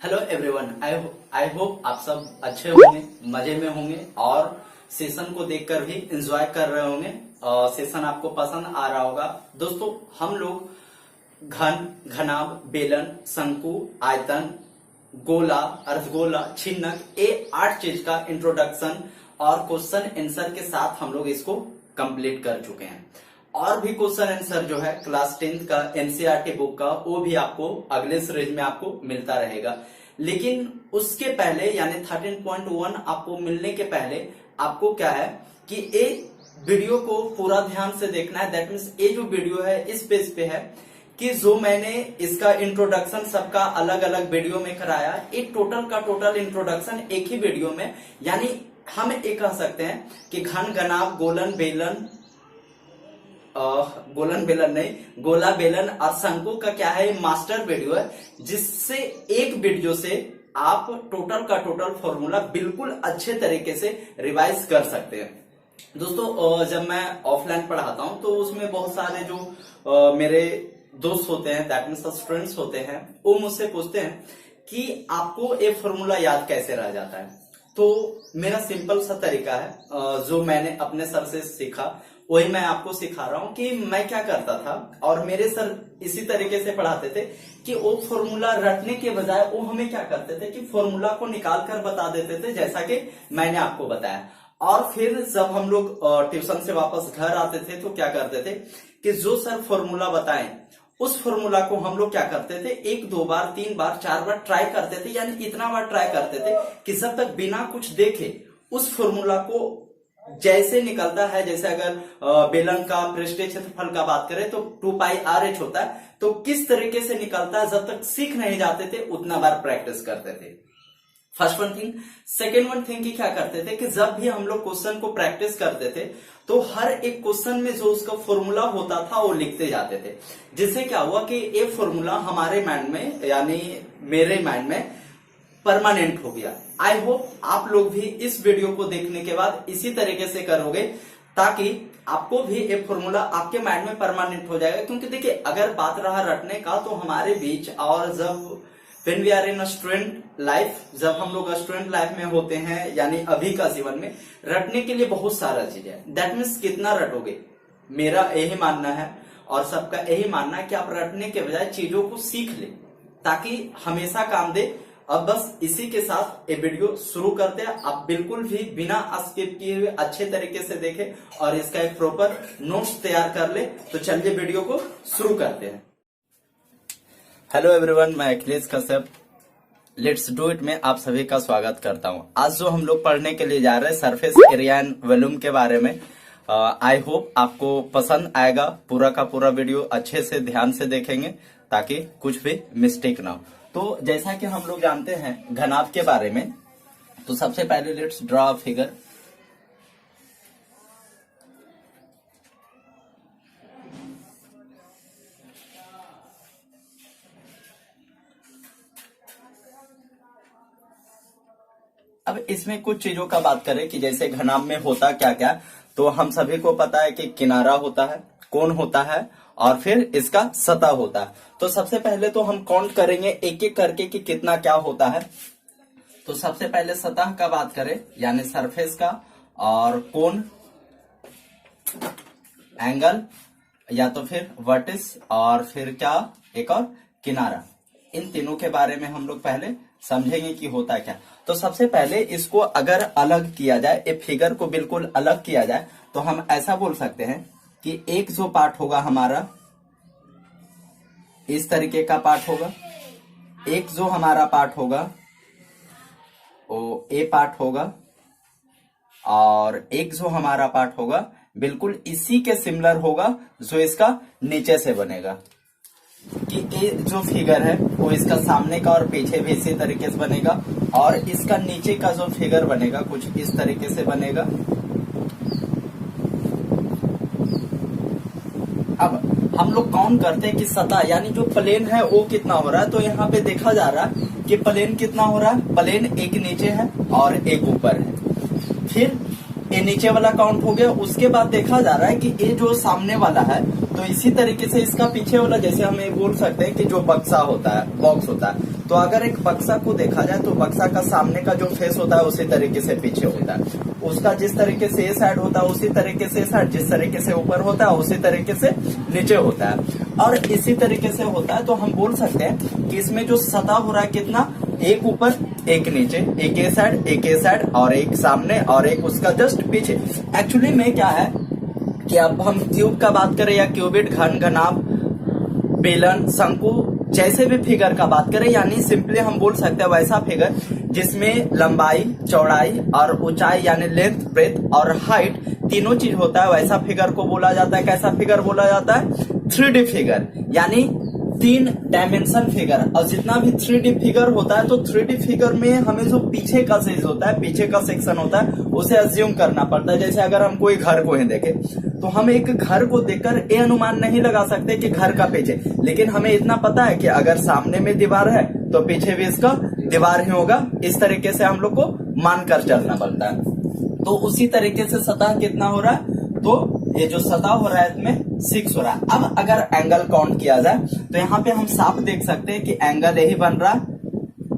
Hello everyone, I hope आप सब अच्छे होंगे, मजे में होंगे और सेशन को देखकर भी एंजॉय कर रहे होंगे और सेशन आपको पसंद आ रहा होगा। दोस्तों, हम लोग घन, घनाभ, बेलन, शंकु, आयतन, गोला, अर्धगोला, छिन्नक, ये 8 चीज का इंट्रोडक्शन और क्वेश्चन आंसर के साथ हम लोग इसको कंप्लीट कर चुके हैं। और भी क्वेश्चन आंसर जो है क्लास 10th का एनसीईआरटी बुक का, वो भी आपको अगले सीरीज में आपको मिलता रहेगा। लेकिन उसके पहले यानी 13.1 आपको मिलने के पहले आपको क्या है कि ये वीडियो को पूरा ध्यान से देखना है। दैट मीन्स ये जो वीडियो है इस पेज पे है कि जो मैंने इसका इंट्रोडक्शन सबका अलग अलग वीडियो में कराया, एक टोटल का टोटल इंट्रोडक्शन एक ही वीडियो में, यानी हम ये कह सकते हैं कि घन, घनाभ, गोलन, बेलन, गोलन बेलन नहीं, गोला, बेलन और शंकु का क्या है, मास्टर वीडियो है, जिससे एक वीडियो से आप टोटल का टोटल फॉर्मूला बिल्कुल अच्छे तरीके से रिवाइज कर सकते हैं। दोस्तों, जब मैं ऑफलाइन पढ़ाता हूं तो उसमें बहुत सारे जो मेरे दोस्त होते हैं, दैट मीन्स स्टूडेंट्स होते हैं, वो मुझसे पूछते हैं कि आपको ये फॉर्मूला याद कैसे रह जाता है। तो मेरा सिंपल सा तरीका है, जो मैंने अपने सर से सीखा वही मैं आपको सिखा रहा हूं कि मैं क्या करता था। और मेरे सर इसी तरीके से पढ़ाते थे कि वो फॉर्मूला रटने के बजाय वो हमें क्या करते थे कि फॉर्मूला को निकाल कर बता देते थे, जैसा कि मैंने आपको बताया। और फिर जब हम लोग ट्यूशन से वापस घर आते थे तो क्या करते थे कि जो सर फॉर्मूला बताएं उस फॉर्मूला को हम लोग क्या करते थे, 1 2 बार 3 बार 4 बार ट्राई करते थे, यानी इतना बार ट्राई करते थे कि जब तक बिना कुछ देखे उस फॉर्मूला को जैसे निकलता है। जैसे अगर बेलन का पृष्ठीय क्षेत्रफल का बात करें तो 2πr/h होता है, तो किस तरीके से निकलता है जब तक सीख नहीं जाते थे उतना बार प्रैक्टिस करते थे। First one thing. Second one thing की क्या करते थे कि जब भी हम लोग क्वेश्चन को प्रैक्टिस करते थे तो हर एक क्वेश्चन में जो उसका फॉर्मूला होता था वो लिखते जाते थे, जिससे क्या हुआ कि ये फॉर्मूला हमारे माइंड में यानी मेरे माइंड में परमानेंट हो गया। आई होप आप लोग भी इस वीडियो को देखने के बाद इसी तरीके से करोगे, ताकि आपको भी एक फॉर्मूला आपके माइंड में परमानेंट हो जाएगा। क्योंकि देखिए, अगर बात रहा रटने का तो हमारे बीच, और जब when we are in student life, जब हम लोग स्टूडेंट लाइफ में होते हैं यानी अभी का जीवन में, रटने के लिए बहुत सारा चीज है। दैट मीन्स कितना रटोगे, मेरा यही मानना है और सबका यही मानना है कि आप रटने के बजाय चीजों को सीख ले, ताकि हमेशा काम दे। अब बस इसी के साथ ये वीडियो शुरू करते हैं। आप बिल्कुल भी बिना स्किप किए हुए अच्छे तरीके से देखें और इसका एक प्रॉपर नोट्स तैयार कर ले। तो चलिए वीडियो को शुरू करते हैं। हेलो एवरीवन, मैं Akhilesh Kashyap, let's do it में आप सभी का स्वागत करता हूं। आज जो हम लोग पढ़ने के लिए जा रहे हैं सरफेस एरिया एंड वॉल्यूम के बारे में, आई होप आपको पसंद आएगा। पूरा का पूरा वीडियो अच्छे से ध्यान से देखेंगे ताकि कुछ भी मिस्टेक ना हो। तो जैसा कि हम लोग जानते हैं घनाभ के बारे में, तो सबसे पहले लेट्स ड्रॉ अ फिगर। अब इसमें कुछ चीजों का बात करें कि जैसे घनाभ में होता क्या क्या, तो हम सभी को पता है कि किनारा होता है, कोण होता है और फिर इसका सतह होता है। तो सबसे पहले तो हम काउंट करेंगे एक एक करके कि कितना क्या होता है। तो सबसे पहले सतह का बात करें यानी सरफेस का, और कोण, एंगल या तो फिर वर्टिस, और फिर क्या एक और किनारा। इन तीनों के बारे में हम लोग पहले समझेंगे कि होता क्या। तो सबसे पहले इसको अगर अलग किया जाए, एक फिगर को बिल्कुल अलग किया जाए, तो हम ऐसा बोल सकते हैं कि एक जो पार्ट होगा हमारा इस तरीके का पार्ट होगा, एक जो हमारा पार्ट होगा वो ए पार्ट होगा, और एक जो हमारा पार्ट होगा बिल्कुल इसी के सिमिलर होगा जो इसका नीचे से बनेगा। कि ये जो फिगर है वो इसका सामने का और पीछे भी इसी तरीके से बनेगा, और इसका नीचे का जो फिगर बनेगा कुछ इस तरीके से बनेगा। अब हम लोग काउंट करते हैं कि सतह यानी जो प्लेन है वो कितना हो रहा है। तो यहाँ पे देखा जा रहा है कि प्लेन कितना हो रहा है, प्लेन एक नीचे है और एक ऊपर है। फिर ये नीचे वाला काउंट हो गया। उसके बाद देखा जा रहा है कि ये जो सामने वाला है तो इसी तरीके से इसका पीछे वाला, जैसे हम ये बोल सकते हैं कि जो बक्सा होता है, बॉक्स होता है, तो अगर एक बक्सा को देखा जाए तो बक्सा का सामने का जो फेस होता है उसी तरीके से पीछे होता है, उसका जिस तरीके से ये साइड होता है उसी तरीके से साइड, जिस तरीके से ऊपर होता है उसी तरीके से नीचे होता है, और इसी तरीके से होता है। तो हम बोल सकते हैं कि इसमें जो सतह हो रहा है कितना, एक ऊपर एक नीचे, एक ए साइड एक ए साइड और एक सामने और एक उसका जस्ट पीछे। एक्चुअली में क्या है कि अब हम क्यूब का बात करें या क्यूबिट, घन, घनाभ, बेलन, शंकु, जैसे भी फिगर का बात करें, यानी सिंपली हम बोल सकते हैं वैसा फिगर जिसमें लंबाई, चौड़ाई और ऊंचाई यानी लेंथ, ब्रेथ और हाइट तीनों चीज होता है, वैसा फिगर को बोला जाता है। कैसा फिगर बोला जाता है? 3D फिगर, यानी 3 डायमेंशन फिगर। और जितना भी 3D फिगर होता है तो 3D फिगर में हमें जो पीछे का चीज होता है, पीछे का सेक्शन होता है, उसे अज्यूम करना पड़ता है। जैसे अगर हम कोई घर को ही देखें तो हम एक घर को देखकर ये अनुमान नहीं लगा सकते कि घर का पीछे, लेकिन हमें इतना पता है कि अगर सामने में दीवार है तो पीछे भी इसका दीवार ही होगा। इस तरीके से हम लोग को मानकर चलना पड़ता है। तो उसी तरीके से सतह कितना हो रहा है, तो ये जो सतह हो रहा है इसमें 6 हो रहा है। अब अगर एंगल काउंट किया जाए तो यहाँ पे हम साफ देख सकते हैं कि एंगल यही बन रहा है,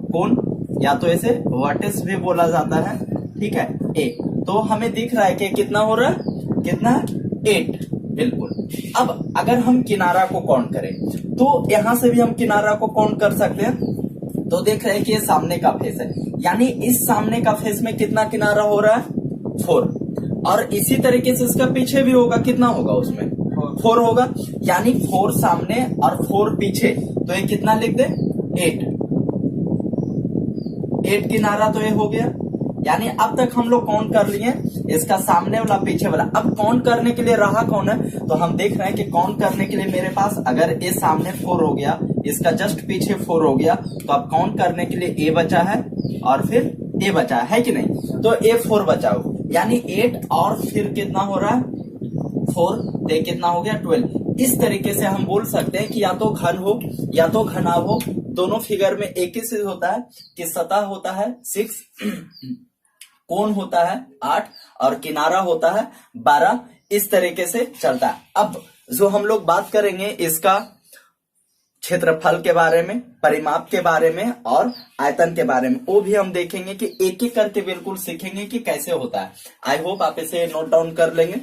कोण, या तो इसे वर्टेक्स भी बोला जाता है, ठीक है, ए। तो हमें दिख रहा है कि कितना हो रहा है, कितना, 8, बिल्कुल। अब अगर हम किनारा को काउंट करें तो यहां से भी हम किनारा को काउंट कर सकते हैं। तो देख रहे हैं कि ये सामने का फेस है, यानी इस सामने का फेस में कितना किनारा हो रहा है, 4, और इसी तरीके से इसका पीछे भी होगा, कितना होगा उसमें, 4 होगा, यानी 4 सामने और 4 पीछे, तो ये कितना लिख दे, 8 किनारा तो ये हो गया। यानी अब तक हम लोग काउंट कर लिए इसका सामने वाला, पीछे वाला। अब काउंट करने के लिए रहा कौन है, तो हम देख रहे हैं कि काउंट करने के लिए मेरे पास अगर ये सामने 4 हो गया, इसका जस्ट पीछे 4 हो गया, तो अब काउंट करने के लिए ए बचा है और फिर ए बचा है कि नहीं, तो ए 4 बचा हो, यानी 8 और फिर कितना हो रहा है, 4, तो कितना हो गया, 12। इस तरीके से हम बोल सकते हैं कि या तो घन हो या तो घनाभ हो, दोनों फिगर में एक ही चीज होता है कि सतह होता है 6, कोण होता है 8 और किनारा होता है 12। इस तरीके से चलता है। अब जो हम लोग बात करेंगे इसका क्षेत्रफल के बारे में, परिमाप के बारे में और आयतन के बारे में, वो भी हम देखेंगे कि एक एक करके बिल्कुल सीखेंगे कि कैसे होता है। आई होप आप इसे नोट डाउन कर लेंगे।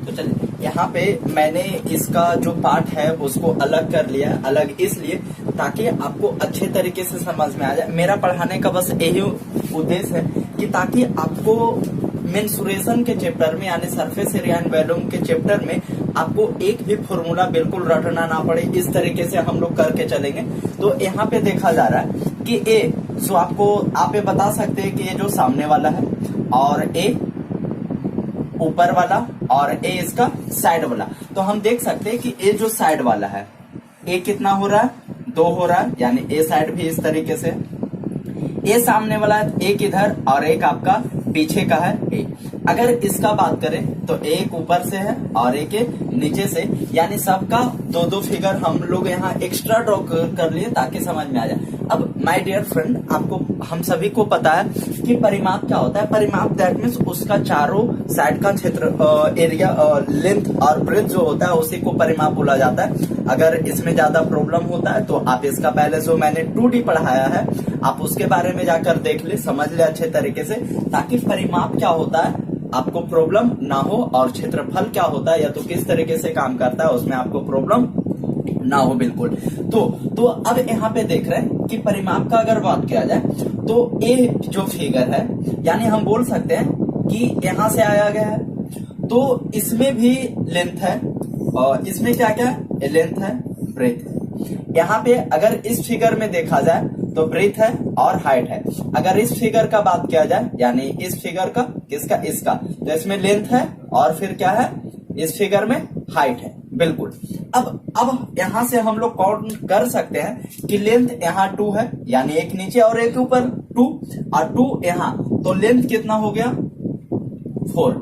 तो चलिए, यहाँ पे मैंने इसका जो पार्ट है उसको अलग कर लिया, अलग इसलिए ताकि आपको अच्छे तरीके से समझ में आ जाए। मेरा पढ़ाने का बस यही उद्देश्य है कि ताकि आपको मेंसुरेशन के चैप्टर में यानी सरफेस एरिया एंड वॉल्यूम के चैप्टर में आपको एक भी फॉर्मूला बिल्कुल रटना ना पड़े। इस तरीके से हम लोग करके चलेंगे। तो यहाँ पे देखा जा रहा है कि ए जो आपको आप ये बता सकते हैं कि ये जो सामने वाला है और ए ऊपर वाला और ए इसका साइड वाला। तो हम देख सकते हैं कि ए जो साइड वाला है ए कितना हो रहा है, 2 हो रहा है, यानी ए साइड भी इस तरीके से। ए सामने वाला है, एक इधर और एक आपका पीछे का है ए। अगर इसका बात करें तो एक ऊपर से है और एक नीचे से, यानी सबका 2-2 फिगर हम लोग यहाँ एक्स्ट्रा ड्रॉ कर लिए ताकि समझ में आ जाए। अब माय डियर फ्रेंड, आपको हम सभी को पता है कि परिमाप क्या होता है। परिमाप दैट मीन्स उसका चारों साइड का क्षेत्र एरिया लेंथ और ब्रेथ जो होता है उसी को परिमाप बोला जाता है। अगर इसमें ज्यादा प्रॉब्लम होता है तो आप इसका पहले जो मैंने 2D पढ़ाया है आप उसके बारे में जाकर देख ले, समझ ले अच्छे तरीके से, ताकि परिमाप क्या होता है आपको प्रॉब्लम ना हो और क्षेत्रफल क्या होता है या तो किस तरीके से काम करता है उसमें आपको प्रॉब्लम ना हो। बिल्कुल। तो अब यहाँ पे देख रहे हैं कि परिमाप का अगर बात किया जाए तो ये जो फिगर है, यानी हम बोल सकते हैं कि यहाँ से आया गया है तो इसमें भी लेंथ है और इसमें क्या क्या है, लेंथ है, ब्रेथ है। यहाँ पे अगर इस फिगर में देखा जाए तो ब्रेथ है और हाइट है। अगर इस फिगर का बात किया जाए यानी इस फिगर का, किसका, इसका, तो इसमें लेंथ है और फिर क्या है, इस फिगर में हाइट है। बिल्कुल। अब यहाँ से हम लोग काउंट कर सकते हैं कि लेंथ यहाँ 2 है, यानी एक नीचे और एक ऊपर 2 और 2 यहाँ, तो लेंथ कितना हो गया, 4।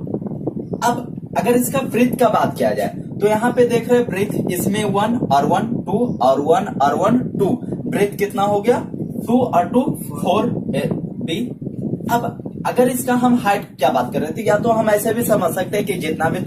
अब अगर इसका ब्रेथ का बात किया जाए तो यहाँ पे देख रहे हैं ब्रेथ इसमें 1 और 1 2 और 1 और 1 2, ब्रेथ कितना हो गया, 2 और 2 4 बी। अब अगर इसका हम हाइट क्या बात कर रहे थे, या तो हम ऐसे भी समझ सकते हैं कि जितना भी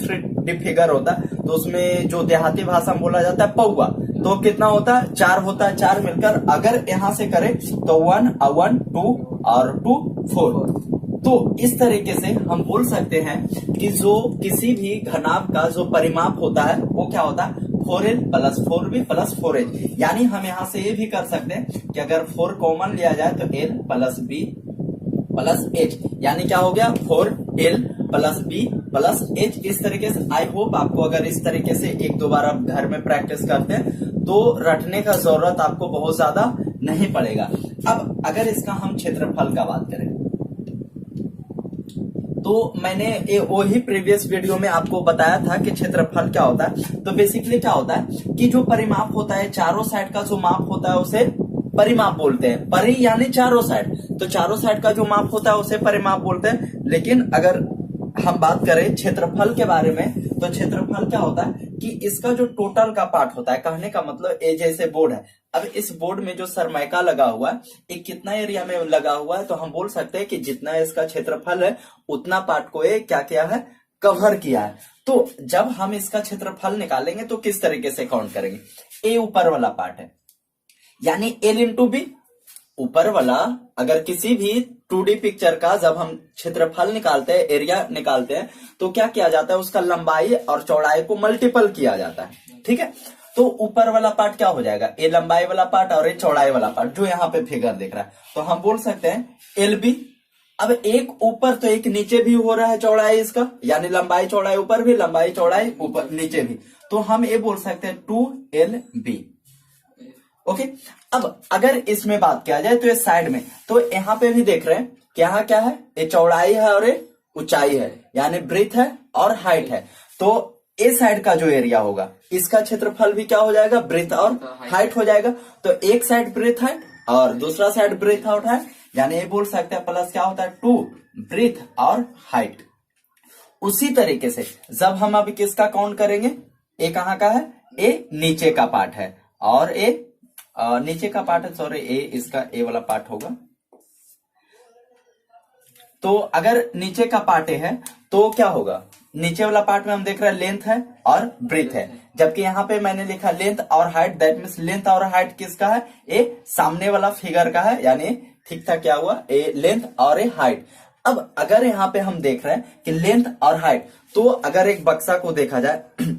फिगर होता है, तो उसमें जो देहाती भाषा में बोला जाता है पौवा, तो कितना होता है 4 होता है। 4 मिलकर अगर यहां से करें तो 1 1 2 और 2 4। तो इस तरीके से हम बोल सकते हैं कि जो किसी भी घनाभ का जो परिमाप होता है वो क्या होता है 4l plus 4b plus 4h। यानी हम यहां से ये भी कर सकते हैं कि अगर 4 कॉमन लिया जाए तो l plus b plus h, यानी क्या हो गया 4l plus b plus h। इस तरीके से आई होप आपको अगर इस तरीके से एक दो बार आप घर में प्रैक्टिस करते हैं तो रटने का जरूरत आपको बहुत ज्यादा नहीं पड़ेगा। अब अगर इसका हम क्षेत्रफल का बात करें तो मैंने वही प्रीवियस वीडियो में आपको बताया था कि क्षेत्रफल क्या होता है। तो बेसिकली क्या होता है कि जो परिमाप होता है, चारों साइड का जो माप होता है उसे परिमाप बोलते हैं। परि यानी चारों साइड, तो चारों साइड का जो माप होता है उसे परिमाप बोलते हैं। लेकिन अगर हम बात करें क्षेत्रफल के बारे में तो क्षेत्रफल क्या होता है कि इसका जो टोटल का पार्ट होता है, कहने का मतलब ये जैसे बोर्ड है, अब इस बोर्ड में जो सरमाइका लगा हुआ है ये कितना एरिया में लगा हुआ है, तो हम बोल सकते हैं कि जितना इसका क्षेत्रफल है उतना पार्ट को ये क्या किया है कवर किया है। तो जब हम इसका क्षेत्रफल निकालेंगे तो किस तरीके से काउंट करेंगे, ए ऊपर वाला पार्ट है यानी एल इंटू बी ऊपर वाला। अगर किसी भी 2D पिक्चर का जब हम क्षेत्रफल निकालते हैं, एरिया निकालते हैं, तो क्या किया जाता है उसका लंबाई और चौड़ाई को मल्टीपल किया जाता है। ठीक है, तो ऊपर वाला पार्ट क्या हो जाएगा ए लंबाई वाला पार्ट और ए चौड़ाई वाला पार्ट जो यहाँ पे फिगर दिख रहा है, तो हम बोल सकते हैं एल बी। अब एक ऊपर तो एक नीचे भी हो रहा है चौड़ाई इसका, यानी लंबाई चौड़ाई ऊपर भी लंबाई चौड़ाई ऊपर नीचे भी, तो हम ये बोल सकते हैं 2LB। ओके, अब अगर इसमें बात किया जाए तो ये साइड में, तो यहाँ पे भी देख रहे हैं कि यहाँ क्या है, ये चौड़ाई है और ये ऊंचाई है, यानी ब्रीथ है और हाइट है। तो ए साइड का जो एरिया होगा इसका क्षेत्रफल भी क्या हो जाएगा ब्रीथ और हाइट हो जाएगा। तो एक साइड ब्रीथ हाइट और दूसरा साइड ब्रीथ आउट है, यानी ये बोल सकते हैं प्लस क्या होता है 2 ब्रीथ और हाइट। उसी तरीके से जब हम अब किसका काउंट करेंगे, ए कहाँ का है, ए नीचे का पार्ट है और ए नीचे का पार्ट है, सॉरी ए इसका ए वाला पार्ट होगा। तो अगर नीचे का पार्ट ए है तो क्या होगा, नीचे वाला पार्ट में हम देख रहे हैं लेंथ है और ब्रीथ है, जबकि यहाँ पे मैंने लिखा लेंथ और हाइट, दैट मीन्स लेंथ और हाइट किसका है, ए सामने वाला फिगर का है, यानी ठीक था क्या हुआ ए लेंथ और ए हाइट। अब अगर यहाँ पे हम देख रहे हैं कि लेंथ और हाइट, तो अगर एक बक्सा को देखा जाए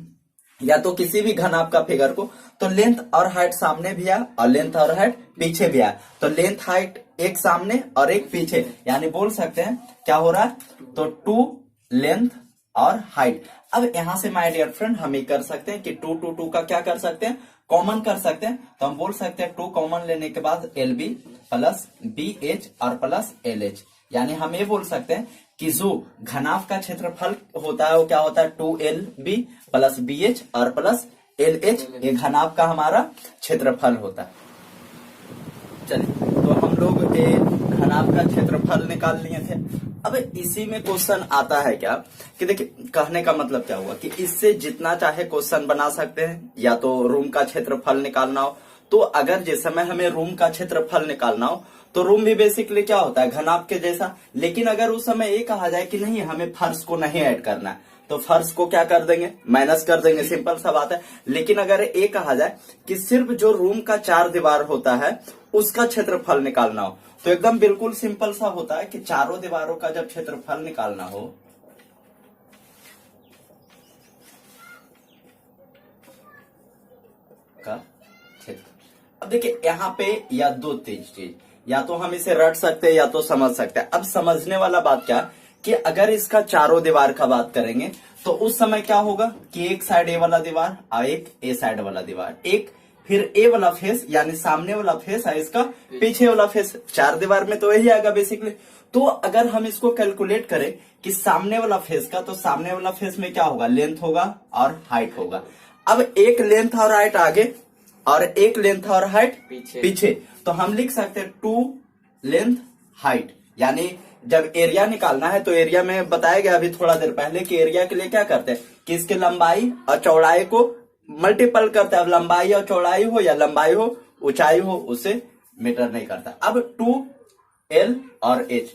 या तो किसी भी घनाभ का फिगर को, तो लेंथ और हाइट सामने भी आया और लेंथ और हाइट पीछे भी आया, तो लेंथ हाइट एक सामने और एक पीछे, यानी बोल सकते हैं क्या हो रहा है, तो 2 लेंथ और हाइट। अब यहां से माय डियर फ्रेंड हम ये कर सकते हैं कि 2 2 2 का क्या कर सकते हैं कॉमन कर सकते हैं, तो हम बोल सकते हैं 2 कॉमन लेने के बाद L B plus B H और प्लस एल एच, यानी हम ये बोल सकते हैं कि जो घनाभ का क्षेत्रफल होता है वो क्या होता है 2LB प्लस BH और प्लस LH, ये घनाभ का हमारा क्षेत्रफल होता है। चलिए, तो हम लोग ये घनाभ का क्षेत्रफल निकाल लिए थे। अब इसी में क्वेश्चन आता है क्या कि देखिए, कहने का मतलब क्या हुआ कि इससे जितना चाहे क्वेश्चन बना सकते हैं, या तो रूम का क्षेत्रफल निकालना हो, तो अगर जिस समय हमें रूम का क्षेत्रफल निकालना हो तो रूम भी बेसिकली क्या होता है घनाभ के जैसा। लेकिन अगर उस समय ये कहा जाए कि नहीं हमें फर्श को नहीं ऐड करना है, तो फर्श को क्या कर देंगे माइनस कर देंगे, सिंपल सा बात है। लेकिन अगर ये कहा जाए कि सिर्फ जो रूम का 4 दीवार होता है उसका क्षेत्रफल निकालना हो, तो एकदम बिल्कुल सिंपल सा होता है कि चारों दीवारों का जब क्षेत्रफल निकालना हो का क्षेत्र, अब देखिए यहाँ पे या दो तीन चीज, या तो हम इसे रट सकते हैं या तो समझ सकते हैं। अब समझने वाला बात क्या कि अगर इसका चारों दीवार का बात करेंगे तो उस समय क्या होगा कि एक साइड ए वाला दीवार और एक ए साइड वाला दीवार, एक फिर ए वाला फेस यानी सामने वाला फेस है इसका पीछे वाला फेस, 4 दीवार में तो यही आएगा बेसिकली। तो अगर हम इसको कैलकुलेट करें कि सामने वाला फेस का, तो सामने वाला फेस में क्या होगा लेंथ होगा और हाइट होगा। अब एक लेंथ और हाइट आगे और एक लेंथ और हाइट पीछे, तो हम लिख सकते हैं 2 लेंथ हाइट, यानी जब एरिया निकालना है तो एरिया में बताया गया अभी थोड़ा देर पहले कि एरिया के लिए क्या करते हैं कि इसके लंबाई और चौड़ाई को मल्टीपल करते हैं। अब लंबाई और चौड़ाई हो या लंबाई हो ऊंचाई हो उसे मैटर नहीं करता। अब 2L और H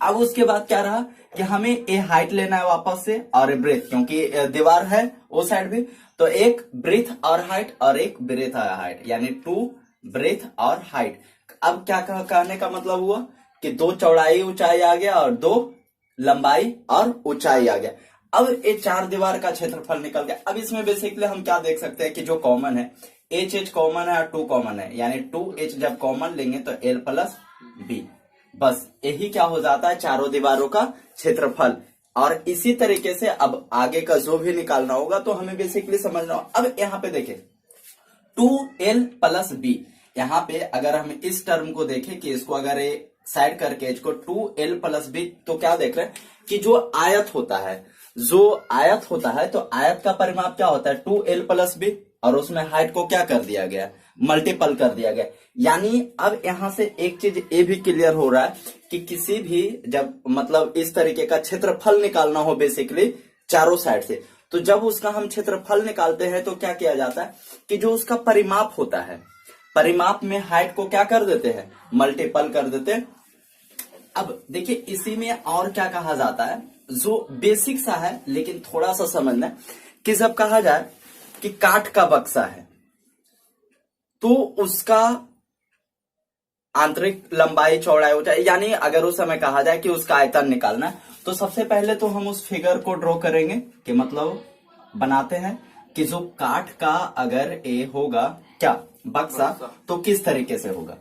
अब उसके बाद क्या रहा कि हमें ए हाइट लेना है वापस से और ए ब्रेथ, क्योंकि दीवार है वो साइड भी, तो एक ब्रेथ और हाइट और एक ब्रेथ और हाइट, यानी 2 ब्रेथ और हाइट। अब क्या कहने का मतलब हुआ कि 2 चौड़ाई ऊंचाई आ गया और 2 लंबाई और ऊंचाई आ गया। अब ये 4 दीवार का क्षेत्रफल निकल गया। अब इसमें बेसिकली हम क्या देख सकते हैं कि जो कॉमन है, एच कॉमन है और 2 कॉमन है, यानी 2h जब कॉमन लेंगे तो l प्लस बी, बस यही क्या हो जाता है चारों दीवारों का क्षेत्रफल। और इसी तरीके से अब आगे का जो भी निकालना होगा तो हमें बेसिकली समझना होगा। अब यहाँ पे देखें 2l प्लस बी, यहाँ पे अगर हम इस टर्म को देखें कि इसको अगर साइड करके इसको 2l प्लस बी, तो क्या देख रहे हैं कि जो आयत होता है, तो आयत का परिमाप क्या होता है 2l प्लस बी, और उसमें हाइट को क्या कर दिया गया, मल्टीपल कर दिया गया। यानी अब यहां से एक चीज ये भी क्लियर हो रहा है कि किसी भी जब मतलब इस तरीके का क्षेत्रफल निकालना हो बेसिकली चारों साइड से, तो जब उसका हम क्षेत्रफल निकालते हैं तो क्या किया जाता है कि जो उसका परिमाप होता है, परिमाप में हाइट को क्या कर देते हैं, मल्टीपल कर देते हैं। अब देखिए इसी में और क्या कहा जाता है, जो बेसिक सा है लेकिन थोड़ा सा समझना, कि जब कहा जाए कि काठ का बक्सा है तो उसका आंतरिक लंबाई चौड़ाई ऊंचाई, यानी अगर उस समय कहा जाए कि उसका आयतन निकालना है, तो सबसे पहले तो हम उस फिगर को ड्रॉ करेंगे, कि मतलब बनाते हैं कि जो काठ का अगर ए होगा क्या बक्सा, तो किस तरीके से होगा।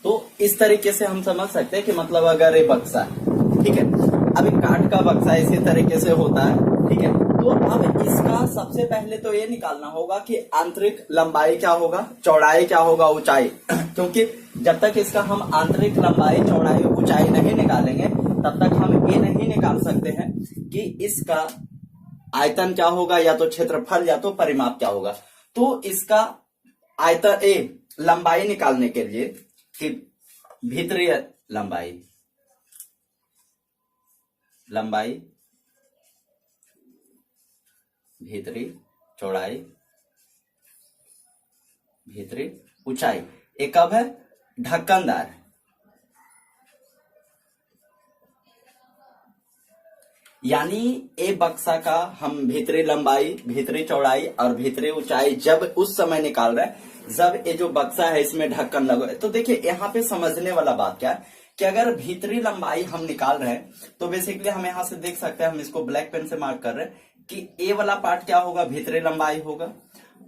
तो इस तरीके से हम समझ सकते हैं कि मतलब अगर ये बक्सा है, ठीक है, अब काठ का बक्सा इसी तरीके से होता है, ठीक है। तो अब इसका सबसे पहले तो ये निकालना होगा कि आंतरिक लंबाई क्या होगा, चौड़ाई क्या होगा, ऊंचाई क्योंकि जब तक इसका हम आंतरिक लंबाई चौड़ाई ऊंचाई नहीं निकालेंगे तब तक हम ये नहीं निकाल सकते हैं कि इसका आयतन क्या होगा, या तो क्षेत्रफल या तो परिमाप क्या होगा। तो इसका आयतन लंबाई निकालने के लिए कि भीतरी लंबाई भीतरी चौड़ाई भीतरी ऊंचाई, एक कब है ढक्कनदार, यानी ए बक्सा का हम भीतरी लंबाई भीतरी चौड़ाई और भीतरी ऊंचाई जब उस समय निकाल रहे हैं जब ये जो बक्सा है इसमें ढक्कन लगा है। तो देखिए यहाँ पे समझने वाला बात क्या है कि अगर भीतरी लंबाई हम निकाल रहे हैं तो बेसिकली हम यहाँ से देख सकते हैं, हम इसको ब्लैक पेन से मार्क कर रहे हैं कि ए वाला पार्ट क्या होगा, भीतरी लंबाई होगा,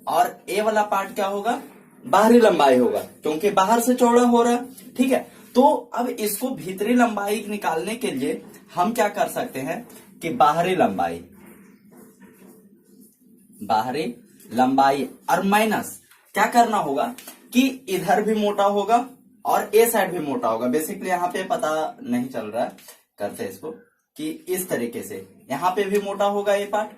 और ए वाला पार्ट क्या होगा, बाहरी लंबाई होगा, क्योंकि बाहर से चौड़ा हो रहा है, ठीक है। तो अब इसको भीतरी लंबाई निकालने के लिए हम क्या कर सकते हैं कि बाहरी लंबाई और माइनस क्या करना होगा कि इधर भी मोटा होगा और ए साइड भी मोटा होगा। बेसिकली यहाँ पे पता नहीं चल रहा है, करते हैं इसको कि इस तरीके से यहाँ पे भी मोटा होगा ये पार्ट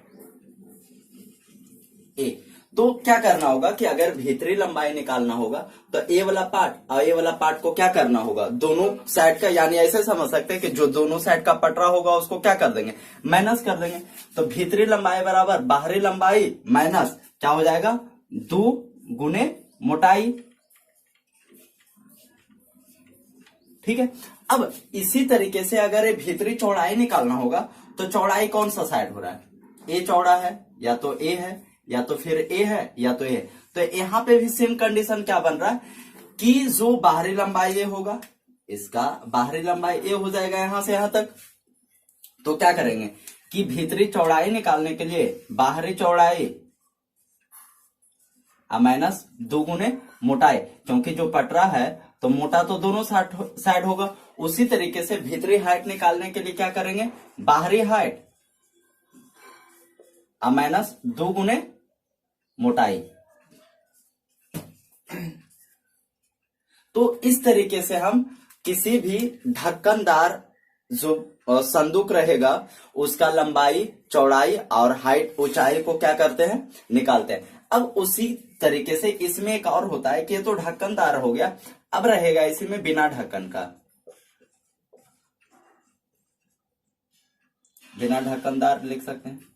ए। तो क्या करना होगा कि अगर भीतरी लंबाई निकालना होगा तो ए वाला पार्ट और ए वाला पार्ट को क्या करना होगा, दोनों साइड का, यानी ऐसे समझ सकते हैं कि जो दोनों साइड का पटरा होगा उसको क्या कर देंगे, माइनस कर देंगे। तो भीतरी लंबाई बराबर बाहरी लंबाई माइनस क्या हो जाएगा, 2 गुने मोटाई, ठीक है। अब इसी तरीके से अगर ये भीतरी चौड़ाई निकालना होगा तो चौड़ाई कौन सा साइड हो रहा है, ए चौड़ा है या तो ए है या तो फिर ए है या तो ए है। तो यहां पे भी सेम कंडीशन क्या बन रहा है कि जो बाहरी लंबाई ए होगा इसका बाहरी लंबाई ए हो जाएगा यहां से यहां तक। तो क्या करेंगे कि भीतरी चौड़ाई निकालने के लिए बाहरी चौड़ाई माइनस 2 गुने मोटाई, क्योंकि जो पटरा है तो मोटा तो दोनों साइड होगा। उसी तरीके से भीतरी हाइट निकालने के लिए क्या करेंगे, बाहरी हाइट माइनस 2 गुने मोटाई। तो इस तरीके से हम किसी भी ढक्कनदार जो संदूक रहेगा उसका लंबाई चौड़ाई और हाइट ऊंचाई को क्या करते हैं, निकालते हैं। अब उसी तरीके से इसमें एक और होता है कि ये तो ढक्कनदार हो गया, अब रहेगा इसी में बिना ढक्कन का, बिना ढक्कनदार लिख सकते हैं।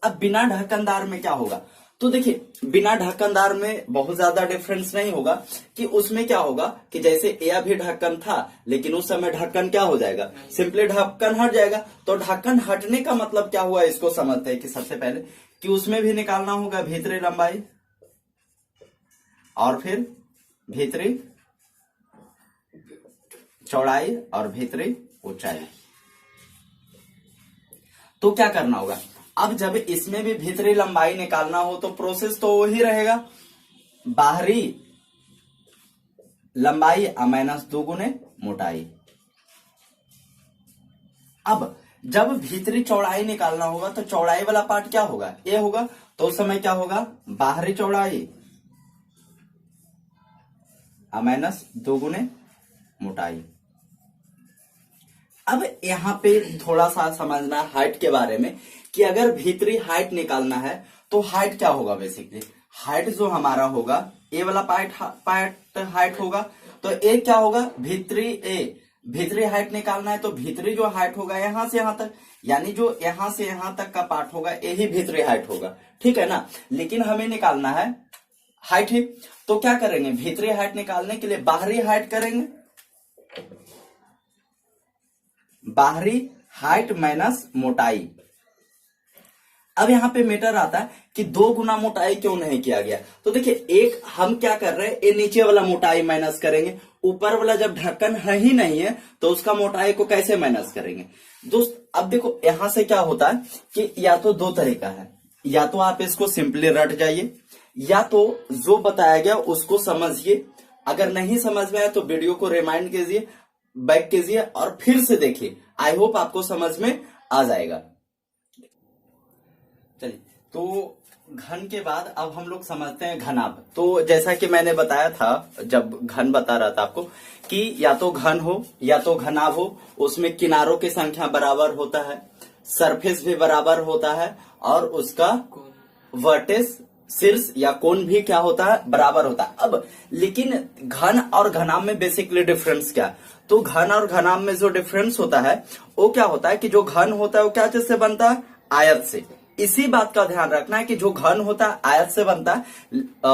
अब बिना ढक्कनदार में क्या होगा, तो देखिए बिना ढक्कनदार में बहुत ज्यादा डिफरेंस नहीं होगा, कि उसमें क्या होगा कि जैसे यह भी ढक्कन था लेकिन उस समय ढक्कन क्या हो जाएगा, सिंपली ढक्कन हट जाएगा। तो ढक्कन हटने का मतलब क्या हुआ, इसको समझते हैं कि सबसे पहले कि उसमें भी निकालना होगा भीतरी लंबाई और फिर भीतरी चौड़ाई और भीतरी ऊंचाई। तो क्या करना होगा, अब जब इसमें भी भीतरी लंबाई निकालना हो तो प्रोसेस तो वही रहेगा, बाहरी लंबाई माइनस 2 गुने मोटाई। अब जब भीतरी चौड़ाई निकालना होगा तो चौड़ाई वाला पार्ट क्या होगा, ए होगा। तो उस समय क्या होगा, बाहरी चौड़ाई माइनस 2 गुने मोटाई। अब यहां पे थोड़ा सा समझना हाइट के बारे में, कि अगर भीतरी हाइट निकालना है तो हाइट क्या होगा, बेसिकली हाइट जो हमारा होगा ए वाला पार्ट हाइट होगा। तो ए क्या होगा, भीतरी हाइट निकालना है तो भीतरी जो हाइट होगा यहां से यहां तक, यानी जो यहां से यहां तक का पार्ट होगा यही भीतरी हाइट होगा, ठीक है ना। लेकिन हमें निकालना है हाइट ही, तो क्या करेंगे, भीतरी हाइट निकालने के लिए बाहरी हाइट करेंगे, बाहरी हाइट माइनस मोटाई। अब यहां पे मैटर आता है कि 2 गुना मोटाई क्यों नहीं किया गया। तो देखिए एक हम क्या कर रहे हैं, ये नीचे वाला मोटाई माइनस करेंगे, ऊपर वाला जब ढक्कन है ही नहीं है तो उसका मोटाई को कैसे माइनस करेंगे दोस्त। अब देखो यहां से क्या होता है कि या तो 2 तरीका है, या तो आप इसको सिंपली रट जाइए, या तो जो बताया गया उसको समझिए। अगर नहीं समझ में आया तो वीडियो को रिमाइंड कीजिए, बैक कीजिए और फिर से देखिए, आई होप आपको समझ में आ जाएगा। चलिए, तो घन के बाद अब हम लोग समझते हैं घनाभ। तो जैसा कि मैंने बताया था जब घन बता रहा था आपको, कि या तो घन हो या तो घनाभ हो, उसमें किनारों की संख्या बराबर होता है, सरफेस भी बराबर होता है और उसका वर्टेक्स शीर्ष या कोण भी क्या होता है, बराबर होता है। अब लेकिन घन और घनाभ में बेसिकली डिफरेंस क्या, तो घन और घनाभ में जो डिफरेंस होता है वो क्या होता है कि जो घन होता है वो क्या चीज से बनता है, आयत से। इसी बात का ध्यान रखना है कि जो घन होता है आयत से बनता है,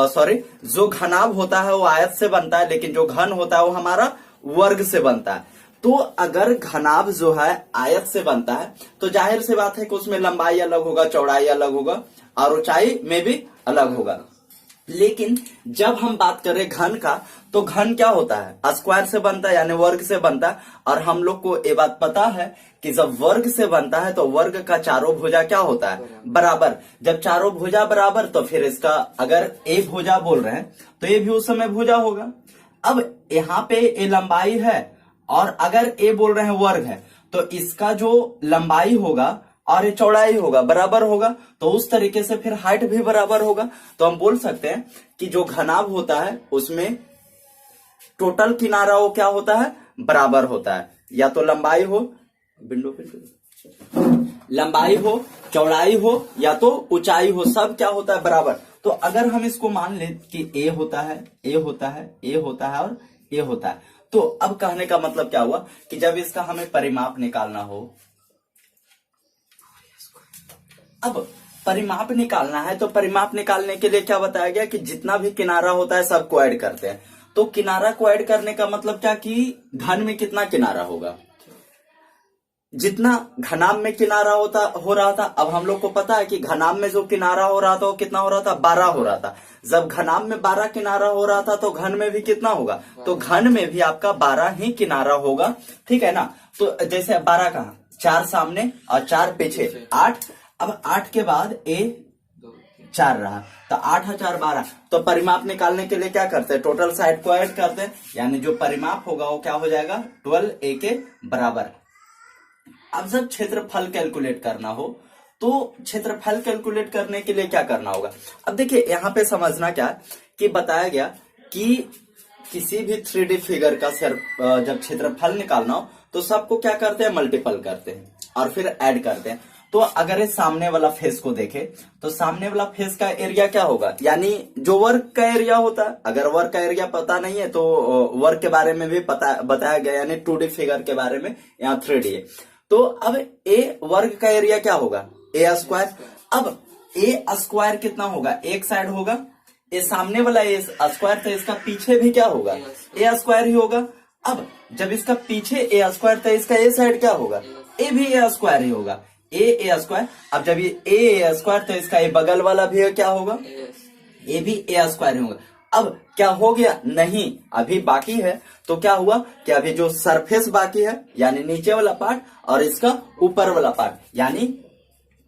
सॉरी जो घनाभ होता है वो आयत से बनता है, लेकिन जो घन होता है वो हमारा वर्ग से बनता है। तो अगर घनाभ जो है आयत से बनता है तो जाहिर सी बात है कि उसमें लंबाई अलग होगा, चौड़ाई अलग होगा और ऊंचाई में भी अलग होगा। लेकिन जब हम बात करें घन का, तो घन क्या होता है, स्क्वायर से बनता है यानी वर्ग से बनता है। और हम लोग को ये बात पता है कि जब वर्ग से बनता है तो वर्ग का चारों भुजा क्या होता है, बराबर। जब चारों भुजा बराबर तो फिर इसका अगर ए भुजा बोल रहे हैं तो ये भी उस समय भुजा होगा। अब यहाँ पे ए लंबाई है और अगर ए बोल रहे हैं वर्ग है तो इसका जो लंबाई होगा और ये चौड़ाई होगा, बराबर होगा। तो उस तरीके से फिर हाइट भी बराबर होगा। तो हम बोल सकते हैं कि जो घनाभ होता है उसमें टोटल किनारा वो क्या होता है, बराबर होता है। या तो लंबाई हो, विंडो पे लंबाई हो, चौड़ाई हो या तो ऊंचाई हो, सब क्या होता है, बराबर। तो अगर हम इसको मान ले कि ए होता है, ए होता है, ए होता है और ए होता है, तो अब कहने का मतलब क्या हुआ कि जब इसका हमें परिमाप निकालना हो, अब परिमाप निकालना है तो परिमाप निकालने के लिए क्या बताया गया कि जितना भी किनारा होता है सबको ऐड करते हैं। तो किनारा को ऐड करने का मतलब क्या कि घन में कितना किनारा होगा, जितना घनाभ में किनारा हो रहा था। अब हम लोग को पता है कि घनाभ में जो किनारा हो रहा था वो कितना हो रहा था, 12 हो रहा था। जब घनाभ में 12 किनारा हो रहा था तो घन में भी कितना होगा, तो घन में भी आपका 12 ही किनारा होगा, ठीक है ना। तो जैसे 12 कहा, 4 सामने और 4 पीछे, 8। अब 8 के बाद ए 4 रहा, तो 8 और 4 12। तो परिमाप निकालने के लिए क्या करते हैं, टोटल साइड को ऐड करते हैं, यानी जो परिमाप होगा वो क्या हो जाएगा, 12 ए के बराबर। अब जब क्षेत्रफल कैलकुलेट करना हो तो क्षेत्रफल कैलकुलेट करने के लिए क्या करना होगा। अब देखिए यहाँ पे समझना क्या कि बताया गया कि किसी भी 3D फिगर का जब क्षेत्रफल निकालना हो तो सबको क्या करते हैं, मल्टीपल करते हैं और फिर ऐड करते हैं। तो अगर इस सामने वाला फेस को देखें तो सामने वाला फेस का एरिया क्या होगा, यानी जो वर्ग का एरिया होता है। अगर वर्ग का एरिया पता नहीं है तो वर्ग के बारे में भी बताया गया, यानी 2D फिगर के बारे में, यहाँ 3D है। तो अब ए वर्ग का एरिया क्या होगा, ए स्क्वायर। अब ए स्क्वायर कितना होगा, एक साइड होगा, ए सामने वाला ए स्क्वायर था, इसका पीछे भी क्या होगा, ए स्क्वायर ही होगा। अब जब इसका पीछे ए स्क्वायर था, इसका ए साइड क्या होगा, ए भी ए स्क्वायर ही होगा, ए स्क्वायर। अब जब ये ए स्क्वायर तो इसका ए बगल वाला भी क्या होगा, ए भी ए स्क्वायर ही होगा। अब क्या हो गया, नहीं अभी बाकी है। तो क्या हुआ कि अभी जो सरफेस बाकी है यानी नीचे वाला पार्ट और इसका ऊपर वाला पार्ट, यानी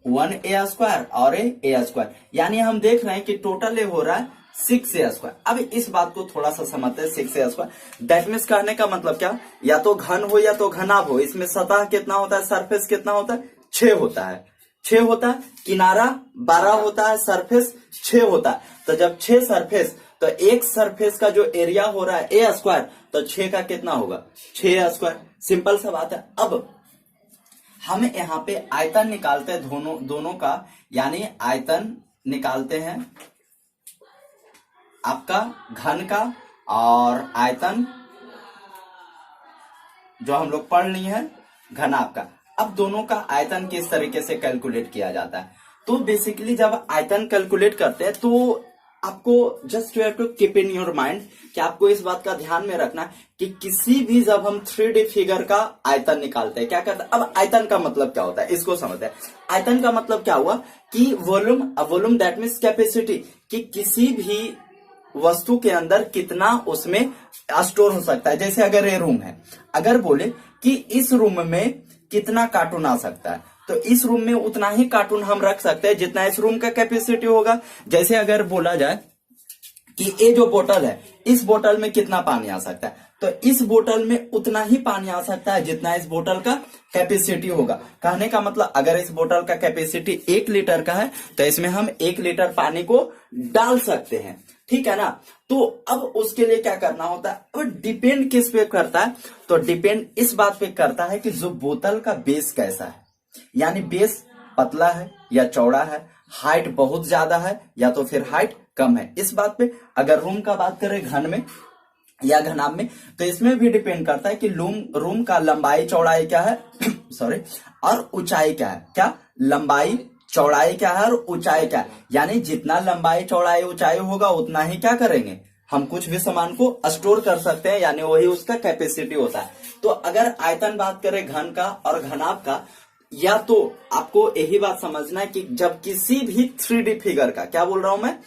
1a स्क्वायर और ए स्क्वायर, यानी हम देख रहे हैं कि टोटल हो रहा है 6a स्क्वायर। अब इस बात को थोड़ा सा समझते हैं, 6a स्क्वायर दैट मीन्स कहने का मतलब क्या, या तो घन हो या तो घनाभ हो, इसमें सतह कितना होता है, सरफेस कितना होता है, 6 होता है, 6 होता है, किनारा 12 होता है, सरफेस 6 होता है। तो जब 6 सरफेस, तो एक सरफेस का जो एरिया हो रहा है ए स्क्वायर, तो 6 का कितना होगा, 6 स्क्वायर। सिंपल सा बात है। अब हम यहाँ पे आयतन निकालते हैं दोनों का, यानी आयतन निकालते हैं आपका घन का और आयतन जो हम लोग पढ़ लिए हैं घनाभ का। अब दोनों का आयतन किस तरीके से कैलकुलेट किया जाता है, तो बेसिकली जब आयतन कैलकुलेट करते हैं तो आपको just you have to keep in your mind कि आपको इस बात का ध्यान में रखना कि किसी भी जब हम 3D फिगर का आयतन निकालते हैं क्या करते हैं। अब आयतन का मतलब क्या होता है इसको समझते हैं। आयतन का मतलब क्या हुआ कि वॉल्यूम दैट मीन्स कैपेसिटी, कि किसी भी वस्तु के अंदर कितना उसमें स्टोर हो सकता है। जैसे अगर ये रूम है, अगर बोले कि इस रूम में कितना कार्टून आ सकता है, तो इस रूम में उतना ही कार्टून हम रख सकते हैं जितना इस रूम का कैपेसिटी होगा। जैसे अगर बोला जाए कि ये जो बोतल है, इस बोतल में कितना पानी आ सकता है, तो इस बोतल में उतना ही पानी आ सकता है जितना इस बोतल का कैपेसिटी होगा। कहने का मतलब अगर इस बोतल का कैपेसिटी 1 लीटर का है तो इसमें हम 1 लीटर पानी को डाल सकते हैं, ठीक है ना। तो अब उसके लिए क्या करना होता है, अब डिपेंड किस पे करता है, तो डिपेंड इस बात पे करता है कि जो बोतल का बेस कैसा है, यानी बेस पतला है या चौड़ा है, हाइट बहुत ज्यादा है या तो फिर हाइट कम है। इस बात पे अगर रूम का बात करें घन में या घनाभ में, तो इसमें भी डिपेंड करता है कि रूम का लंबाई चौड़ाई क्या है सॉरी, और ऊंचाई क्या है, क्या लंबाई चौड़ाई क्या है और ऊंचाई क्या है। यानी जितना लंबाई चौड़ाई ऊंचाई होगा उतना ही क्या करेंगे, हम कुछ भी सामान को स्टोर कर सकते हैं, यानी वही उसका कैपेसिटी होता है। तो अगर आयतन बात करें घन का और घनाभ का, या तो आपको यही बात समझना है कि जब किसी भी 3D फिगर का, क्या बोल रहा हूं मैं,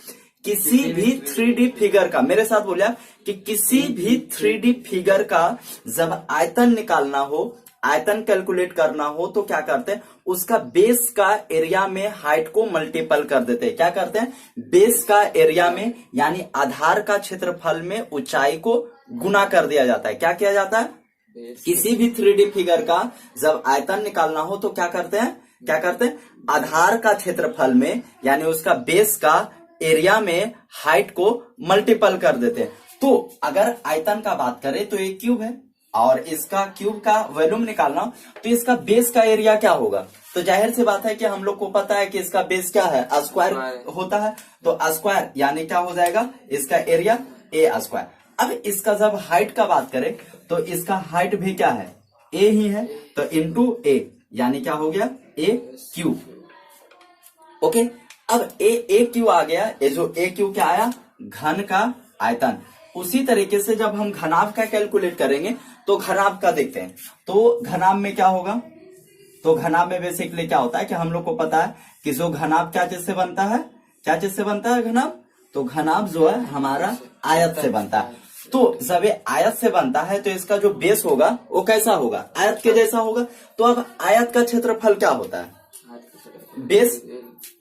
किसी भी 3D फिगर का, मेरे साथ बोलिए कि किसी भी 3D फिगर का जब आयतन निकालना हो, आयतन कैलकुलेट करना हो, तो क्या करते हैं, उसका बेस का एरिया में हाइट को मल्टीपल कर देते हैं। क्या करते हैं, बेस का एरिया में यानी आधार का क्षेत्रफल में ऊंचाई को गुना कर दिया जाता है। क्या किया जाता है, किसी भी 3D फिगर का जब आयतन निकालना हो तो क्या करते हैं, आधार का क्षेत्रफल में यानी उसका बेस का एरिया में हाइट को मल्टीपल कर देते हैं। तो अगर आयतन का बात करें तो ये क्यूब है और इसका क्यूब का वॉल्यूम निकालना हो तो इसका बेस का एरिया क्या होगा, तो जाहिर सी बात है कि हम लोग को पता है कि इसका बेस क्या है, स्क्वायर होता है। तो स्क्वायर यानी क्या हो जाएगा, इसका एरिया ए स्क्वायर। अब इसका जब हाइट का बात करें तो इसका हाइट भी क्या है, ए ही है, तो इंटू ए यानी क्या हो गया, ए क्यूब। ओके, अब ए क्यू आ गया, ये जो ए क्यू क्या आया, घन का आयतन। उसी तरीके से जब हम घनाभ का कैलकुलेट करेंगे तो घनाभ का देखते हैं, तो घनाभ में क्या होगा, तो घनाभ में बेसिकली क्या होता है कि हम लोग को पता है कि जो घनाभ क्या चीज से बनता है, क्या चीज से बनता है घनाभ, तो घनाभ जो है हमारा आयत से बनता है। तो जब ये आयत से बनता है तो इसका जो बेस होगा वो कैसा होगा, आयत के जैसा होगा। तो अब आयत का क्षेत्रफल क्या होता है, बेस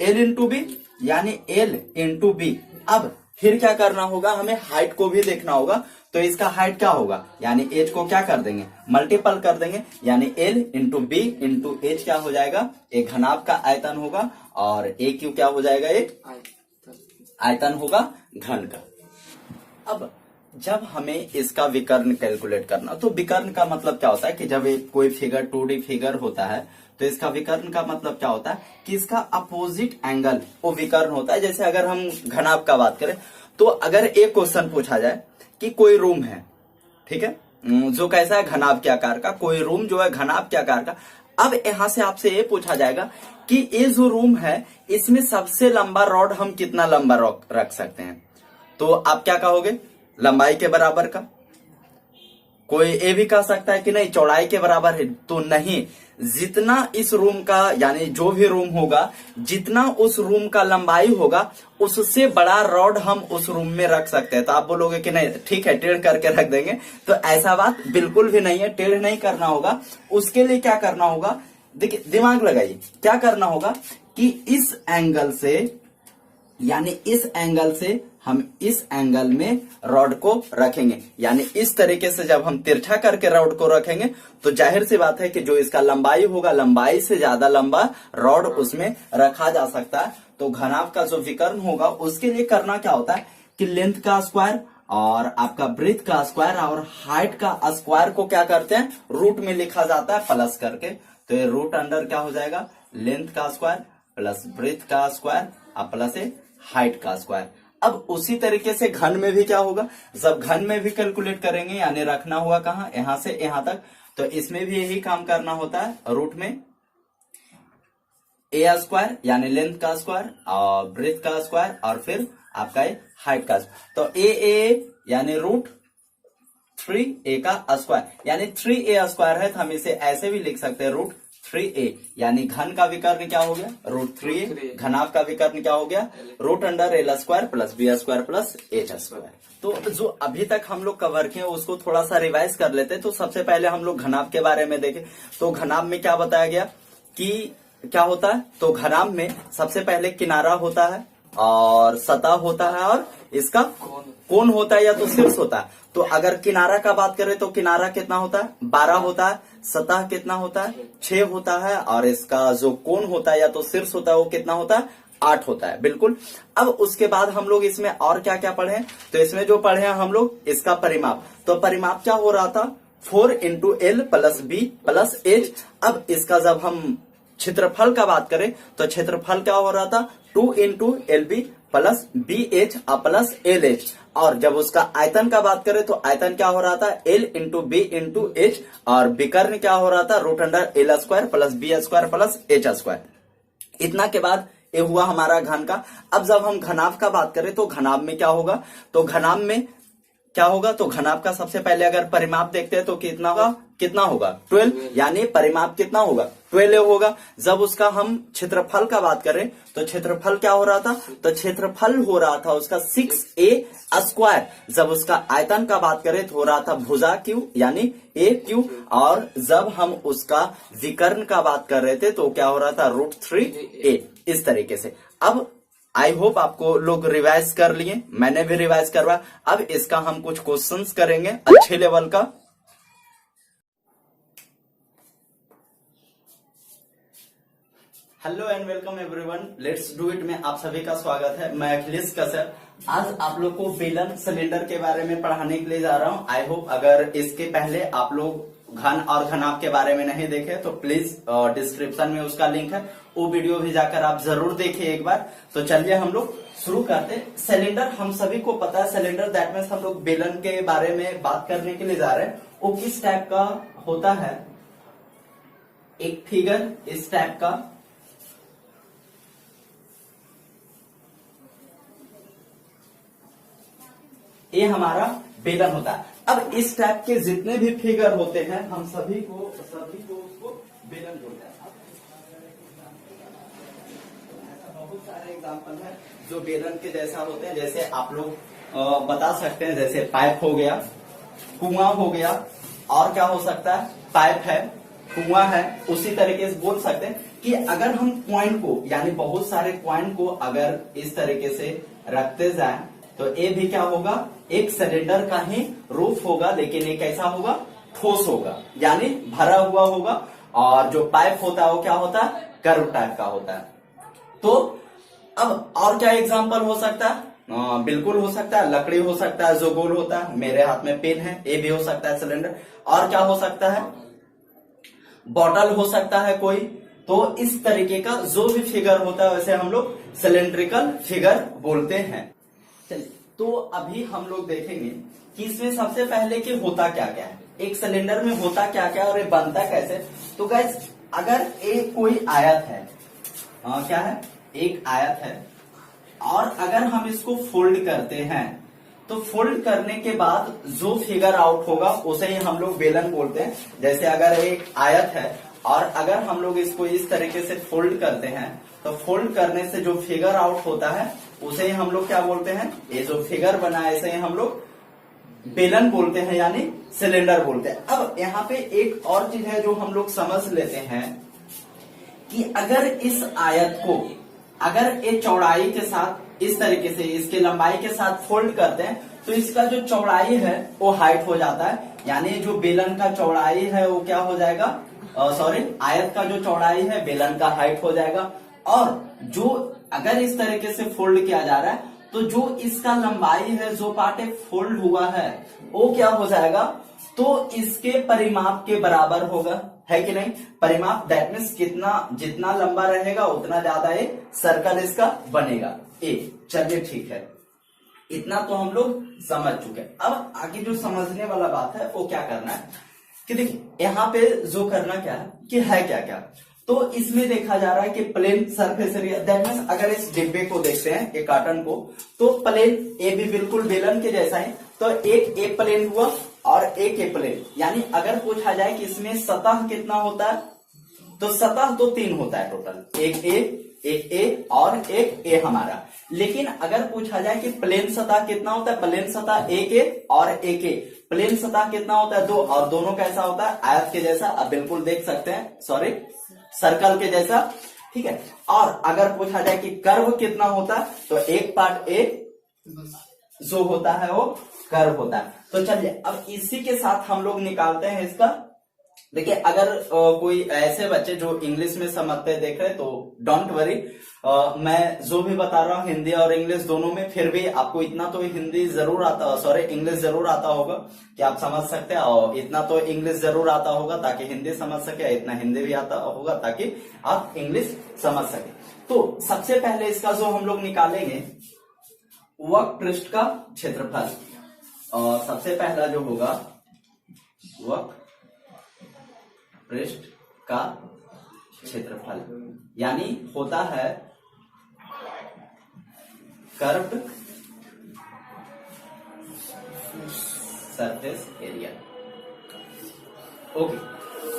एल इंटू बी, यानी एल इंटू बी। अब फिर क्या करना होगा, हमें हाइट को भी देखना होगा, तो इसका हाइट क्या होगा, यानी एच को क्या कर देंगे, मल्टीपल कर देंगे, यानी L into B into H क्या हो जाएगा, एक घनाभ का आयतन होगा, और ए क्यू क्या हो जाएगा, एक आयतन होगा घन का। अब जब हमें इसका विकर्ण कैलकुलेट करना, तो विकर्ण का मतलब क्या होता है कि जब कोई फिगर 2D फिगर होता है तो इसका विकर्ण का मतलब क्या होता है कि इसका अपोजिट एंगल वो विकर्ण होता है। जैसे अगर हम घनाभ का बात करें तो अगर एक क्वेश्चन पूछा जाए कि कोई रूम है, ठीक है, जो कैसा है, घनाभ के आकार का, कोई रूम जो है घनाभ के आकार का, अब यहां से आपसे ये पूछा जाएगा कि ये जो रूम है इसमें सबसे लंबा रॉड हम कितना लंबा रख सकते हैं। तो आप क्या कहोगे, लंबाई के बराबर का। कोई ये भी कह सकता है कि नहीं चौड़ाई के बराबर है, तो नहीं, जितना इस रूम का यानी जो भी रूम होगा जितना उस रूम का लंबाई होगा उससे बड़ा रॉड हम उस रूम में रख सकते हैं। तो आप बोलोगे कि नहीं ठीक है टेढ़ करके रख देंगे, तो ऐसा बात बिल्कुल भी नहीं है, टेढ़ नहीं करना होगा। उसके लिए क्या करना होगा, देखिए दिमाग लगाइए, क्या करना होगा कि इस एंगल से यानी इस एंगल से हम इस एंगल में रॉड को रखेंगे, यानी इस तरीके से जब हम तिरछा करके रॉड को रखेंगे तो जाहिर सी बात है कि जो इसका लंबाई होगा लंबाई से ज्यादा लंबा रॉड उसमें रखा जा सकता है। तो घनाभ का जो विकर्ण होगा उसके लिए करना क्या होता है कि लेंथ का स्क्वायर और आपका ब्रेथ का स्क्वायर और हाइट का स्क्वायर को क्या करते हैं रूट में लिखा जाता है प्लस करके। तो ये रूट अंडर क्या हो जाएगा, लेंथ का स्क्वायर प्लस ब्रेथ का स्क्वायर और प्लस हाइट का स्क्वायर। अब उसी तरीके से घन में भी क्या होगा, जब घन में भी कैलकुलेट करेंगे यानी रखना हुआ कहां, यहां से यहां तक, तो इसमें भी यही काम करना होता है। रूट में ए स्क्वायर यानी लेंथ का स्क्वायर और ब्रेथ का स्क्वायर और फिर आपका हाइट का स्क्वायर। तो ए यानी रूट 3a का स्क्वायर यानी 3a स्क्वायर है, तो हम इसे ऐसे भी लिख सकते हैं रूट 3a, यानी घन का विकर्ण क्या हो गया रूट 3a, घनाभ का विकर्ण क्या हो गया root under L square plus B square plus H square. तो जो अभी तक हम लोग कवर किए उसको थोड़ा सा रिवाइज कर लेते। तो सबसे पहले हम लोग घनाभ के बारे में देखें। तो घनाभ में क्या बताया गया कि क्या होता है, तो घनाभ में सबसे पहले किनारा होता है और सतह होता है और इसका कोण होता है या तो शीर्ष होता है। तो अगर किनारा का बात करें तो किनारा कितना होता है 12 होता है, सतह कितना होता है 6 होता है और इसका जो कोण होता है या तो शीर्ष होता है वो कितना होता है 8 होता है। बिल्कुल। अब उसके बाद हम लोग इसमें और क्या क्या पढ़े, तो इसमें जो पढ़े हैं हम लोग इसका परिमाप। तो परिमाप क्या हो रहा था 4 into L plus B plus H. अब इसका जब हम क्षेत्रफल का बात करें तो क्षेत्रफल क्या हो रहा था 2 into L B plus B H plus L H. और जब उसका आयतन का बात करें तो आयतन क्या हो रहा था L into B into H और विकर्ण क्या हो रहा था root under L square plus B square plus H square. इतना के बाद ये हुआ हमारा घन का। अब जब हम घनाभ का बात करें तो घनाभ में क्या होगा, तो घनाभ में क्या होगा, तो घनाभ का सबसे पहले अगर परिमाप देखते हैं तो कितना होगा 12, यानी परिमाप कितना होगा 12 होगा। जब उसका हम क्षेत्रफल का बात करें तो क्षेत्रफल क्या हो रहा था, तो क्षेत्रफल हो रहा था उसका 6a स्क्वायर। जब उसका आयतन का बात करें तो हो रहा था भुजा क्यू यानी ए क्यू। और जब हम उसका विकर्ण का बात कर रहे थे तो क्या हो रहा था रूट 3a। इस तरीके से अब आई होप आपको लोग रिवाइज कर लिए, मैंने भी रिवाइज करवाया। अब इसका हम कुछ क्वेश्चंस करेंगे अच्छे लेवल का। Hello and welcome everyone, let's do it में आप सभी का स्वागत है। मैं अखिलेश कसर आज आप लोग को बेलन सिलेंडर के बारे में पढ़ाने के लिए जा रहा हूं। आई होप अगर इसके पहले आप लोग घन और घनाभ के बारे में नहीं देखे तो प्लीज डिस्क्रिप्शन में उसका लिंक है, वो वीडियो भी जाकर आप जरूर देखिए एक बार। तो चलिए हम लोग शुरू करते। सिलेंडर हम सभी को पता है, सिलेंडर दैट मीन्स हम लोग बेलन के बारे में बात करने के लिए जा रहे हैं। वो किस टाइप का होता है, एक फिगर इस टाइप का, ये हमारा बेलन होता है। अब इस टाइप के जितने भी फिगर होते हैं हम सभी को उसको बेलन बोलते हैं। बहुत सारे एग्जांपल है जो बेलन के जैसा होते हैं, जैसे आप लोग बता सकते हैं, जैसे पाइप हो गया, कुआं हो गया, और क्या हो सकता है पाइप है, कुआं है। उसी तरीके से बोल सकते हैं कि अगर हम कॉइन को यानी बहुत सारे कॉइन को अगर इस तरीके से रखते जाएं तो ये भी क्या होगा एक सिलेंडर का ही रूप होगा, लेकिन ये कैसा होगा ठोस होगा यानी भरा हुआ होगा। और जो पाइप होता है वो क्या होता है कर्व टाइप का होता है। तो अब और क्या एग्जांपल हो सकता है, बिल्कुल हो सकता है लकड़ी हो सकता है जो गोल होता है, मेरे हाथ में पेन है, ये भी हो सकता है सिलेंडर। और क्या हो सकता है बॉटल हो सकता है कोई। तो इस तरीके का जो भी फिगर होता है वैसे हम लोग सिलेंड्रिकल फिगर बोलते हैं। चलिए तो अभी हम लोग देखेंगे कि इसमें सबसे पहले कि होता क्या क्या है, एक सिलेंडर में होता क्या क्या और ये बनता कैसे। तो गाइस अगर एक कोई आयत है, क्या है, एक आयत है, और अगर हम इसको फोल्ड करते हैं तो फोल्ड करने के बाद जो फिगर आउट होगा उसे ही हम लोग बेलन बोलते हैं। जैसे अगर एक आयत है और अगर हम लोग इसको इस तरीके से फोल्ड करते हैं तो फोल्ड करने से जो फिगर आउट होता है उसे ही हम लोग क्या बोलते हैं, ये जो फिगर बना है इसे ही हम लोग बेलन बोलते हैं, यानी सिलेंडर बोलते हैं। अब यहाँ पे एक और चीज है जो हम लोग समझ लेते हैं कि अगर इस आयत को अगर ये चौड़ाई के साथ इस तरीके से इसके लंबाई के साथ फोल्ड करते हैं तो इसका जो चौड़ाई है वो हाइट हो जाता है, यानी जो बेलन का चौड़ाई है वो क्या हो जाएगा, आयत का जो चौड़ाई है बेलन का हाइट हो जाएगा। और जो अगर इस तरीके से फोल्ड किया जा रहा है तो जो इसका लंबाई है, जो पार्ट फोल्ड हुआ है वो क्या हो जाएगा, तो इसके परिमाप के बराबर होगा, है कि नहीं। परिमाप दैट मीन्स कितना, जितना लंबा रहेगा उतना ज्यादा ये सर्कल इसका बनेगा। चलिए ठीक है, इतना तो हम लोग समझ चुके। अब आगे जो समझने वाला बात है वो क्या करना है कि देखिए यहाँ पे जो करना क्या है कि है क्या क्या, तो इसमें देखा जा रहा है कि plane surface area, that means अगर इस डिब्बे को देखते हैं, एक कार्टन को, तो प्लेन ए भी बिल्कुल बेलन के जैसा है, तो एक ए प्लेन हुआ और एक ए प्लेन, यानी अगर पूछा जाए कि इसमें सतह कितना होता है तो सतह तो 3 होता है टोटल, एक ए और एक ए हमारा। लेकिन अगर पूछा जाए कि प्लेन सतह कितना होता है, प्लेन सतह एक ए और एक ए, प्लेन सतह कितना होता है 2, और दोनों कैसा होता है, आयत के जैसा, अब बिल्कुल देख सकते हैं, सर्कल के जैसा, ठीक है। और अगर पूछा जाए कि कर्व कितना होता है तो एक पार्ट ए जो होता है वो कर्व होता है। तो चलिए अब इसी के साथ हम लोग निकालते हैं इसका। देखिए अगर कोई ऐसे बच्चे जो इंग्लिश में समझते देख रहे तो डोंट वरी, मैं जो भी बता रहा हूँ हिंदी और इंग्लिश दोनों में, फिर भी आपको इतना तो हिंदी जरूर आता, इंग्लिश जरूर आता होगा कि आप समझ सकते हैं, और इतना तो इंग्लिश जरूर आता होगा ताकि हिंदी समझ सके, इतना हिंदी भी आता होगा ताकि आप इंग्लिश समझ सके। तो सबसे पहले इसका जो हम लोग निकालेंगे वक्र पृष्ठ का क्षेत्रफल, और सबसे पहला जो होगा वक्र पृष्ठ का क्षेत्रफल, यानी होता है कर्व्ड सरफेस एरिया। ओके,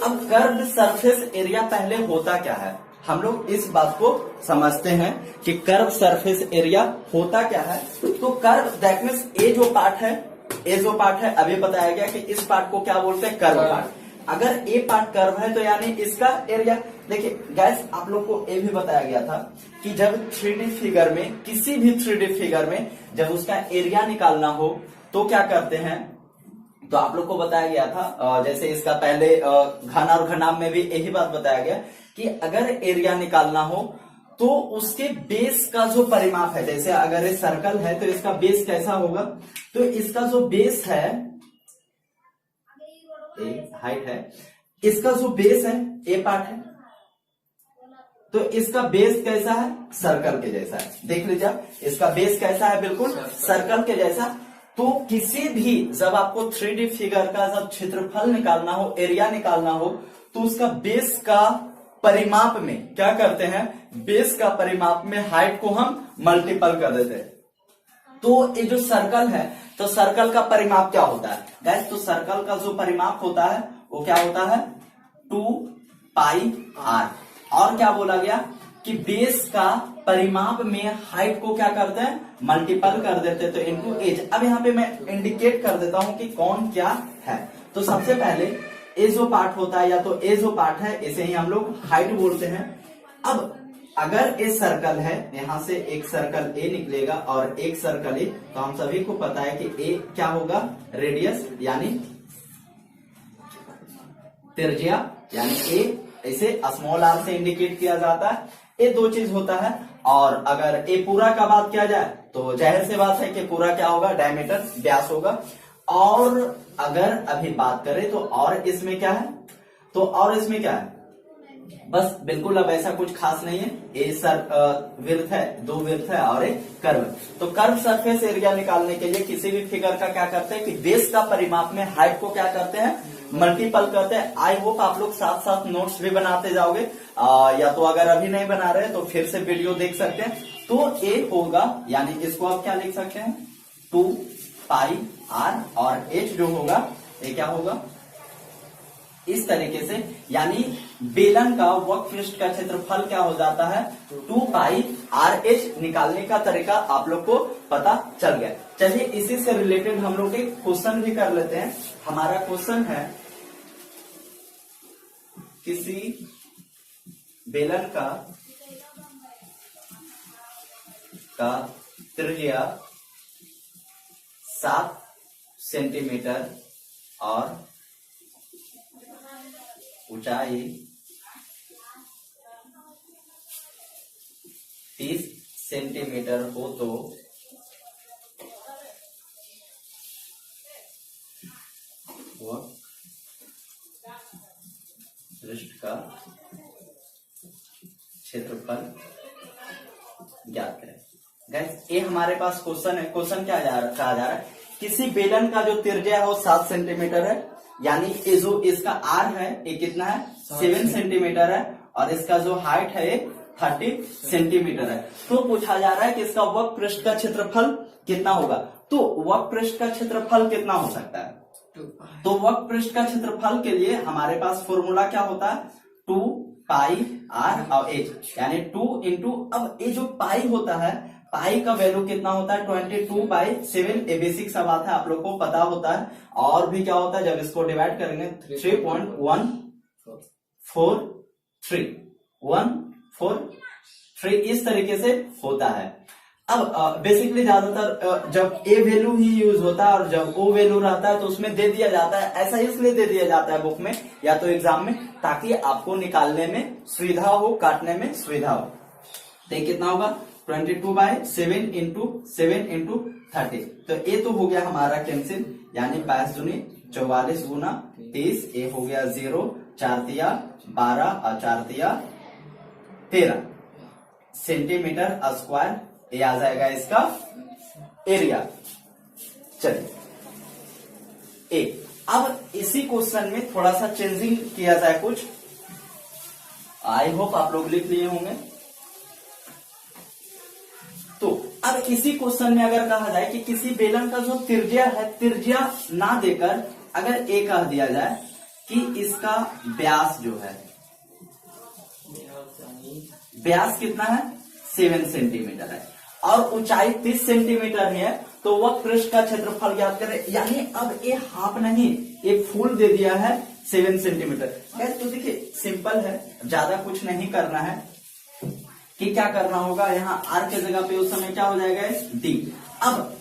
अब कर्व्ड सरफेस एरिया पहले होता क्या है, हम लोग इस बात को समझते हैं कि कर्व सरफेस एरिया होता क्या है। तो कर्व दैट मीन्स ये जो पार्ट है अभी बताया गया कि इस पार्ट को क्या बोलते हैं, कर्व पार्ट। अगर ए पार्ट कर्व है तो यानी इसका एरिया, देखिए गैस आप लोग को ये भी बताया गया था कि जब 3D फिगर में, किसी भी 3D फिगर में जब उसका एरिया निकालना हो तो क्या करते हैं, तो आप लोग को बताया गया था, जैसे इसका पहले घन और घनाभ में भी यही बात बताया गया कि अगर एरिया निकालना हो तो उसके बेस का जो परिमाप है, जैसे अगर ये सर्कल है तो इसका बेस कैसा होगा, तो इसका जो बेस है, हाइट है, इसका जो बेस है ए पार्ट है, तो इसका बेस कैसा है, सर्कल के जैसा है। देख लीजिए इसका बेस कैसा है, बिल्कुल सर्कल के जैसा। तो किसी भी जब आपको 3D फिगर का जब क्षेत्रफल निकालना हो, एरिया निकालना हो, तो उसका बेस का परिमाप में क्या करते हैं, बेस का परिमाप में हाइट को हम मल्टीपल कर देते हैं। तो ये जो सर्कल है, तो सर्कल का परिमाप क्या होता है गाइस, तो सर्कल का जो परिमाप होता है वो क्या होता है 2πr। और क्या बोला गया कि बेस का परिमाप में हाइट को क्या करते हैं, मल्टीपल कर देते हैं, तो इनटू एज। अब यहाँ पे मैं इंडिकेट कर देता हूं कि कौन क्या है। तो सबसे पहले ए जो पार्ट होता है, या तो ए जो पार्ट है इसे ही हम लोग हाइट बोलते हैं। अब अगर ए सर्कल है, यहां से एक सर्कल ए निकलेगा और एक सर्कल ए, तो हम सभी को पता है कि ए क्या होगा, रेडियस यानी त्रिज्या, यानी ए इसे स्मॉल आर से इंडिकेट किया जाता है। ये दो चीज होता है। और अगर ए पूरा का बात किया जाए तो जाहिर सी बात है कि पूरा क्या होगा, डायमीटर, व्यास होगा। और अगर अभी बात करें तो और इसमें क्या है, तो और इसमें क्या है, बस बिल्कुल अब ऐसा कुछ खास नहीं है। ए विड्थ है, 2 विड्थ है और एक कर्व। तो कर्व सरफेस एरिया निकालने के लिए किसी भी फिगर का क्या करते हैं कि बेस का परिमाप में हाइट को क्या करते हैं, मल्टीपल करते हैं। आई होप आप लोग साथ साथ नोट्स भी बनाते जाओगे, या तो अगर अभी नहीं बना रहे तो फिर से वीडियो देख सकते हैं। तो ए होगा, यानी इसको आप क्या लिख सकते हैं, 2 पाई आर, और एच जो होगा ये क्या होगा, इस तरीके से। यानी बेलन का वक्र पृष्ठ का क्षेत्रफल क्या हो जाता है, 2 पाई आर एच। निकालने का तरीका आप लोग को पता चल गया। चलिए इसी से रिलेटेड हम लोग एक क्वेश्चन भी कर लेते हैं। हमारा क्वेश्चन है, किसी बेलन का त्रिज्या 7 सेंटीमीटर और ऊंचाई 30 सेंटीमीटर हो तो वह पृष्ठ का क्षेत्रफल ज्ञात करें। गाइस ये हमारे पास क्वेश्चन है। क्वेश्चन क्या कहा जा रहा है, किसी बेलन का जो त्रिज्या है वो 7 सेंटीमीटर है, यानी ये जो इसका आर है ये कितना है, 7 सेंटीमीटर है, और इसका जो हाइट है ये 30 सेंटीमीटर है। तो पूछा जा रहा है कि इसका वक्र पृष्ठ का क्षेत्रफल कितना होगा। तो वक्र पृष्ठ का क्षेत्रफल कितना हो सकता है, तो वक्र पृष्ठ का क्षेत्रफल के लिए हमारे पास फॉर्मूला क्या होता है, 2 पाई आर और एच, यानी 2 इंटू, अब ये जो पाई होता है, पाई का वैल्यू कितना होता है, 22/7। ये बेसिक सा बात है, आप लोग को पता होता है। और भी क्या होता है, जब इसको डिवाइड करेंगे 3.143 इस तरीके से होता है। अब बेसिकली ज्यादातर जब ए वैल्यू ही यूज होता है और जब ओ वैल्यू रहता है तो उसमें दे दिया जाता है। ऐसा इसलिए दे दिया जाता है बुक में या तो एग्जाम में, ताकि आपको निकालने में सुविधा हो, काटने में सुविधा हो। तो कितना होगा, 22/7 इंटू 7 इंटू 30। तो ये तो हो गया हमारा कैंसिल, यानी 22 दूनी 44 गुना 30, ये हो गया 0, 4 तिया 12 और 4 तिया 13 सेंटीमीटर स्क्वायर। ये आ जाएगा इसका एरिया। चलिए अब इसी क्वेश्चन में थोड़ा सा चेंजिंग किया जाए कुछ। आई होप आप लोग लिख लिए होंगे। तो अब इसी क्वेश्चन में अगर कहा जाए कि किसी बेलन का जो त्रिज्या है, त्रिज्या ना देकर अगर ए कह दिया जाए कि इसका व्यास जो है, व्यास कितना है, 7 सेंटीमीटर है, और ऊंचाई 30 सेंटीमीटर है, तो वक्र पृष्ठ का क्षेत्रफल ज्ञात करें। यानी अब ये हाफ नहीं, ये फुल दे दिया है 7 सेंटीमीटर। तो देखिए सिंपल है, ज्यादा कुछ नहीं करना है कि क्या करना होगा, यहाँ आर के जगह पे उस समय क्या हो जाएगा, डी। अब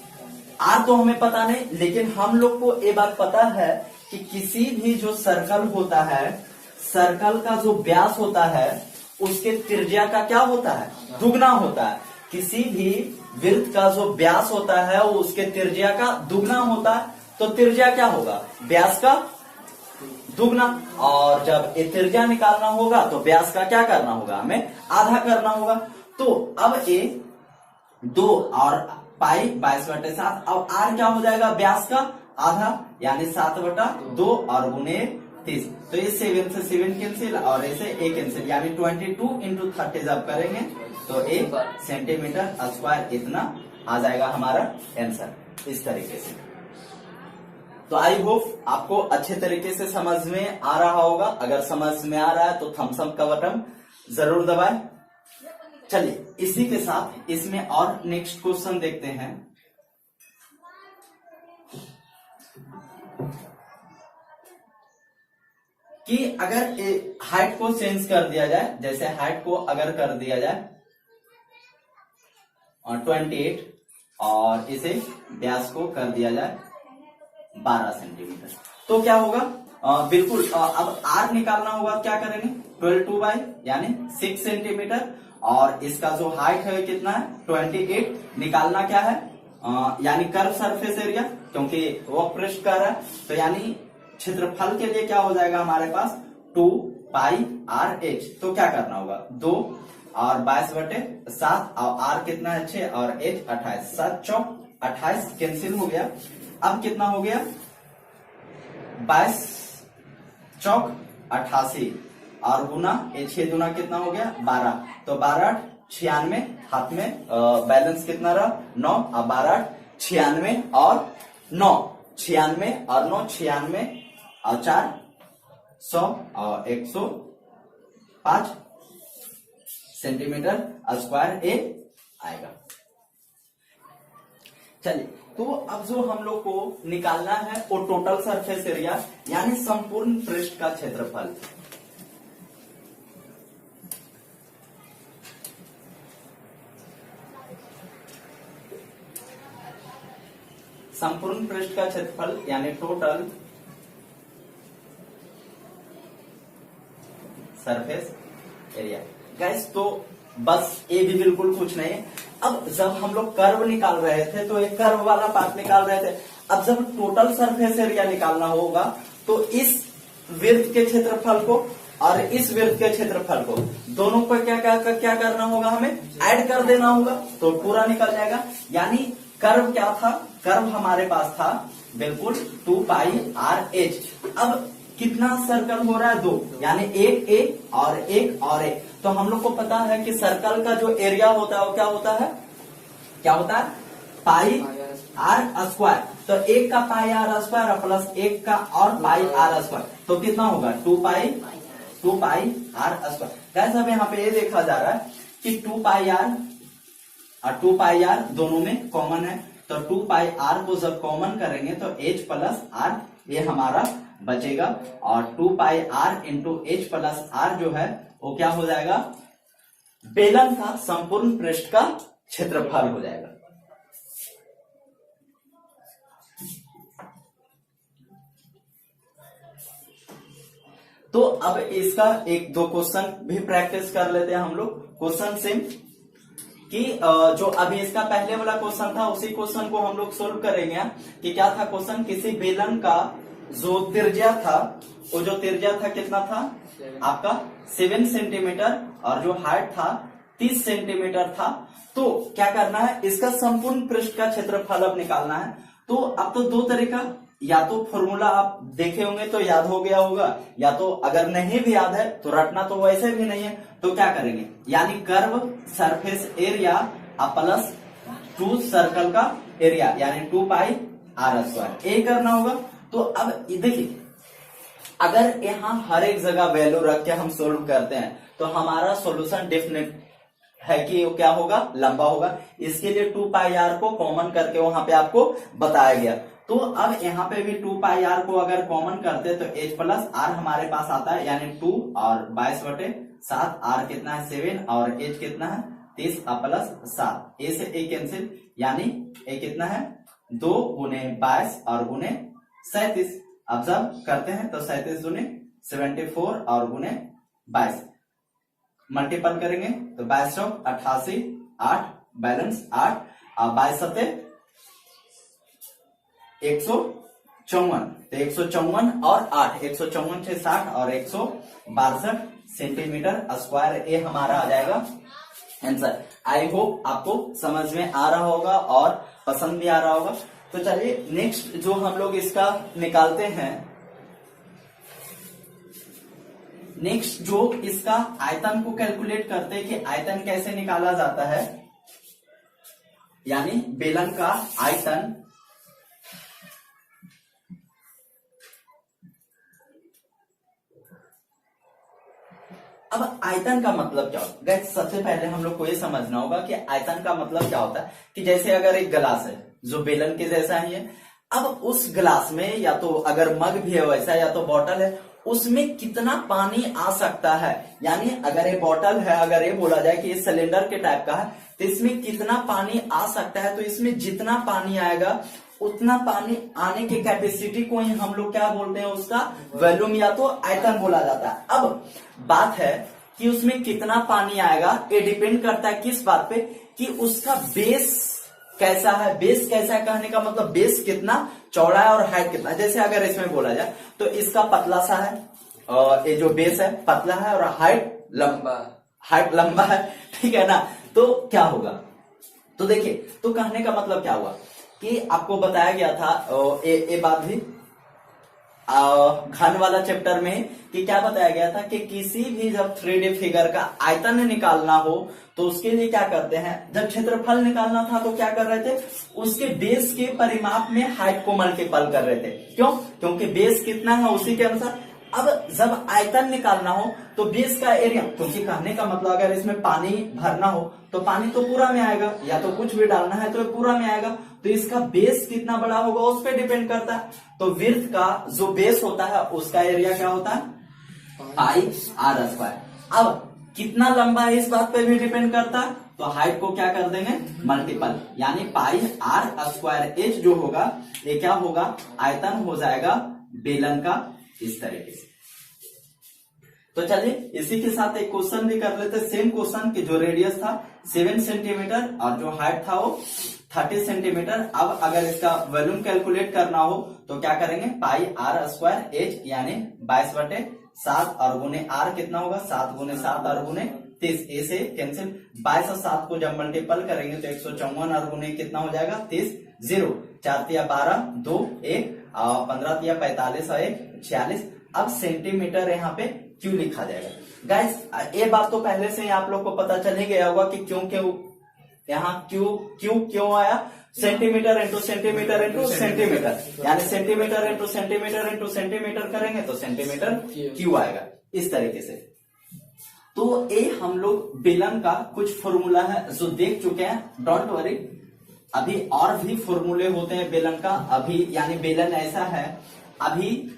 आर तो हमें पता नहीं, लेकिन हम लोग को ये बात पता है कि किसी भी जो सर्कल होता है, सर्कल का जो व्यास होता है उसके त्रिज्या का क्या होता है, दुगना होता है। किसी भी वृत्त का जो व्यास होता है वो उसके त्रिज्या का दुगना होता है। तो त्रिज्या क्या होगा, व्यास का दुगना। और जब ये त्रिज्या निकालना होगा तो व्यास का क्या करना होगा, हमें आधा करना होगा। तो अब ये 2 और पाई 22/7, अब आर क्या हो जाएगा, व्यास का आधा, यानी 7/2 और गुने 30। तो ये 7 से 7 कैंसिल और ऐसे ए कैंसिल, यानी 22 इंटू 30 जब करेंगे तो 1 सेंटीमीटर स्क्वायर इतना आ जाएगा हमारा आंसर, इस तरीके से। तो आई होप आपको अच्छे तरीके से समझ में आ रहा होगा। अगर समझ में आ रहा है तो थम्स अप का बटन जरूर दबाएं। चलिए इसी के साथ इसमें और नेक्स्ट क्वेश्चन देखते हैं। कि अगर हाइट को चेंज कर दिया जाए, जैसे हाइट को अगर कर दिया जाए 28 और इसे व्यास को कर दिया जाए 12 सेंटीमीटर, तो क्या होगा, बिल्कुल अब आर निकालना होगा, क्या करेंगे, 12/2 यानी 6 सेंटीमीटर, और इसका जो हाइट है कितना है, 28। निकालना क्या है, यानी कर्व सरफेस एरिया, क्योंकि वक्र पृष्ठ कर रहा है, तो यानी क्षेत्रफल के लिए क्या हो जाएगा हमारे पास, 2 पाई आर एच। तो क्या करना होगा, 2 और 22/7, और आर कितना है 6 और एच 28, 7 चौक 28 कैंसिल हो गया। अब कितना हो गया, 22 चौक 88 और गुना ये 6 दुना कितना हो गया 12, तो 12 96, हाथ में बैलेंस कितना रहा 9, अब 12 96 और 9, 96 और 9, 96 और 4 100 और 105 सेंटीमीटर स्क्वायर ए आएगा। चलिए, तो अब जो हम लोग को निकालना है वो टोटल सरफेस एरिया यानी संपूर्ण पृष्ठ का क्षेत्रफल। संपूर्ण पृष्ठ का क्षेत्रफल यानी टोटल सरफेस एरिया। गाइस, तो बस ये भी बिल्कुल कुछ नहीं है। अब जब हम लोग कर्व निकाल रहे थे तो एक कर्व वाला पार्ट निकाल रहे थे, अब जब टोटल सरफेस एरिया निकालना होगा तो इस वृत्त के क्षेत्रफल को और इस वृत्त के क्षेत्रफल को दोनों को क्या करना होगा, हमें ऐड कर देना होगा तो पूरा निकल जाएगा। यानी कर्व क्या था, कर्व हमारे पास था बिल्कुल 2 पाई आर एच। अब कितना सर्कल हो रहा है 2, यानी एक ए और एक और ए। तो हम लोग को पता है कि सर्कल का जो एरिया होता है वो क्या होता है पाई आर स्क्वायर। तो एक का पाई आर स्क्वायर प्लस एक का और पाई आर स्क्वायर, तो कितना होगा 2 पाई आर स्क्वायर। गाइस, अब यहाँ पे ये देखा जा रहा है कि 2 पाई आर और 2 पाई आर दोनों में कॉमन है, तो 2 पाई आर को जब कॉमन करेंगे तो एच प्लस आर ये हमारा बचेगा, और 2 pi R into H plus R जो है वो क्या हो जाएगा, बेलन का संपूर्ण पृष्ठ का क्षेत्रफल हो जाएगा। तो अब इसका एक दो क्वेश्चन भी प्रैक्टिस कर लेते हैं हम लोग। क्वेश्चन सेम कि जो अभी इसका पहले वाला क्वेश्चन था उसी क्वेश्चन को हम लोग सोल्व करेंगे। कि क्या था क्वेश्चन, किसी बेलन का जो त्रिज्या था वो जो त्रिज्या था कितना था आपका 7 सेंटीमीटर और जो हाइट था 30 सेंटीमीटर था। तो क्या करना है, इसका संपूर्ण पृष्ठ का क्षेत्रफल अब निकालना है। तो अब तो दो तरीका, या तो फॉर्मूला आप देखे होंगे तो याद हो गया होगा, या तो अगर नहीं भी याद है तो रटना तो वैसे भी नहीं है। तो क्या करेंगे, यानी curve surface area plus 2 circle का एरिया यानी 2 पाई आर स्क्वायर ये करना होगा। तो अब देखिए, अगर यहाँ हर एक जगह वैल्यू रख के हम सोल्व करते हैं तो हमारा सॉल्यूशन डेफिनेट है कि वो क्या होगा, लंबा होगा। इसके लिए 2 पाई आर को कॉमन करके वहां पे आपको बताया गया। तो अब यहाँ पे भी 2 पाई आर को अगर कॉमन करते तो एच प्लस आर हमारे पास आता है, यानी 2 और 22/7, आर कितना है 7 और एच कितना है 30 प्लस 7, ए से ए कैंसिल, यानी ए कितना है 2 गुने 22 और गुने 37। अब जब करते हैं तो 37 गुने 74 और गुने 22 मल्टीपल करेंगे तो 22 88 8 बैलेंस 8 और 22 सत्ते 154, तो 154 और 8 154 से 60 और 162 सेंटीमीटर स्क्वायर ये हमारा आ जाएगा आंसर। आई होप आपको समझ में आ रहा होगा और पसंद भी आ रहा होगा। तो चलिए नेक्स्ट जो हम लोग इसका निकालते हैं, नेक्स्ट जो इसका आयतन को कैलकुलेट करते हैं कि आयतन कैसे निकाला जाता है, यानी बेलन का आयतन अब आयतन का मतलब क्या होता है। सबसे पहले हम लोग को ये समझना होगा कि आयतन का मतलब क्या होता है। कि जैसे अगर एक गिलास है जो बेलन के जैसा ही है, अब उस गिलास में या तो अगर मग भी है वैसा या तो बॉटल है, उसमें कितना पानी आ सकता है। यानी अगर ये बॉटल है, अगर ये बोला जाए कि ये सिलेंडर के टाइप का है तो इसमें कितना पानी आ सकता है, तो इसमें जितना पानी आएगा उतना पानी आने की कैपेसिटी को ही हम लोग क्या बोलते हैं, उसका वॉल्यूम या तो आयतन बोला जाता है। अब बात है कि उसमें कितना पानी आएगा, ये डिपेंड करता है किस बात पे, कि उसका बेस कैसा है। बेस कैसा है कहने का मतलब बेस कितना चौड़ा है और हाइट कितना है। जैसे अगर इसमें बोला जाए तो इसका पतला सा है और ये जो बेस है पतला है और हाइट लंबा है, ठीक है ना। तो क्या होगा, तो देखिए, तो कहने का मतलब क्या हुआ कि आपको बताया गया था ये बात भी घन वाला चैप्टर में कि क्या बताया गया था कि किसी भी जब 3D फिगर का आयतन निकालना हो तो उसके लिए क्या करते हैं, जब क्षेत्रफल निकालना था तो क्या कर रहे थे, उसके बेस के परिमाप में हाइट को मल्टीपल कर रहे थे। क्यों? क्योंकि बेस कितना है उसी के अनुसार। अब जब आयतन निकालना हो तो बेस का एरिया, क्योंकि कहने का मतलब अगर इसमें पानी भरना हो तो पानी तो पूरा में आएगा, या तो कुछ भी डालना है तो पूरा में आएगा, तो इसका बेस कितना बड़ा होगा उस पर डिपेंड करता है। तो वृत्त का जो बेस होता है उसका एरिया क्या होता है, पाई आर स्क्वायर। अब कितना लंबा है इस बात पे भी डिपेंड करता है, तो हाइट को क्या कर देंगे, मल्टीपल, यानी पाई आर स्क्वायर एच जो होगा ये क्या होगा, आयतन हो जाएगा बेलन का इस तरीके से। तो चलिए इसी के साथ एक क्वेश्चन भी कर लेते, सेम क्वेश्चन की जो रेडियस था 7 सेंटीमीटर और जो हाइट था वो 30 सेंटीमीटर। अब अगर इसका वॉल्यूम कैलकुलेट करना हो तो क्या करेंगे, पाई आर स्क्वायर एच यानी 22/7 और गुने आर कितना होगा, 7 गुने 7 और गुने 30, ए से कैंसिल, 22 और 7 को जब मल्टीपल करेंगे तो 154 और गुने कितना हो जाएगा 30, 0 4 तिया 12 2 1 15 तिया 45 और 1 46। अब सेंटीमीटर यहाँ पे क्यों लिखा जाएगा। गाइस ये बात तो पहले से ही आप लोग को पता चल ही गया होगा कि क्यों क्यों यहाँ क्यों आया, centimetre into centimetre into centimetre, यानी centimetre into centimetre into centimetre करेंगे तो सेंटीमीटर क्यों आएगा इस तरीके से। तो ये हम लोग बेलन का कुछ फॉर्मूला है जो देख चुके हैं, डोंट वरी, अभी और भी फॉर्मूले होते हैं बेलन का। अभी यानी बेलन ऐसा है, अभी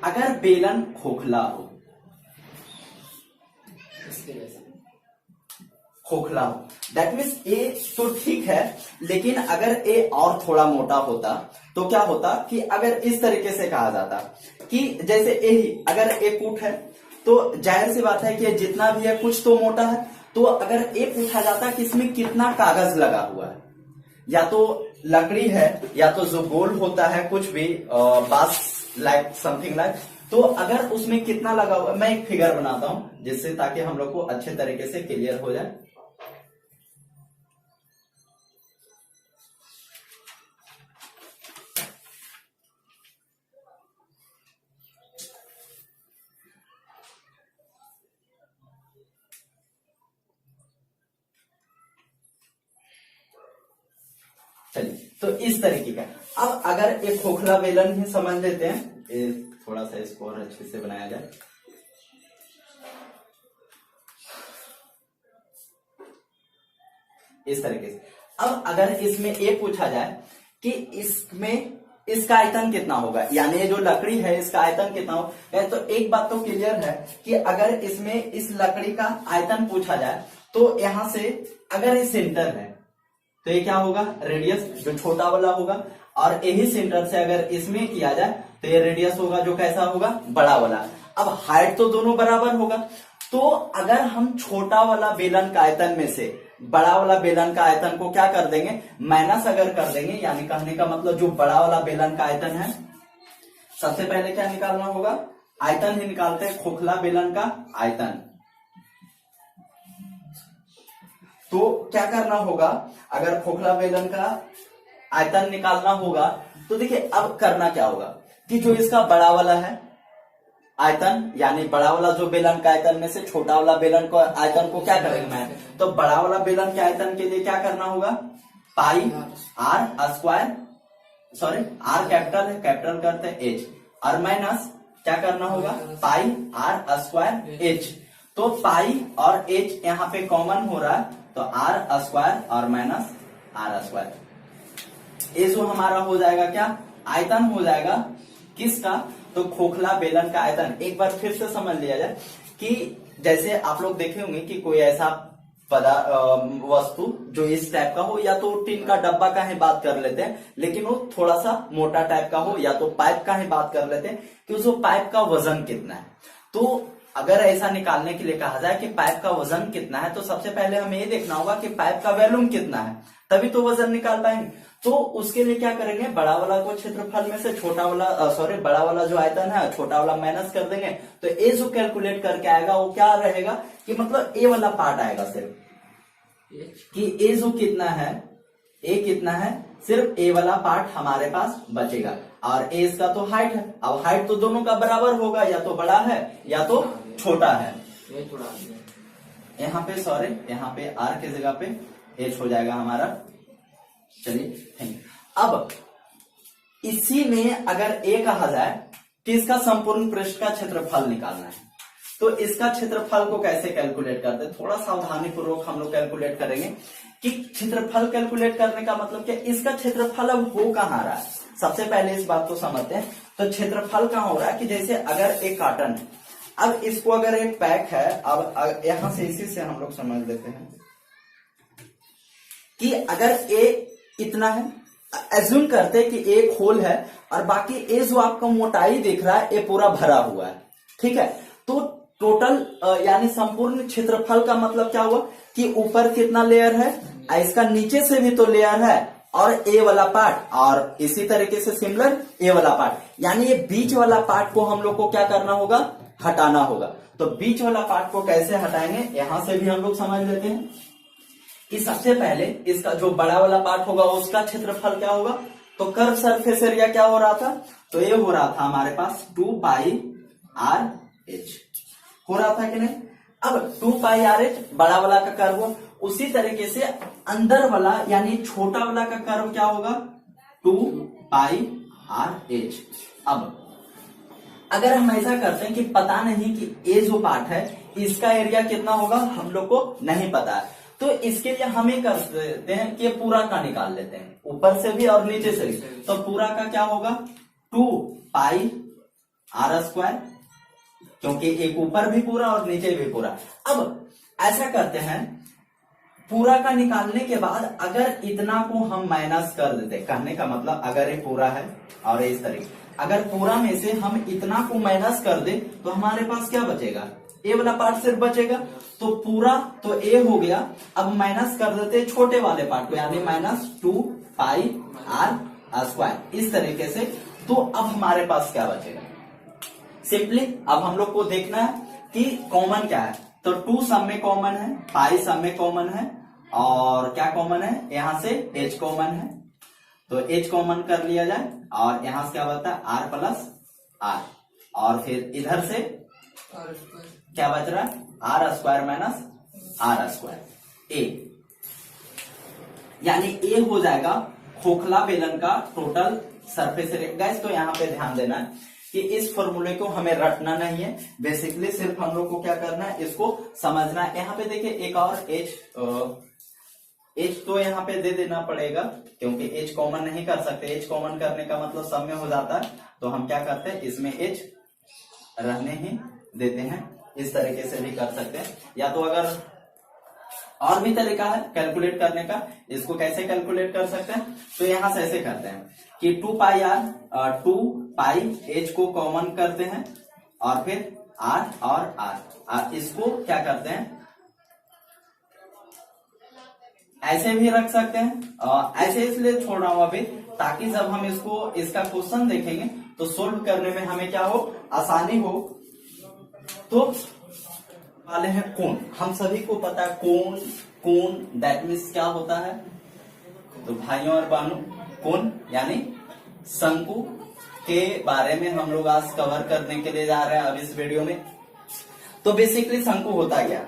अगर बेलन खोखला हो, दैट मीन्स ए तो ठीक है, लेकिन अगर ए और थोड़ा मोटा होता तो क्या होता कि अगर इस तरीके से कहा जाता कि जैसे ए ही अगर ए फुट है तो जाहिर सी बात है कि जितना भी है कुछ तो मोटा है, तो अगर ए पूछा जाता कि इसमें कितना कागज लगा हुआ है, या तो लकड़ी है या तो जो गोल होता है कुछ भी बास लाइक समथिंग लाइक, तो अगर उसमें कितना लगा हुआ, मैं एक फिगर बनाता हूं जिससे ताकि हम लोग को अच्छे तरीके से क्लियर हो जाए। चलिए तो इस तरीके का, अब अगर एक खोखला बेलन ही समझ लेते हैं, थोड़ा सा इसको और अच्छे से बनाया जाए। इस तरीके से अब अगर इसमें ये पूछा जाए कि इसमें इसका आयतन कितना होगा, यानी ये जो लकड़ी है इसका आयतन कितना होगा, तो एक बात तो क्लियर है कि अगर इसमें इस लकड़ी का आयतन पूछा जाए तो यहां से अगर ये सेंटर है तो ये क्या होगा, रेडियस जो छोटा वाला होगा, और यही सेंटर से अगर इसमें किया जाए तो ये रेडियस होगा जो कैसा होगा, बड़ा वाला। अब हाइट तो दोनों बराबर होगा, तो अगर हम छोटा वाला बेलन का आयतन में से बड़ा वाला बेलन का आयतन को क्या कर देंगे, माइनस अगर कर देंगे, यानी कहने का मतलब जो बड़ा वाला बेलन का आयतन है, सबसे पहले क्या निकालना होगा, आयतन ही निकालते हैं, खोखला बेलन का आयतन। तो क्या करना होगा, अगर खोखला बेलन का आयतन निकालना होगा तो देखिए अब करना क्या होगा कि जो इसका बड़ा वाला है आयतन, यानी बड़ा वाला जो बेलन का आयतन में से छोटा वाला बेलन को आयतन को क्या करेंगे, मैं तो बड़ा वाला बेलन के आयतन के लिए क्या करना होगा, pi are square, sorry R capital है, कैपिटल करते हैं एच, और माइनस क्या करना होगा, पाई आर स्क्वायर एच। तो पाई और एच यहाँ पे कॉमन हो रहा है, तो आर स्क्वायर और माइनस आर स्क्वायर, ये जो हमारा हो जाएगा क्या, आयतन हो जाएगा किसका, तो खोखला बेलन का आयतन। एक बार फिर से समझ लिया जाए कि जैसे आप लोग देखे होंगे कि कोई ऐसा वस्तु जो इस टाइप का हो, या तो टीन का डब्बा का ही बात कर लेते हैं, लेकिन वो थोड़ा सा मोटा टाइप का हो, या तो पाइप का ही बात कर लेते हैं कि उस पाइप का वजन कितना है। तो अगर ऐसा निकालने के लिए कहा जाए कि पाइप का वजन कितना है, तो सबसे पहले हमें ये देखना होगा कि पाइप का वॉल्यूम कितना है, तभी तो वजन निकाल पाएंगे। तो उसके लिए क्या करेंगे, बड़ा वाला को क्षेत्रफल में से छोटा वाला बड़ा वाला जो आयतन है छोटा वाला माइनस कर देंगे, तो ए जो कैलकुलेट करके आएगा वो क्या रहेगा कि मतलब ए वाला पार्ट आएगा सिर्फ, कि ए जो कितना है, ए कितना है, सिर्फ ए वाला पार्ट हमारे पास बचेगा। और ए इसका तो हाइट है, अब हाइट तो दोनों का बराबर होगा, या तो बड़ा है या तो छोटा है। यहाँ पे यहाँ पे आर की जगह पे एच हो जाएगा हमारा। चलिए अब इसी में अगर ए कहा जाए कि इसका संपूर्ण पृष्ठ का क्षेत्रफल निकालना है, तो इसका क्षेत्रफल को कैसे कैलकुलेट करते हैं, थोड़ा सावधानी पूर्वक हम लोग कैलकुलेट करेंगे कि क्षेत्रफल कैलकुलेट करने का मतलब क्या, इसका क्षेत्रफल अब हो कहाँ रहा है। सबसे पहले इस बात को समझते हैं, तो क्षेत्रफल कहाँ हो रहा है कि जैसे अगर एक कार्टन है, अब इसको अगर एक पैक है, अब यहां से इसी से हम लोग समझ लेते हैं कि अगर ए इतना है, एज्यूम करते हैं कि एक होल है और बाकी ए जो आपका मोटाई दिख रहा है ये पूरा भरा हुआ है, ठीक है। तो टोटल यानी संपूर्ण क्षेत्रफल का मतलब क्या हुआ कि ऊपर कितना लेयर है, इसका नीचे से भी तो लेयर है, और ए वाला पार्ट, और इसी तरीके से सिमिलर ए वाला पार्ट, यानी ये बीच वाला पार्ट को हम लोग को क्या करना होगा, हटाना होगा। तो बीच वाला पार्ट को कैसे हटाएंगे, यहां से भी हम लोग समझ लेते हैं कि सबसे पहले इसका जो बड़ा वाला पार्ट होगा उसका क्षेत्रफल क्या होगा, तो कर्व सरफेस एरिया क्या हो रहा था, तो ये हो रहा था हमारे पास 2 पाई आर एच हो रहा था कि नहीं। अब 2 पाई आर एच बड़ा वाला का कर्व हो, उसी तरीके से अंदर वाला यानी छोटा वाला का कर्व क्या होगा, 2 पाई आर एच। अब अगर हम ऐसा करते हैं कि पता नहीं कि ए जो पार्ट है इसका एरिया कितना होगा, हम लोग को नहीं पता है, तो इसके लिए हमें कर देते हैं कि पूरा का निकाल लेते हैं, ऊपर से भी और नीचे से भी। तो पूरा का क्या होगा, 2 पाई आर स्क्वायर, क्योंकि एक ऊपर भी पूरा और नीचे भी पूरा। अब ऐसा करते हैं, पूरा का निकालने के बाद अगर इतना को हम माइनस कर देते, कहने का मतलब अगर ये पूरा है और इस तरीके, अगर पूरा में से हम इतना को माइनस कर दे तो हमारे पास क्या बचेगा, ए वाला पार्ट सिर्फ बचेगा। तो पूरा तो ए हो गया, अब माइनस कर देते छोटे वाले पार्ट को, यानी -2 पाई आर स्क्वायर, इस तरीके से। तो अब हमारे पास क्या बचेगा, सिंपली अब हम लोग को देखना है कि कॉमन क्या है। तो 2 सब में कॉमन है, पाई सब में कॉमन है, और क्या कॉमन है, यहां से h कॉमन है, तो h कॉमन कर लिया जाए, और यहां से क्या बचता है, r प्लस r, और फिर इधर से क्या बच रहा है, are square minus are square, A, यानी ए हो जाएगा खोखला बेलन का टोटल सरफेस एरिया। गाइस तो यहाँ पे ध्यान देना है कि इस फॉर्मूले को हमें रटना नहीं है, बेसिकली सिर्फ हम लोग को क्या करना है, इसको समझना है। यहाँ पे देखिए एक और एच तो यहाँ पे दे देना पड़ेगा, क्योंकि एच कॉमन नहीं कर सकते, एच कॉमन करने का मतलब सब में हो जाता है, तो हम क्या करते हैं, इसमें एच रहने ही देते हैं। इस तरीके से भी कर सकते हैं, या तो अगर और भी तरीका है कैलकुलेट करने का, इसको कैसे कैलकुलेट कर सकते हैं, तो यहां से ऐसे करते हैं कि 2 पाई आर 2 पाई एच को कॉमन करते हैं, और फिर आर और आर, इसको क्या करते हैं, ऐसे भी रख सकते हैं। ऐसे इसलिए छोड़ रहा हूं अभी, ताकि जब हम इसको इसका क्वेश्चन देखेंगे तो सोल्व करने में हमें क्या हो, आसानी हो। तो वाले हैं कोण, हम सभी को पता है कोण दैट मीन्स क्या होता है, तो भाइयों और बहनों, कोण यानी शंकु के बारे में हम लोग आज कवर करने के लिए जा रहे हैं अब इस वीडियो में। तो बेसिकली शंकु होता क्या,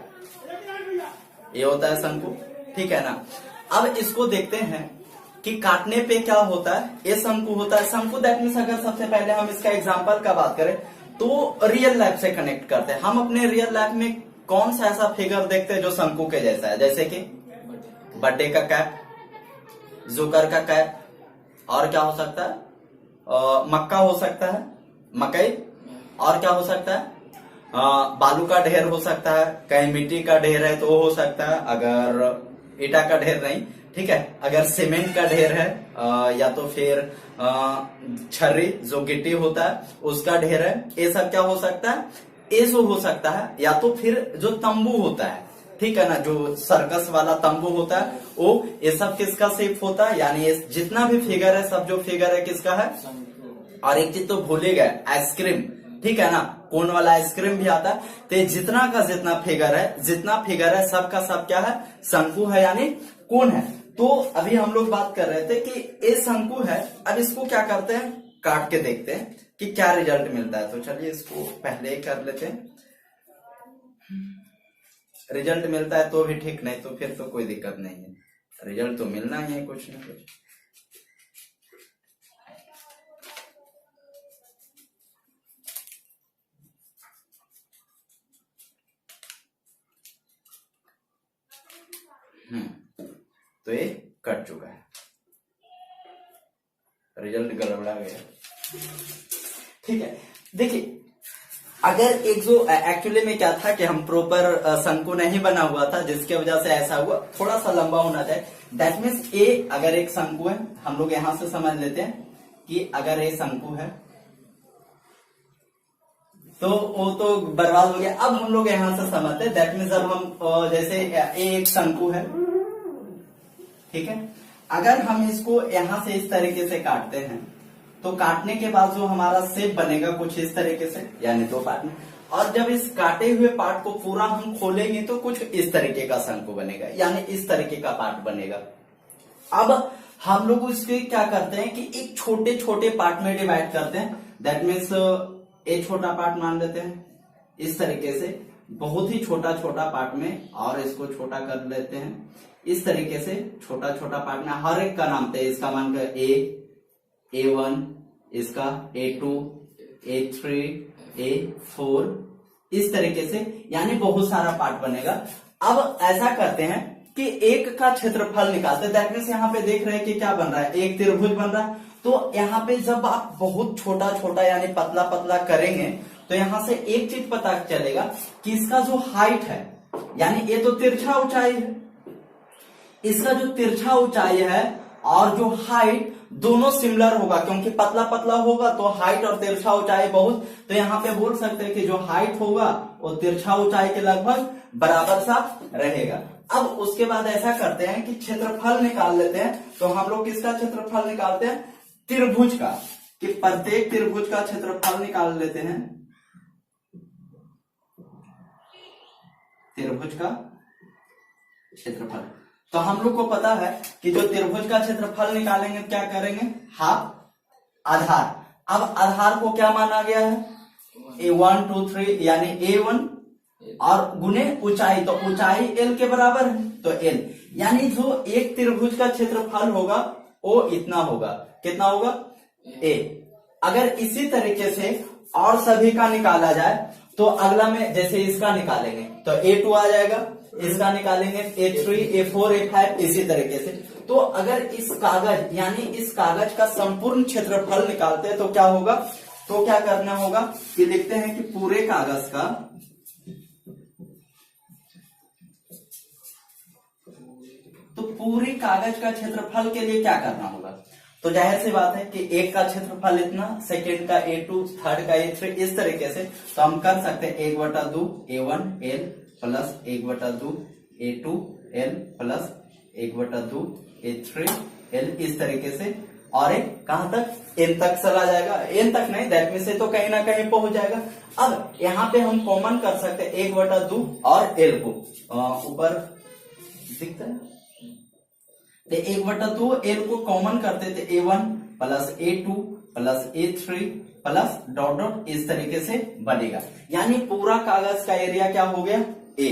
ये होता है शंकु, ठीक है ना। अब इसको देखते हैं कि काटने पे क्या होता है, ये शंकु होता है। शंकु दैट मीन्स अगर सबसे पहले हम इसका एग्जांपल का बात करें तो रियल लाइफ से कनेक्ट करते हैं। हम अपने रियल लाइफ में कौन सा ऐसा फिगर देखते हैं जो शंकु के जैसा है, जैसे कि बर्थडे का कैप, जोकर का कैप, और क्या हो सकता है, मक्का हो सकता है, मकई, और क्या हो सकता है, बालू का ढेर हो सकता है, कहीं मिट्टी का ढेर है तो वो हो सकता है, अगर ईटा का ढेर नहीं, ठीक है, अगर सीमेंट का ढेर है, या तो फिर छर्री जो गिट्टी होता है उसका ढेर है, ये सब क्या हो सकता है, ये जो हो सकता है, या तो फिर जो तंबू होता है, ठीक है ना, जो सर्कस वाला तंबू होता है वो, ये सब किसका शेप होता है, यानी ये जितना भी फिगर है सब जो फिगर है किसका है। और एक चीज तो भूल ही गए, आइसक्रीम, ठीक है ना, कोन वाला आइसक्रीम भी आता है। तो जितना का जितना फिगर है सबका सब क्या है, शंकु है यानी कोन है। तो अभी हम लोग बात कर रहे थे कि ये शंकु है। अब इसको क्या करते हैं, काट के देखते हैं कि क्या रिजल्ट मिलता है। तो चलिए इसको पहले ही कर लेते हैं, रिजल्ट मिलता है तो भी ठीक, नहीं तो फिर तो कोई दिक्कत नहीं है, रिजल्ट तो मिलना ही है कुछ ना कुछ। तो ये कट चुका है, रिजल्ट गड़बड़ा गया। ठीक है, देखिए अगर एक जो एक्चुअली में क्या था कि हम प्रॉपर शंकु नहीं बना हुआ था, जिसके वजह से ऐसा हुआ, थोड़ा सा लंबा होना चाहिए। दैट मीन्स ए अगर एक शंकु है, हम लोग यहां से समझ लेते हैं कि अगर ये शंकु है तो वो तो बर्बाद हो गया। अब हम लोग यहां से समझते हैं, दैट मीन्स अब हम जैसे ए एक शंकु है, ठीक है, अगर हम इसको यहां से इस तरीके से काटते हैं तो काटने के बाद जो हमारा शेप बनेगा कुछ इस तरीके से, यानी दो पार्ट में। और जब इस काटे हुए पार्ट को पूरा हम खोलेंगे तो कुछ इस तरीके का शंकु बनेगा, यानी इस तरीके का पार्ट बनेगा। अब हम लोग इसके क्या करते हैं कि एक छोटे छोटे पार्ट में डिवाइड करते हैं। दैट मीन्स एक छोटा पार्ट मान लेते हैं इस तरीके से, बहुत ही छोटा छोटा पार्ट में, और इसको छोटा कर लेते हैं इस तरीके से, छोटा छोटा पार्ट में हर एक का नाम थे, इसका मान कर A1, इसका A2, A3, A4, इस तरीके से, यानी बहुत सारा पार्ट बनेगा। अब ऐसा करते हैं कि एक का क्षेत्रफल निकालते हैं। दैट मीन्स यहाँ पे देख रहे हैं कि क्या बन रहा है, एक त्रिभुज बन रहा है। तो यहाँ पे जब आप बहुत छोटा छोटा यानी पतला पतला करेंगे तो यहाँ से एक चीज पता चलेगा कि इसका जो हाइट है, यानी ये तो तिरछा ऊंचाई है, इसका जो तिरछा ऊंचाई है और जो हाइट दोनों सिमिलर होगा, क्योंकि पतला पतला होगा तो हाइट और तिरछा ऊंचाई बहुत, तो यहाँ पे बोल सकते हैं कि जो हाइट होगा वो तिरछा ऊंचाई के लगभग बराबर सा रहेगा। अब उसके बाद ऐसा करते हैं कि क्षेत्रफल निकाल लेते हैं। तो हम लोग किसका क्षेत्रफल निकालते हैं, त्रिभुज का, कि प्रत्येक त्रिभुज का क्षेत्रफल निकाल लेते हैं, त्रिभुज का क्षेत्रफल। तो हम लोग को पता है कि जो त्रिभुज का क्षेत्रफल निकालेंगे क्या करेंगे, हाफ आधार। अब आधार को क्या माना गया है, A1 2 3 यानी A1 और गुने ऊंचाई, तो ऊंचाई L के बराबर है, तो L, यानी जो एक त्रिभुज का क्षेत्रफल होगा वो इतना होगा, कितना होगा A। अगर इसी तरीके से और सभी का निकाला जाए तो अगला में जैसे इसका निकालेंगे तो A2 आ जाएगा, इसका निकालेंगे A3 A4 A5, इसी तरीके से। तो अगर इस कागज यानी इस कागज का संपूर्ण क्षेत्रफल निकालते हैं तो क्या होगा, तो क्या करना होगा कि लिखते हैं कि पूरे कागज का, तो पूरी कागज का क्षेत्रफल के लिए क्या करना होगा, तो जाहिर सी बात है कि एक का क्षेत्रफल इतना, सेकेंड का A2, थर्ड का A3, इस तरीके से। तो हम कर सकते हैं 1/2 A1 L plus 1/2 A2 L plus 1/2 A3 L, इस तरीके से। और एक कहां तक, n तक चला जाएगा, n तक नहीं, दैट मीन से तो कहीं ना कहीं पहुंच जाएगा। अब यहाँ पे हम कॉमन कर सकते हैं 1/2 और L को, ऊपर दिखता है, 1/2 L को कॉमन करते थे, A1 plus A2 plus A3 plus dot dot, इस तरीके से बनेगा, यानी पूरा कागज का एरिया क्या हो गया A।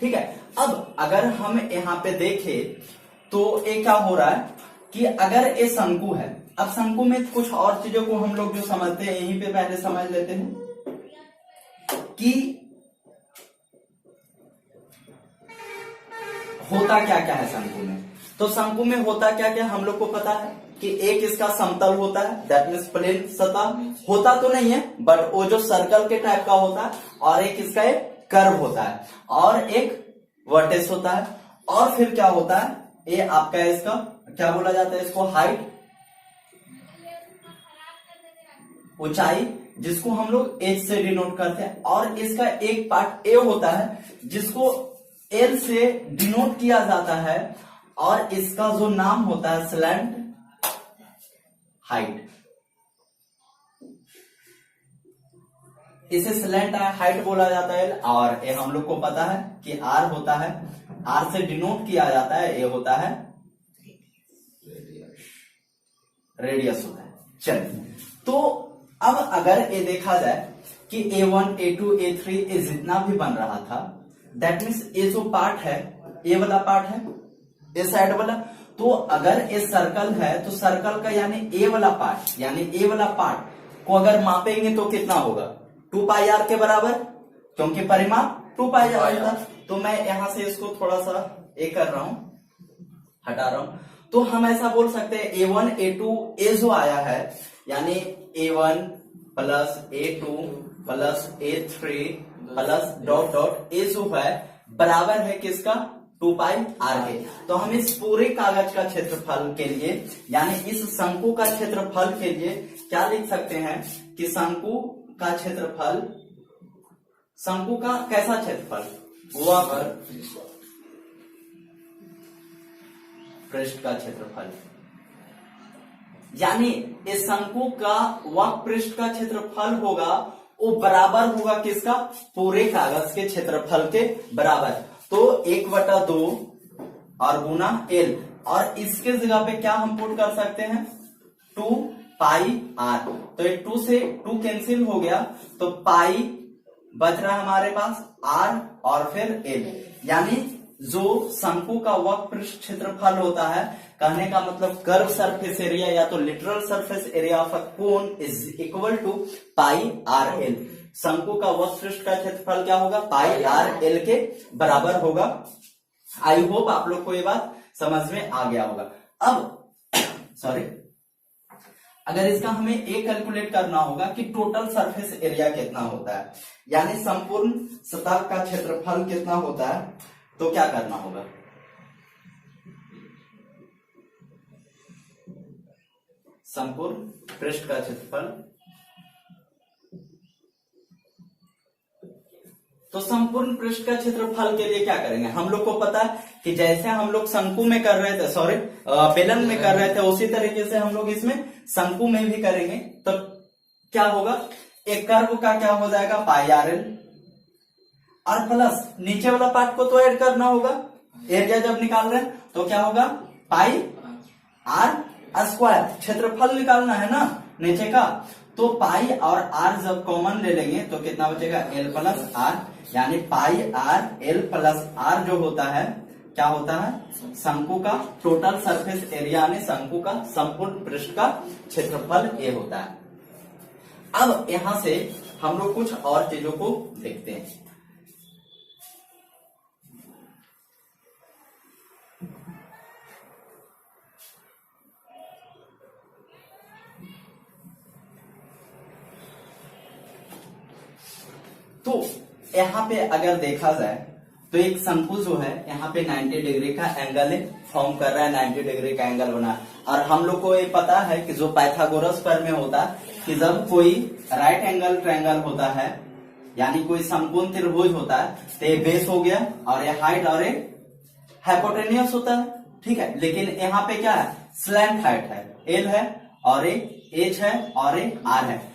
ठीक है, अब अगर हम यहाँ पे देखें तो ये क्या हो रहा है कि अगर ये शंकु है, अब शंकु में कुछ और चीजों को हम लोग जो समझते हैं यहीं पे पहले समझ लेते हैं कि होता क्या क्या है शंकु में। तो शंकु में होता क्या क्या हम लोग को पता है कि एक इसका समतल होता है, दैट मीन्स प्लेन सतह होता तो नहीं है, बट वो जो सर्कल के टाइप का होता है, और एक इसका एक कर्व होता है, और एक वर्टेक्स होता है, और फिर क्या होता है, ये आपका इसका क्या बोला जाता है, इसको हाइट, ऊंचाई, जिसको हम लोग एच से डिनोट करते हैं, और इसका एक पार्ट ए होता है जिसको एल से डिनोट किया जाता है और इसका जो नाम होता है स्लैंट हाइट, इसे स्लैंट हाइट बोला जाता है। और ये हम लोग को पता है कि आर होता है, आर से डिनोट किया जाता है, ये होता है रेडियस होता है। चलिए, तो अब अगर ये देखा जाए कि A1, A2, A3 ये जितना भी बन रहा था, दैट मीन्स ये जो पार्ट है, ये वाला पार्ट है, ये साइड वाला, तो अगर ये सर्कल है तो सर्कल का यानी ए वाला पार्ट, यानी ए वाला पार्ट को अगर मापेंगे तो कितना होगा, 2 पाई आर के बराबर, क्योंकि परिमाप 2 पाई आर था। तो मैं यहां से इसको थोड़ा सा ए कर रहा हूं, हटा रहा हूं। तो हम ऐसा बोल सकते हैं A1, A2 ए जो आया है, यानी A1 plus A2 plus A3 plus dot dot A जो है बराबर है किसका, 2 पाई आर के। तो हम इस पूरे कागज का क्षेत्रफल के लिए, यानी इस शंकु का क्षेत्रफल के लिए क्या लिख सकते हैं कि शंकु का क्षेत्रफल, शंकु का कैसा क्षेत्रफल, वक्र पृष्ठ का क्षेत्रफल, यानी इस शंकु का वक्र पृष्ठ का क्षेत्रफल होगा वो बराबर होगा किसका, पूरे कागज के क्षेत्रफल के बराबर। तो 1/2 और गुना एल, और इसके जगह पे क्या हम पुट कर सकते हैं, 2 पाई आर। तो ये 2 से 2 कैंसिल हो गया, तो पाई बच रहा है हमारे पास आर और फिर एल, यानी जो शंकु का वक्र पृष्ठ क्षेत्रफल होता है, कहने का मतलब कर्व सरफेस एरिया या तो lateral surface area of a cone is equal to pi R L. शंकु का वक्र पृष्ठ का क्षेत्रफल क्या होगा, पाई आर एल के बराबर होगा। आई होप आप लोग को ये बात समझ में आ गया होगा। अब सॉरी, अगर इसका हमें ये कैलकुलेट करना होगा कि टोटल सरफेस एरिया कितना होता है, यानी संपूर्ण सतह का क्षेत्रफल कितना होता है, तो क्या करना होगा, संपूर्ण पृष्ठ का क्षेत्रफल। तो संपूर्ण पृष्ठ का क्षेत्रफल के लिए क्या करेंगे, हम लोग को पता है कि जैसे हम लोग शंकु में कर रहे थे, सॉरी बेलन में कर रहे थे, उसी तरीके से हम लोग इसमें शंकु में भी करेंगे। तो क्या होगा, एक कर्व का क्या हो जाएगा, पाई आर एल, और प्लस नीचे वाला पार्ट को तो ऐड करना होगा, एरिया जब निकाल रहे हैं तो क्या होगा, पाई आर स्क्वायर, क्षेत्रफल निकालना है ना नीचे का। तो पाई और आर जब कॉमन ले लेंगे तो कितना बचेगा, एल प्लस आर, यानी पाई आर एल प्लस आर जो होता है क्या होता है, शंकु का टोटल सरफेस एरिया, यानी शंकु का संपूर्ण पृष्ठ का क्षेत्रफल ये होता है। अब यहां से हम लोग कुछ और चीजों को देखते हैं। तो यहाँ पे अगर देखा जाए तो एक शंकु जो है यहाँ पे 90 डिग्री का एंगल फॉर्म कर रहा है, 90 डिग्री का एंगल बना। और हम लोग को ये पता है कि जो पाइथागोरस प्रमेय होता है कि जब कोई राइट एंगल ट्रायंगल होता है, यानी कोई संपूर्ण त्रिभुज होता है, तो ये बेस हो गया और ये हाइट और ये हाइपोटेनियस होता है, ठीक है। लेकिन यहाँ पे क्या है, स्लैंट हाइट है, एल है और ये एच है और ये आर है।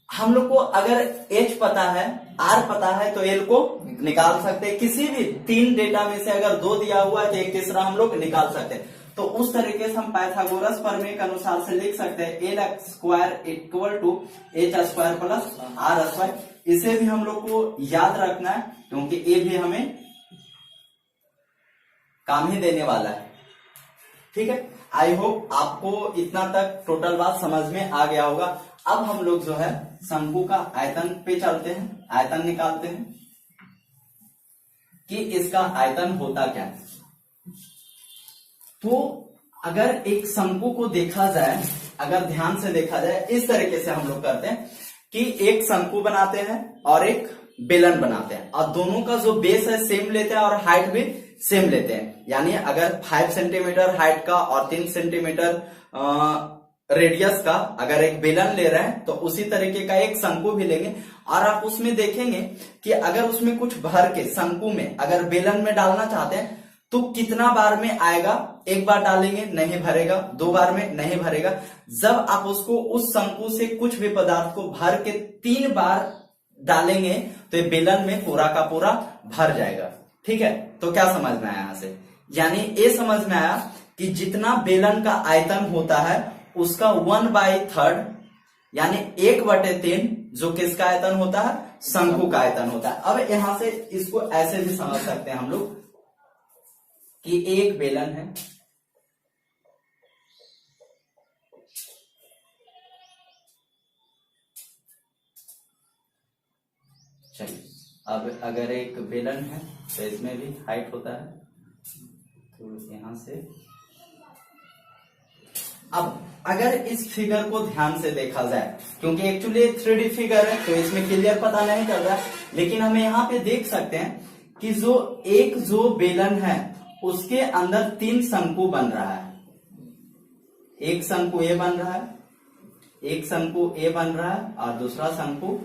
हम लोग को अगर एच पता है, आर पता है, तो एल को निकाल सकते हैं। किसी भी 3 डेटा में से अगर 2 दिया हुआ है तो एक तीसरा हम लोग निकाल सकते हैं। तो उस तरीके से हम पाइथागोरस प्रमेय के अनुसार से लिख सकते हैं L square equal to H square plus are square. इसे भी हम लोग को याद रखना है क्योंकि ये भी हमें काम ही देने वाला है, ठीक है। आई होप आपको इतना तक टोटल बात समझ में आ गया होगा। अब हम लोग जो है शंकु का आयतन पे चलते हैं, आयतन निकालते हैं कि इसका आयतन होता क्या है। तो अगर एक शंकु को देखा जाए, अगर ध्यान से देखा जाए, इस तरीके से हम लोग करते हैं कि एक शंकु बनाते हैं और एक बेलन बनाते हैं और दोनों का जो बेस है सेम लेते हैं और हाइट भी सेम लेते हैं। यानी अगर 5 सेंटीमीटर हाइट का और 3 सेंटीमीटर रेडियस का अगर एक बेलन ले रहे हैं तो उसी तरीके का एक शंकु भी लेंगे, और आप उसमें देखेंगे कि अगर उसमें कुछ भर के शंकु में अगर बेलन में डालना चाहते हैं तो कितना बार में आएगा। एक बार डालेंगे नहीं भरेगा, 2 बार में नहीं भरेगा। जब आप उसको उस शंकु से कुछ भी पदार्थ को भर के 3 बार डालेंगे तो ये बेलन में पूरा का पूरा भर जाएगा। ठीक है, तो क्या समझ में आया यहां से? यानी ये समझ में आया कि जितना बेलन का आयतन होता है उसका 1/3 यानी 1/3 जो किसका आयतन होता है? शंकु का आयतन होता है। अब यहां से इसको ऐसे भी समझ सकते हैं हम लोग कि एक बेलन है, चलिए अब अगर एक बेलन है तो इसमें भी हाइट होता है, तो यहां से अब अगर इस फिगर को ध्यान से देखा जाए, क्योंकि एक्चुअली 3D फिगर है तो इसमें क्लियर पता नहीं चल रहा है, लेकिन हम यहाँ पे देख सकते हैं कि जो बेलन है उसके अंदर 3 शंकु बन रहा है। एक शंकु ए बन रहा है, एक शंकु ए बन रहा है और दूसरा शंकु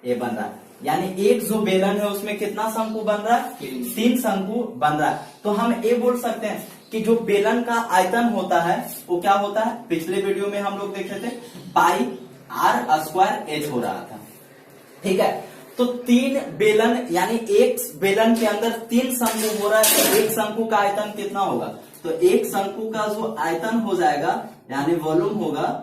ए बन रहा है। यानी एक जो बेलन है उसमें कितना शंकु बन रहा है? 3 शंकु बन रहा है। तो हम ये बोल सकते हैं कि जो बेलन का आयतन होता है वो क्या होता है? पिछले वीडियो में हम लोग देखे थे πr² हो रहा था। ठीक है, तो 3 बेलन यानी एक बेलन के अंदर 3 शंकु हो रहा है, तो एक शंकु का आयतन कितना होगा? तो एक शंकु का जो आयतन हो जाएगा यानी वॉल्यूम होगा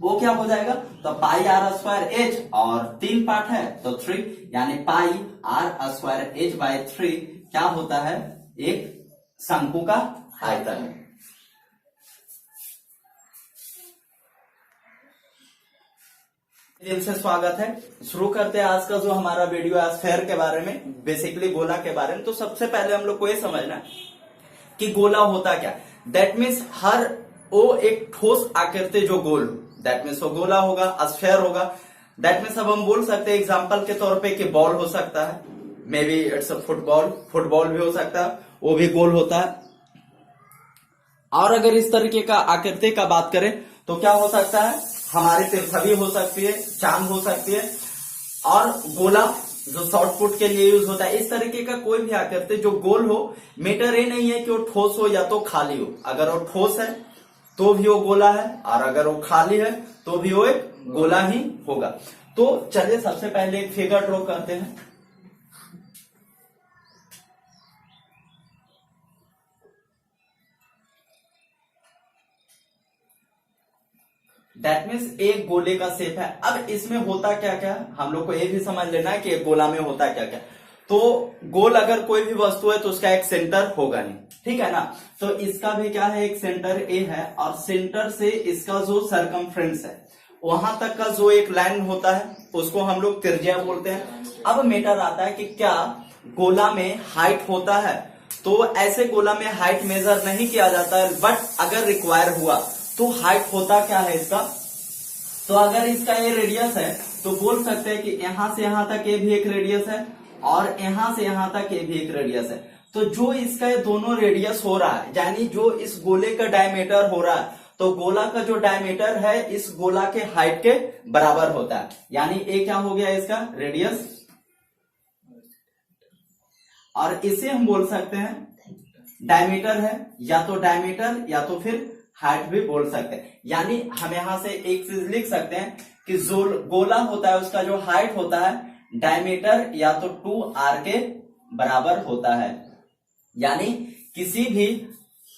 वो क्या हो जाएगा? तो πr² और 3 पार्ट है तो 3 यानी πr²h/3 क्या होता है? एक शंकु का आयतन है। दिल से स्वागत है। शुरू करते हैं आज का जो हमारा वीडियो है स्फेयर के बारे में, बेसिकली गोला के बारे में। तो सबसे पहले हम लोग को ये समझना है कि गोला होता क्या। दैट मीन्स हर वो एक ठोस आकृति जो गोल, दैट मीन्स वो गोला होगा, स्फेयर होगा। दैट मीन्स अब हम बोल सकते हैं एग्जांपल के तौर पे कि बॉल हो सकता है, may be it's a football भी हो सकता है, वो भी गोल होता है। और अगर इस तरीके का आकृति का बात करें तो क्या हो सकता है? हमारी तिरछवी हो सकती है, चांद हो सकती है, और गोला जो शॉर्टपुट के लिए यूज होता है। इस तरीके का कोई भी आकृति जो गोल हो, मैटर ये नहीं है कि वो ठोस हो या तो खाली हो। अगर वो ठोस है तो भी वो गोला है, और अगर वो खाली है तो भी वो एक गोला ही होगा। तो चलिए सबसे पहले एक फिगर ड्रॉ करते हैं। दैट मीन्स एक गोले का शेप है। अब इसमें होता क्या क्या हम लोग को ये भी समझ लेना है कि एक गोला में होता क्या क्या। तो गोल अगर कोई भी वस्तु है तो उसका एक सेंटर होगा नहीं, ठीक है ना। तो इसका भी क्या है? एक सेंटर ए है, और सेंटर से इसका जो सरकमफ्रेंस है वहां तक का जो एक लाइन होता है उसको हम लोग त्रिज्या बोलते हैं। अब मैटर आता है कि क्या गोला में हाइट होता है? तो ऐसे गोला में हाइट मेजर नहीं किया जाता है, बट अगर रिक्वायर हुआ तो हाइट होता क्या है इसका? तो अगर इसका ये रेडियस है तो बोल सकते हैं कि यहां से यहां तक ये भी एक रेडियस है, और यहां से यहां तक ये भी एक रेडियस है। तो जो इसका ये दोनों रेडियस हो रहा है, यानी जो इस गोले का डायमीटर हो रहा है, तो गोला का जो डायमीटर है इस गोला के हाइट के बराबर होता है। यानी ये क्या हो गया इसका रेडियस, और इसे हम बोल सकते हैं डायमीटर है, या तो डायमीटर या तो फिर हाइट भी बोल सकते हैं। यानी हम यहां से एक चीज लिख सकते हैं कि जो गोला होता है उसका जो हाइट होता है डायमीटर या तो 2r के बराबर होता है। यानी किसी भी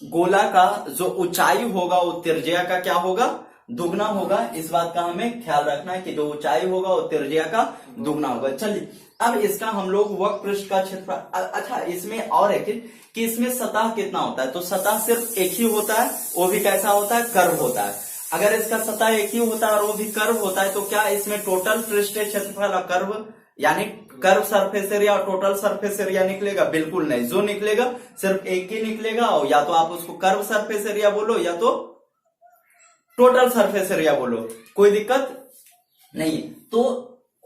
गोला का जो ऊंचाई होगा वो त्रिज्या का क्या होगा? दुगना होगा। इस बात का हमें ख्याल रखना है कि जो ऊंचाई होगा वो त्रिज्या का दुगना होगा। चलिए अब इसका हम लोग वक्र पृष्ठ का क्षेत्रफल, अच्छा इसमें और एक कि इसमें सतह कितना होता है? तो सतह सिर्फ एक ही होता है, वो भी कैसा होता है? कर्व होता है। अगर इसका सतह एक ही होता है और वो भी कर्व होता है तो क्या इसमें टोटल पृष्ठीय क्षेत्रफल और कर्व यानी कर्व सरफेस एरिया और टोटल सरफेस एरिया निकलेगा? बिल्कुल नहीं। जो निकलेगा सिर्फ एक ही निकलेगा, और या तो आप उसको कर्व सरफेस एरिया बोलो या तो टोटल सरफेस एरिया बोलो, कोई दिक्कत नहीं। तो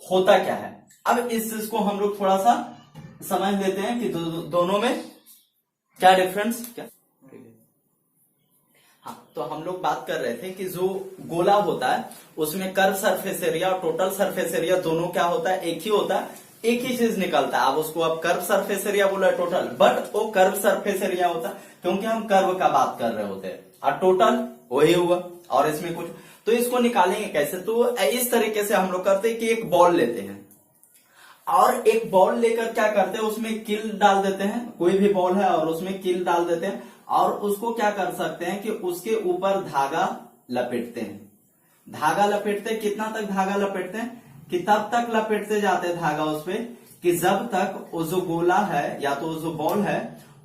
होता क्या है, अब इस चीज को हम लोग थोड़ा सा समझ लेते हैं कि दोनों में क्या डिफरेंस क्या। हाँ, तो हम लोग बात कर रहे थे कि जो गोला होता है उसमें कर्व सरफेस एरिया और टोटल सरफेस एरिया दोनों क्या होता है, एक ही होता है, एक ही चीज निकलता है। अब उसको अब कर्व सरफेस एरिया बोला टोटल, बट वो कर्व सरफेस एरिया होता है क्योंकि हम कर्व का बात कर रहे होते हैं, और टोटल वही हुआ। और इसमें कुछ, तो इसको निकालेंगे कैसे, तो इस तरीके से हम लोग करते हैं कि एक बॉल लेते हैं और एक बॉल लेकर क्या करते हैं, उसमें कील डाल देते हैं, कोई भी बॉल है और उसमें कील डाल देते हैं, और उसको क्या कर सकते हैं कि उसके ऊपर धागा लपेटते हैं। धागा लपेटते हैं, कितना तक धागा लपेटते हैं कि तब तक लपेटते जाते हैं धागा उस पे कि जब तक वो जो गोला है या तो जो बॉल है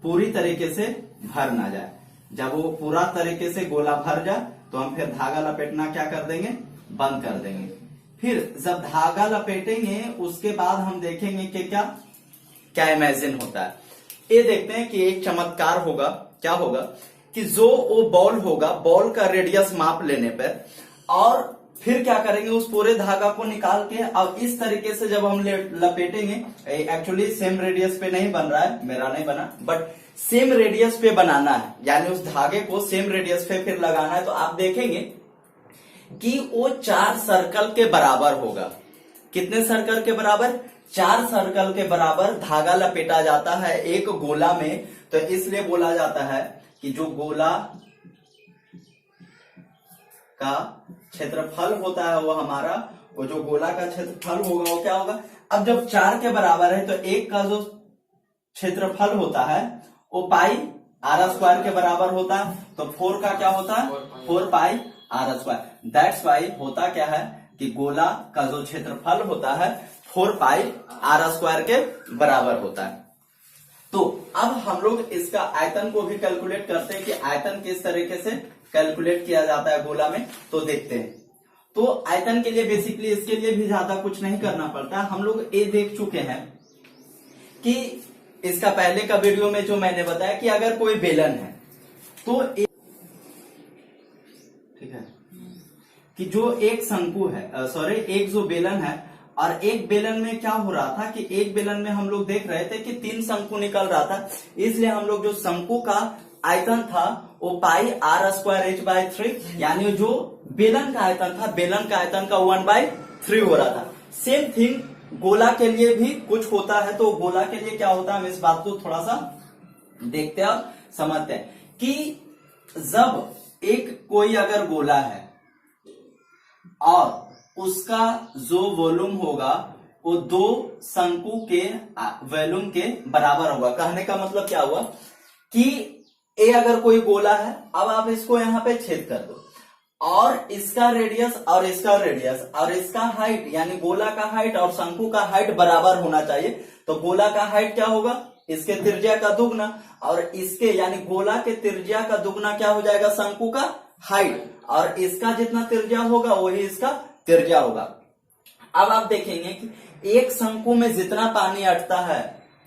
पूरी तरीके से भर ना जाए। जब वो पूरा तरीके से गोला भर जाए तो हम फिर धागा लपेटना क्या कर देंगे, बंद कर देंगे। फिर जब धागा लपेटेंगे उसके बाद हम देखेंगे कि क्या क्या इमेजिन होता है। ये देखते हैं कि एक चमत्कार होगा, क्या होगा कि जो वो बॉल होगा, बॉल का रेडियस माप लेने पर, और फिर क्या करेंगे उस पूरे धागा को निकाल के अब इस तरीके से जब हम लपेटेंगे, एक्चुअली सेम रेडियस पे नहीं बन रहा है, मेरा नहीं बना, बट सेम रेडियस पे बनाना है, यानी उस धागे को सेम रेडियस पे फिर लगाना है। तो आप देखेंगे कि वो 4 सर्कल के बराबर होगा। कितने सर्कल के बराबर, 4 सर्कल के बराबर धागा लपेटा जाता है एक गोला में। तो इसलिए बोला जाता है कि जो गोला का क्षेत्रफल होता है वो हमारा, वो जो गोला का क्षेत्रफल होगा वो क्या होगा। अब जब 4 के बराबर है तो एक का जो क्षेत्रफल होता है वो पाई आर स्क्वायर के बराबर होता है। तो 4 का क्या होता है, 4 पाई आर स्क्वायर। दैट्स वाई होता क्या है कि गोला का जो क्षेत्रफल होता है 4 पाई आर स्क्वायर के बराबर होता है। तो अब हम लोग इसका आयतन को भी कैलकुलेट करते हैं कि आयतन किस तरीके से कैलकुलेट किया जाता है गोला में, तो देखते हैं। तो आयतन के लिए बेसिकली इसके लिए भी ज्यादा कुछ नहीं करना पड़ता। हम लोग ये देख चुके हैं कि इसका पहले का वीडियो में जो मैंने बताया कि अगर कोई बेलन है तो ठीक है कि जो एक शंकु है, एक जो बेलन है, और एक बेलन में क्या हो रहा था कि एक बेलन में हम लोग देख रहे थे कि 3 शंकु निकल रहा था। इसलिए हम लोग जो शंकु का आयतन था वो पाई आर स्क्वायर एच बाई 3, यानी जो बेलन का आयतन था, बेलन का आयतन का 1/3 हो रहा था। सेम थिंग गोला के लिए भी कुछ होता है। तो गोला के लिए क्या होता है, हम इस बात को थोड़ा सा देखते हैं और समझते हैं कि जब एक कोई अगर गोला है और उसका जो वॉल्यूम होगा वो 2 शंकु के वॉल्यूम के बराबर होगा। कहने का मतलब क्या हुआ कि ए अगर कोई गोला है, अब आप इसको यहां पे छेद कर दो, और इसका रेडियस और इसका रेडियस और इसका हाइट, यानी गोला का हाइट और शंकु का हाइट बराबर होना चाहिए। तो गोला का हाइट क्या होगा, इसके त्रिज्या का दुगना, और इसके यानी गोला के त्रिज्या का दुगना क्या हो जाएगा, शंकु का हाइट, और इसका जितना त्रिज्या होगा वही इसका त्रिज्या होगा। अब आप देखेंगे कि एक शंकु में जितना पानी अटता है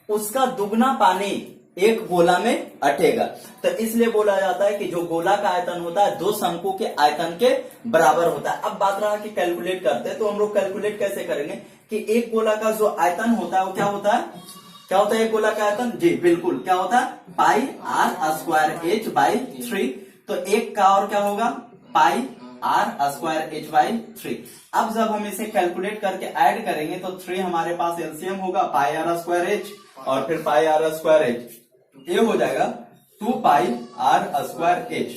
उसका दुगना पानी एक गोला में अटेगा। तो इसलिए बोला जाता है कि जो गोला का आयतन होता है 2 शंकु के आयतन के बराबर होता है। अब बात रहा कि कैलकुलेट करते हैं, तो हम लोग कैलकुलेट कैसे करेंगे कि एक गोला का जो आयतन होता है वो क्या होता है, क्या होता है एक गोला का आयतन, जी बिल्कुल क्या होता है, पाई आर स्क्वायर एच बाई 3। तो एक का और क्या होगा, pi are square H by 3। अब जब हम इसे कैलकुलेट करके ऐड करेंगे तो 3 हमारे पास एलसीएम होगा, पाई आर स्क्वायर एच और फिर पाई आर स्क्वायर एच, ये हो जाएगा 2 pi are square H.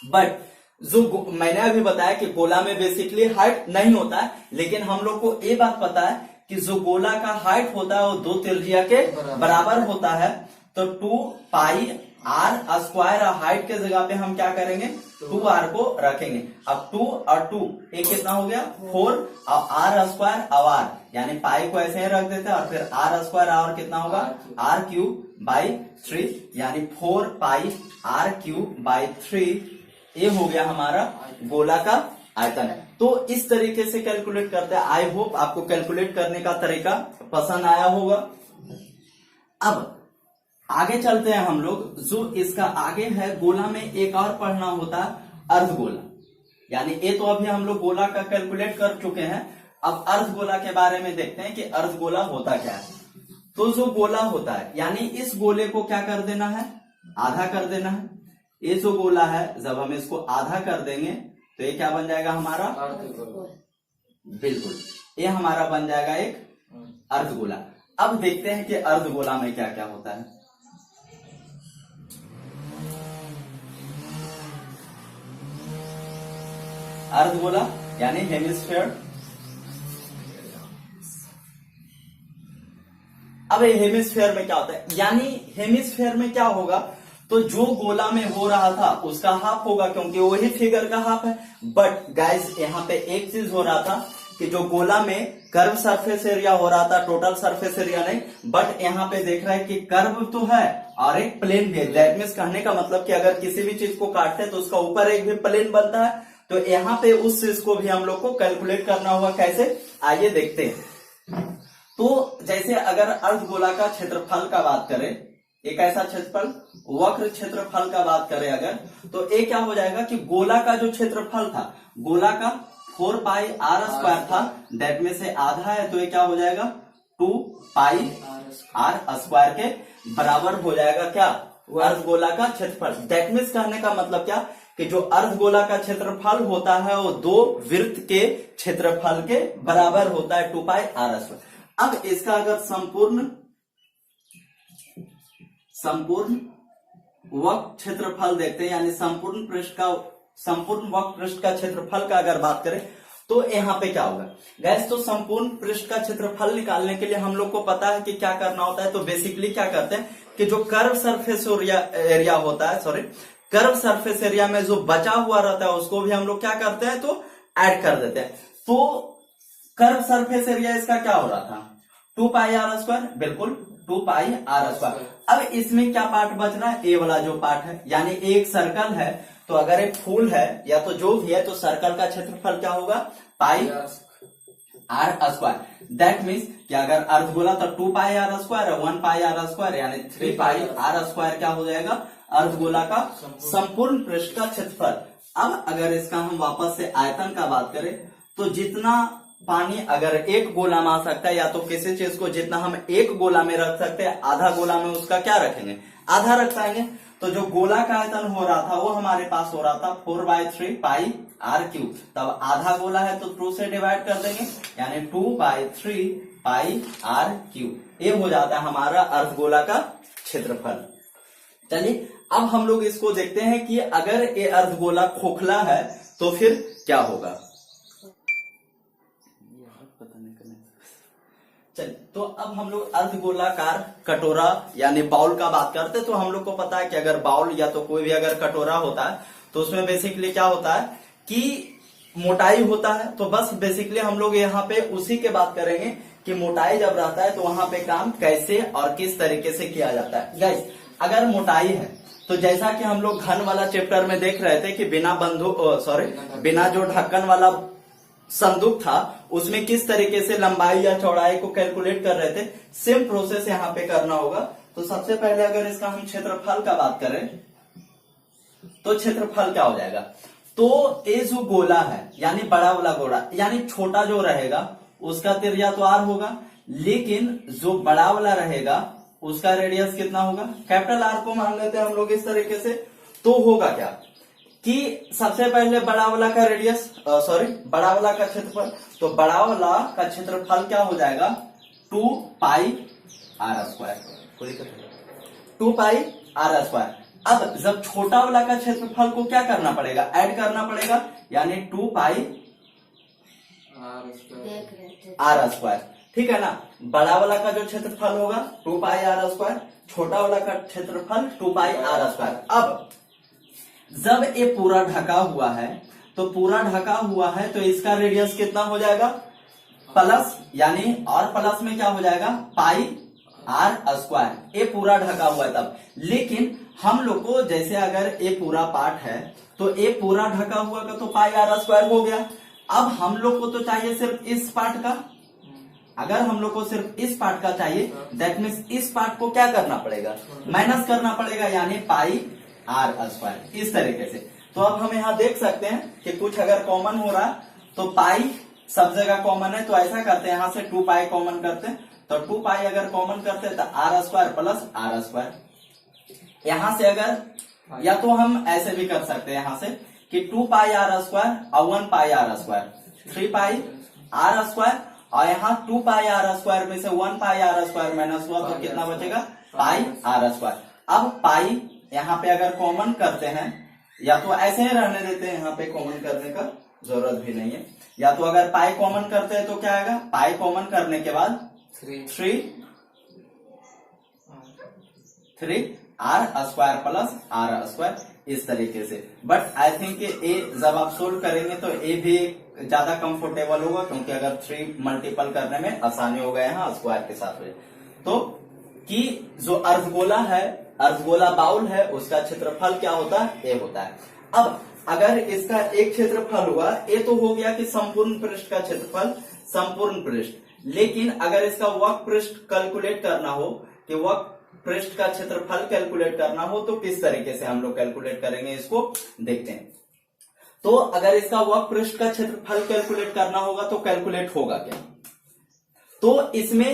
But जो मैंने अभी बताया कि गोला में बेसिकली हाइट नहीं होता है, लेकिन हम लोग को ये बात पता है कि जो गोला का हाइट होता है वो 2 त्रिज्या के बराबर होता है। तो 2 पाई आर स्क्वायर और हाइट के जगह पे हम क्या करेंगे, 2r को रखेंगे। अब 2 और 2 एक कितना हो गया 4, और आर स्क्वायर आवर, यानी पाई को ऐसे ही रख देते हैं, और फिर आर स्क्वायर आवर कितना होगा आर क्यूब बाई 3, यानी 4 पाई आर क्यूब बाई 3। ये हो गया हमारा गोला का आयतन। तो इस तरीके से कैलकुलेट करते हैं। आई होप आपको कैलकुलेट करने का तरीका पसंद आया होगा। अब आगे चलते हैं हम लोग, जो इसका आगे है गोला में एक और पढ़ना होता है अर्धगोला, यानी ये तो अभी हम लोग गोला का कैलकुलेट कर चुके हैं। अब अर्धगोला के बारे में देखते हैं कि अर्धगोला होता क्या है। तो जो गोला होता है, यानी इस गोले को क्या कर देना है, आधा कर देना है, ये जो गोला है जब हम इसको आधा कर देंगे तो ये क्या बन जाएगा हमारा, बिल्कुल ये हमारा बन जाएगा एक अर्धगोला। अब देखते हैं कि अर्धगोला में क्या क्या होता है। अर्धगोला यानी हेमिस्फीयर। अब हेमिस्फीयर में क्या होता है, यानी हेमिस्फीयर में क्या होगा, तो जो गोला में हो रहा था उसका हाफ होगा क्योंकि वही फिगर का हाफ है। बट गाइस यहाँ पे एक चीज हो रहा था कि जो गोला में कर्व सरफेस एरिया हो रहा था, टोटल सरफेस एरिया नहीं, बट यहाँ पे देख रहा है कि कर्व तो है और एक प्लेन भी है। दैट मीन्स कहने का मतलब कि अगर किसी भी चीज को काटते हैं तो उसका ऊपर एक भी प्लेन बनता है। तो यहाँ पे उस चीज को भी हम लोग को कैलकुलेट करना होगा। कैसे, आइए देखते हैं। तो जैसे अगर अर्धगोला का क्षेत्रफल का बात करें, एक ऐसा क्षेत्रफल, वक्र क्षेत्रफल का बात करें अगर, तो ये क्या हो जाएगा कि गोला का जो क्षेत्रफल था, गोला का 4 पाई आर स्क्वायर था, दैट में से आधा है तो ये क्या हो जाएगा 2 पाई आर स्क्वायर के बराबर हो जाएगा क्या, अर्धगोला का क्षेत्रफल। दैट मीन्स कहने का मतलब क्या कि जो अर्धगोला का क्षेत्रफल होता है वो 2 वृत्त के क्षेत्रफल के बराबर होता है, 2 पाई आर स्क्वायर। अब इसका अगर संपूर्ण वक्र क्षेत्रफल देखते हैं, यानी संपूर्ण वक्र पृष्ठ का क्षेत्रफल का अगर बात करें तो यहाँ पे क्या होगा गैस, तो संपूर्ण पृष्ठ का क्षेत्रफल निकालने के लिए हम लोग को पता है कि क्या करना होता है। तो बेसिकली क्या करते हैं कि जो कर्व सरफेस एरिया होता है, कर्व सरफेस एरिया में जो बचा हुआ रहता है उसको भी हम लोग क्या करते हैं तो ऐड कर देते हैं। तो कर्व सरफेस एरिया इसका क्या हो रहा था 2 पाई आर स्क्वायर, बिल्कुल 2 पाई आर स्क्वायर। अब इसमें क्या पार्ट बच रहा है, ए वाला जो पार्ट है, यानी एक सर्कल है तो अगर एक फूल है या तो जो भी है तो सर्कल का क्षेत्रफल क्या होगा pi are square. That means कि अगर अर्धगोला तो 2 पाई आर स्क्वायर है, 1 पाई आर स्क्वायर यानी 3 पाई आर स्क्वायर क्या हो जाएगा अर्धगोला का संपूर्ण पृष्ठ का क्षेत्रफल। अब अगर इसका हम वापस से आयतन का बात करें तो जितना पानी अगर एक गोला में आ सकता है या तो किसी चीज को जितना हम एक गोला में रख सकते हैं, आधा गोला में उसका क्या रखेंगे, आधा रख पाएंगे। तो जो गोला का आयतन हो रहा था वो हमारे पास हो रहा था 4/3 पाई आर क्यूब। तब आधा गोला है तो 2 से डिवाइड कर देंगे यानी 2/3 पाई आर क्यूब। ये हो जाता है हमारा अर्धगोला का क्षेत्रफल। चलिए अब हम लोग इसको देखते हैं कि अगर ये अर्धगोला खोखला है तो फिर क्या होगा। चलिए तो अब हम लोग अर्धगोलाकार कटोरा यानी बाउल का बात करते हैं। तो हम लोग को पता है कि अगर बाउल या तो कोई भी अगर कटोरा होता है तो उसमें बेसिकली क्या होता है कि मोटाई होता है। तो बस बेसिकली हम लोग यहाँ पे उसी के बात करेंगे कि मोटाई जब रहता है तो वहां पे काम कैसे और किस तरीके से किया जाता है। गाइस अगर मोटाई है तो जैसा कि हम लोग घन वाला चैप्टर में देख रहे थे कि बिना जो ढक्कन वाला संदूक था उसमें किस तरीके से लंबाई या चौड़ाई को कैलकुलेट कर रहे थे, सेम प्रोसेस यहाँ पे करना होगा। तो सबसे पहले अगर इसका हम क्षेत्रफल का बात करें तो क्षेत्रफल क्या हो जाएगा, तो ये जो गोला है यानी बड़ा वाला गोला, यानी छोटा जो रहेगा उसका त्रिज्या तो आर होगा, लेकिन जो बड़ा वाला रहेगा उसका रेडियस कितना होगा, कैपिटल आर को मान लेते हैं हम लोग इस तरीके से। तो होगा क्या कि सबसे पहले बड़ा वाला का रेडियस बड़ा वाला का क्षेत्रफल, तो बड़ा वाला का क्षेत्रफल क्या हो जाएगा 2 pi are square, 2 pi are square. अब जब छोटा वाला का क्षेत्रफल को क्या करना पड़ेगा, ऐड करना पड़ेगा, यानी 2 पाई आर स्क्वायर, ठीक है ना। बड़ा वाला का जो क्षेत्रफल होगा 2 पाई आर स्क्वायर, छोटा वाला का क्षेत्रफल 2 पाई आर स्क्वायर। अब जब ये पूरा ढका हुआ है तो इसका रेडियस कितना हो जाएगा प्लस, यानी और प्लस में क्या हो जाएगा पाई आर स्क्वायर। ये पूरा ढका हुआ है तब, लेकिन हम लोग को जैसे अगर ये पूरा पार्ट है तो ये पूरा ढका हुआ का तो पाई आर स्क्वायर हो गया। अब हम लोग को तो चाहिए सिर्फ इस पार्ट का, अगर हम लोग को सिर्फ इस पार्ट का चाहिए दैट मीन्स इस पार्ट को क्या करना पड़ेगा, माइनस करना पड़ेगा, यानी पाई आर स्क्वायर इस तरीके से। तो अब हम यहाँ देख सकते हैं कि कुछ अगर कॉमन हो रहा तो पाई सब जगह कॉमन है, तो ऐसा करते हैं यहाँ से 2 पाई कॉमन करते हैं, तो 2 पाई अगर कॉमन करते हैं तो are square plus are square. यहां से अगर या तो हम ऐसे भी कर सकते हैं यहां से कि 2 पाई आर स्क्वायर और 1 pi are square, 3 pi are square, और यहाँ 2 पाई आर स्क्वायर में से 1 पाई आर स्क्वायर माइनस हुआ तो कितना बचेगा, पाई आर स्क्वायर। अब पाई यहाँ पे अगर कॉमन करते हैं, या तो ऐसे ही रहने देते हैं, यहाँ पे कॉमन करने का जरूरत भी नहीं है, या तो अगर पाई कॉमन करते हैं तो क्या आएगा, पाई कॉमन करने के बाद 3 R square plus are square, इस तरीके से। बट आई थिंक ए जब आप सोल्व करेंगे तो ए भी ज्यादा कंफर्टेबल होगा, क्योंकि अगर 3 मल्टीपल करने में आसानी हो गया है स्क्वायर के साथ में। तो कि जो अर्धगोला है, अर्धगोला बाउल है, उसका क्षेत्रफल क्या होता है, ए होता है। अब अगर इसका एक क्षेत्रफल हुआ, ए तो हो गया कि संपूर्ण पृष्ठ का क्षेत्रफल, संपूर्ण पृष्ठ, लेकिन अगर इसका वक्र पृष्ठ कैलकुलेट करना हो, कि वक्र पृष्ठ का क्षेत्रफल कैलकुलेट करना हो, तो किस तरीके से हम लोग कैलकुलेट करेंगे, इसको देखते हैं। तो अगर इसका वक्र पृष्ठ का क्षेत्रफल कैलकुलेट करना होगा तो कैलकुलेट होगा क्या, तो इसमें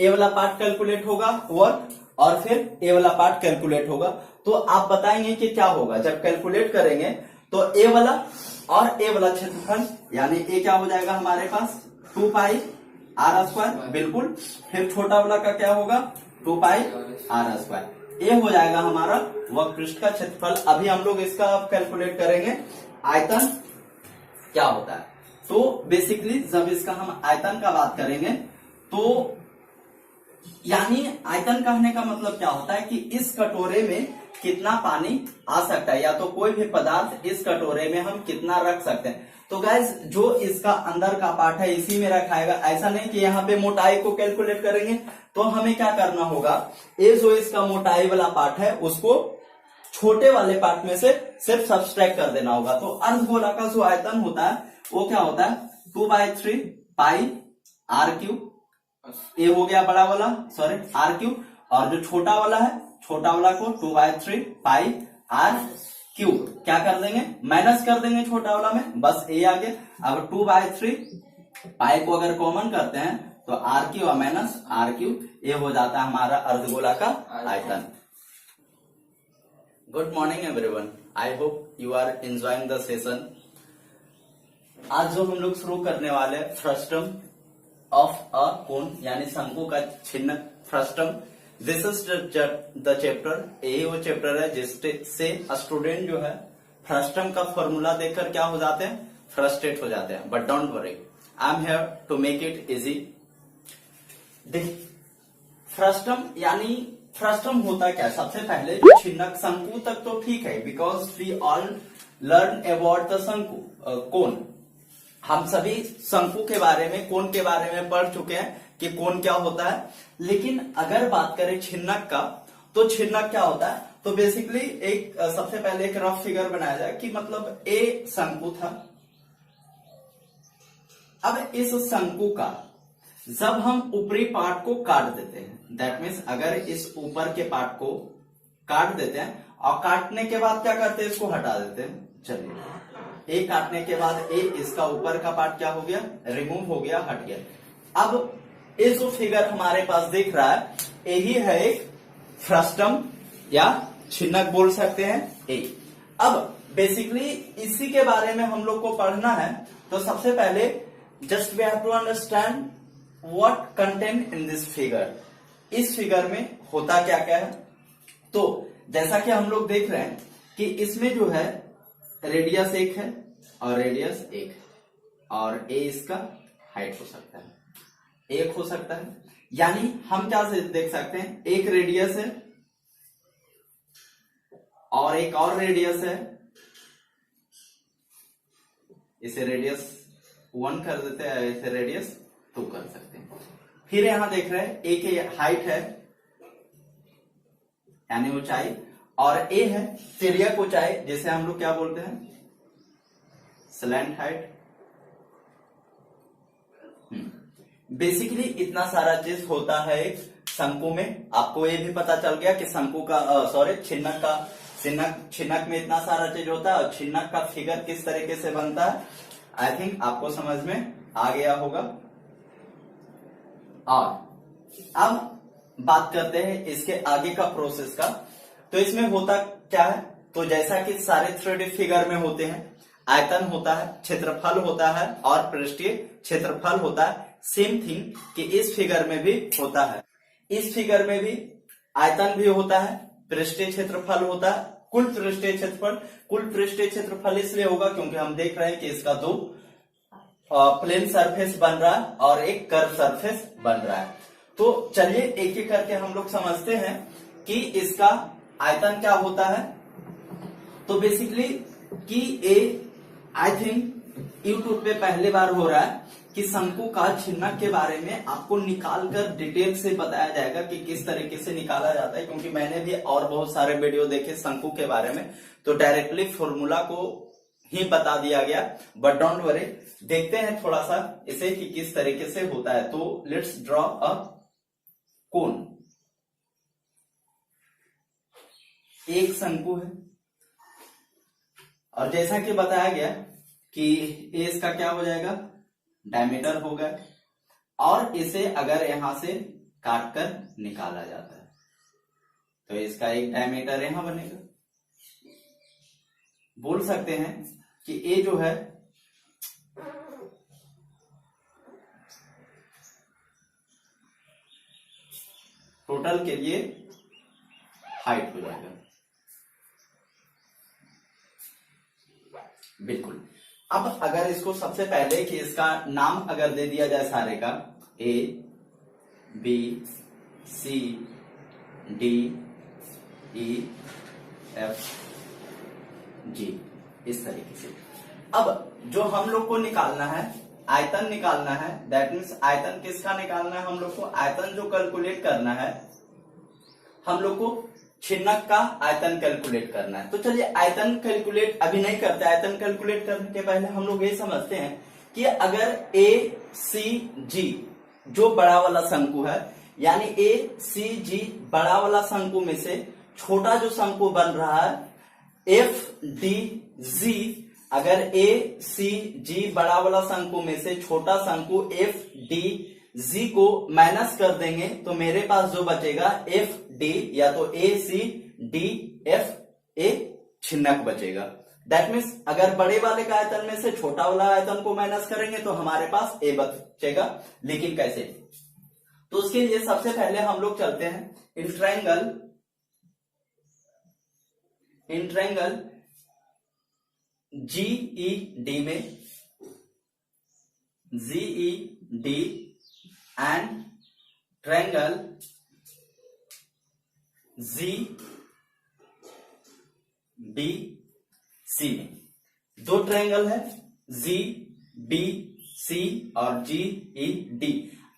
ए वाला पार्ट कैलकुलेट होगा वक्र, और फिर ए वाला पार्ट कैलकुलेट होगा। तो आप बताएंगे कि क्या होगा जब कैलकुलेट करेंगे, तो ए वाला और ए वाला क्षेत्रफल, यानी ए क्या हो जाएगा हमारे पास 2 पाई आर स्क्वायर, बिल्कुल, फिर छोटा वाला का क्या होगा 2 पाई आर स्क्वायर, ये हो जाएगा हमारा वक्र पृष्ठ का क्षेत्रफल। अभी हम लोग इसका कैलकुलेट करेंगे आयतन क्या होता है। तो बेसिकली जब इसका हम आयतन का बात करेंगे, तो यानी आयतन कहने का मतलब क्या होता है कि इस कटोरे में कितना पानी आ सकता है, या तो कोई भी पदार्थ इस कटोरे में हम कितना रख सकते हैं। तो गाइस जो इसका अंदर का पार्ट है इसी में रखाएगा, ऐसा नहीं कि यहाँ पे मोटाई को कैलकुलेट करेंगे। तो हमें क्या करना होगा, ये जो इसका मोटाई वाला पार्ट है उसको छोटे वाले पार्ट में से सिर्फ सब्सट्रैक्ट कर देना होगा। तो अर्धगोला का जो आयतन होता है वो क्या होता है 2/3 पाई आर क्यूब, ये हो गया बड़ा वाला, सॉरी आर क्यूब, और जो छोटा वाला है, छोटा वाला को 2/3 पाई आर क्यूब, क्या कर देंगे, माइनस कर देंगे छोटा वाला में, बस ए आ गया। अब 2/3 पाई को अगर कॉमन करते हैं तो R cube minus R cube, ये हो जाता है हमारा अर्धगोला का आयतन। Good morning everyone, I hope you are enjoying the session. आज जो हम लोग शुरू करने वाले फ्रस्टम ऑफ अ कोन, यानी शंकु का छिन्न, frustum, this is the chapter, यही वो चैप्टर है जिससे स्टूडेंट जो है फ्रस्टम का फॉर्मूला देखकर क्या हो जाते हैं, फ्रस्ट्रेट हो जाते हैं। But don't worry, I am here to make it easy. Frustum यानी फ्रस्टम होता क्या, सबसे पहले छिन्नक, शंकु तक तो ठीक है, because we all learn about the शंकु, कोन, हम सभी शंकु के बारे में, कोन के बारे में पढ़ चुके हैं कि कोन क्या होता है। लेकिन अगर बात करें छिन्नक का, तो छिन्नक क्या होता है, तो बेसिकली एक सबसे पहले एक रफ फिगर बनाया जाए कि मतलब ए शंकु था। अब इस शंकु का जब हम ऊपरी पार्ट को काट देते हैं, दैट मीन्स अगर इस ऊपर के पार्ट को काट देते हैं और काटने के बाद क्या करते हैं, इसको हटा देते हैं। चलिए, ए काटने के बाद ए, इसका ऊपर का पार्ट क्या हो गया, रिमूव हो गया, हट गया। अब ये जो फिगर हमारे पास दिख रहा है, यही है एक फ्रस्टम या छिन्नक बोल सकते हैं ए। अब बेसिकली इसी के बारे में हम लोग को पढ़ना है। तो सबसे पहले just we have to understand what content in this figure, इस फिगर में होता क्या क्या है। तो जैसा कि हम लोग देख रहे हैं कि इसमें जो है रेडियस 1 है और रेडियस 1 है, और ए इसका हाइट हो सकता है, 1 हो सकता है। यानी हम क्या से देख सकते हैं, एक रेडियस है और एक और रेडियस है, इसे रेडियस 1 कर देते हैं, इसे रेडियस 2 कर सकते हैं। फिर यहां देख रहे हैं ए की हाइट है यानी ऊंचाई, और ए है तिर्यक ऊंचाई, जिसे हम लोग क्या बोलते हैं, स्लैंट हाइट। बेसिकली इतना सारा चीज होता है एक शंकु में। आपको ये भी पता चल गया कि शंकु का छिन्नक का, छिन्नक में इतना सारा चीज होता है, और छिन्नक का फिगर किस तरीके से बनता है, आई थिंक आपको समझ में आ गया होगा। और अब बात करते हैं इसके आगे का प्रोसेस का। तो इसमें होता क्या है, तो जैसा कि सारे 3D फिगर में होते हैं, आयतन होता है, क्षेत्रफल होता है और पृष्ठीय क्षेत्रफल होता है। सेम थिंग कि इस फिगर में भी होता है। इस फिगर में भी आयतन भी होता है, पृष्ठीय क्षेत्रफल होता है, कुल पृष्ठीय क्षेत्रफल। कुल पृष्ठीय क्षेत्रफल इसलिए होगा क्योंकि हम देख रहे हैं कि इसका दो प्लेन सरफेस बन रहा है और एक कर्व सरफेस बन रहा है। तो चलिए एक एक करके हम लोग समझते हैं कि इसका आयतन क्या होता है। तो बेसिकली कि आई थिंक यूट्यूब पे पहली बार हो रहा है कि शंकु का छिन्नक के बारे में आपको निकाल कर डिटेल से बताया जाएगा कि किस तरीके से निकाला जाता है, क्योंकि मैंने भी और बहुत सारे वीडियो देखे शंकु के बारे में, तो डायरेक्टली फॉर्मूला को ही बता दिया गया। बट डोंट वरी, देखते हैं थोड़ा सा इसे कि किस तरीके से होता है। तो लेट्स ड्रॉ अ कोन। एक शंकु है और जैसा कि बताया गया कि ए इसका क्या हो जाएगा, डायमीटर होगा, और इसे अगर यहां से काट कर निकाला जाता है तो इसका एक डायमीटर यहां बनेगा। बोल सकते हैं कि ए जो है टोटल के लिए हाइट हो जाएगा। बिल्कुल। अब अगर इसको सबसे पहले कि इसका नाम अगर दे दिया जाए सारे का, A B C D E F G, इस तरीके से। अब जो हम लोग को निकालना है, आयतन निकालना है, दैट मीन्स आयतन किसका निकालना है, हम लोग को आयतन जो कैलकुलेट करना है, हम लोग को छिन्नक का आयतन कैलकुलेट करना है। तो चलिए आयतन कैलकुलेट अभी नहीं करते। आयतन कैलकुलेट करने के पहले हम लोग ये समझते हैं कि अगर ए सी जी जो बड़ा वाला शंकु है, यानी ए सी जी बड़ा वाला शंकु में से छोटा जो शंकु बन रहा है एफ डी जी, अगर ए सी जी बड़ा वाला शंकु में से छोटा शंकु एफ डी जी को माइनस कर देंगे तो मेरे पास जो बचेगा एफ डी, या तो ए सी डी एफ ए छिन्नक बचेगा। दैट मीन्स अगर बड़े वाले का आयतन में से छोटा वाला आयतन को माइनस करेंगे तो हमारे पास ए बचेगा। लेकिन कैसे? तो उसके लिए सबसे पहले हम लोग चलते हैं इन ट्रायंगल GED में, GED एंड ट्रायंगल GBC में। दो ट्रायंगल है GBC और GED।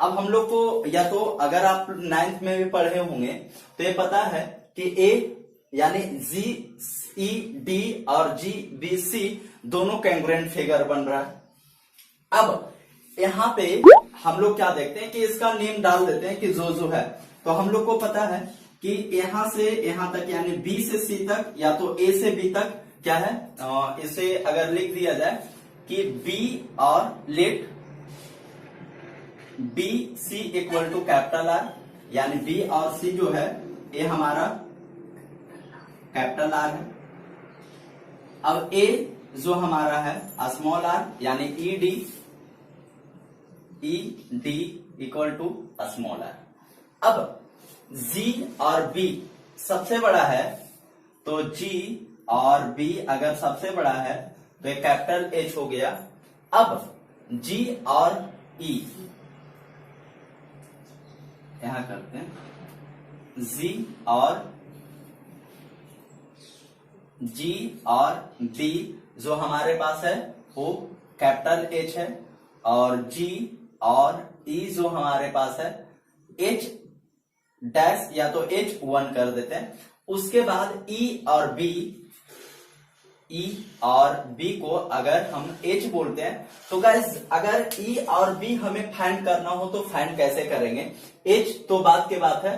अब हम लोग को, या तो अगर आप 9th में भी पढ़े होंगे तो ये पता है कि ए यानी GED और GBC दोनों कैंग्रुएंट फिगर बन रहा है। अब यहाँ पे हम लोग क्या देखते हैं कि इसका नेम डाल देते हैं कि जो है, तो हम लोग को पता है कि यहां से यहां तक यानी B से C तक या तो A से B तक क्या है, इसे अगर लिख दिया जाए कि B और let BC equal to capital R, यानी B और C जो है ये हमारा कैपिटल R है। अब A जो हमारा है स्मॉल r, यानी ED equal to small r। अब G और B सबसे बड़ा है, तो G और B अगर सबसे बड़ा है तो ये कैपिटल H हो गया। अब G और E यहां करते हैं, G और B जो हमारे पास है वो कैपिटल H है, और G और E जो हमारे पास है H डैश या तो H1 कर देते हैं। उसके बाद E और B को अगर हम H बोलते हैं तो गाइस अगर E और B हमें फाइंड करना हो तो फाइंड कैसे करेंगे? H तो बात की बात है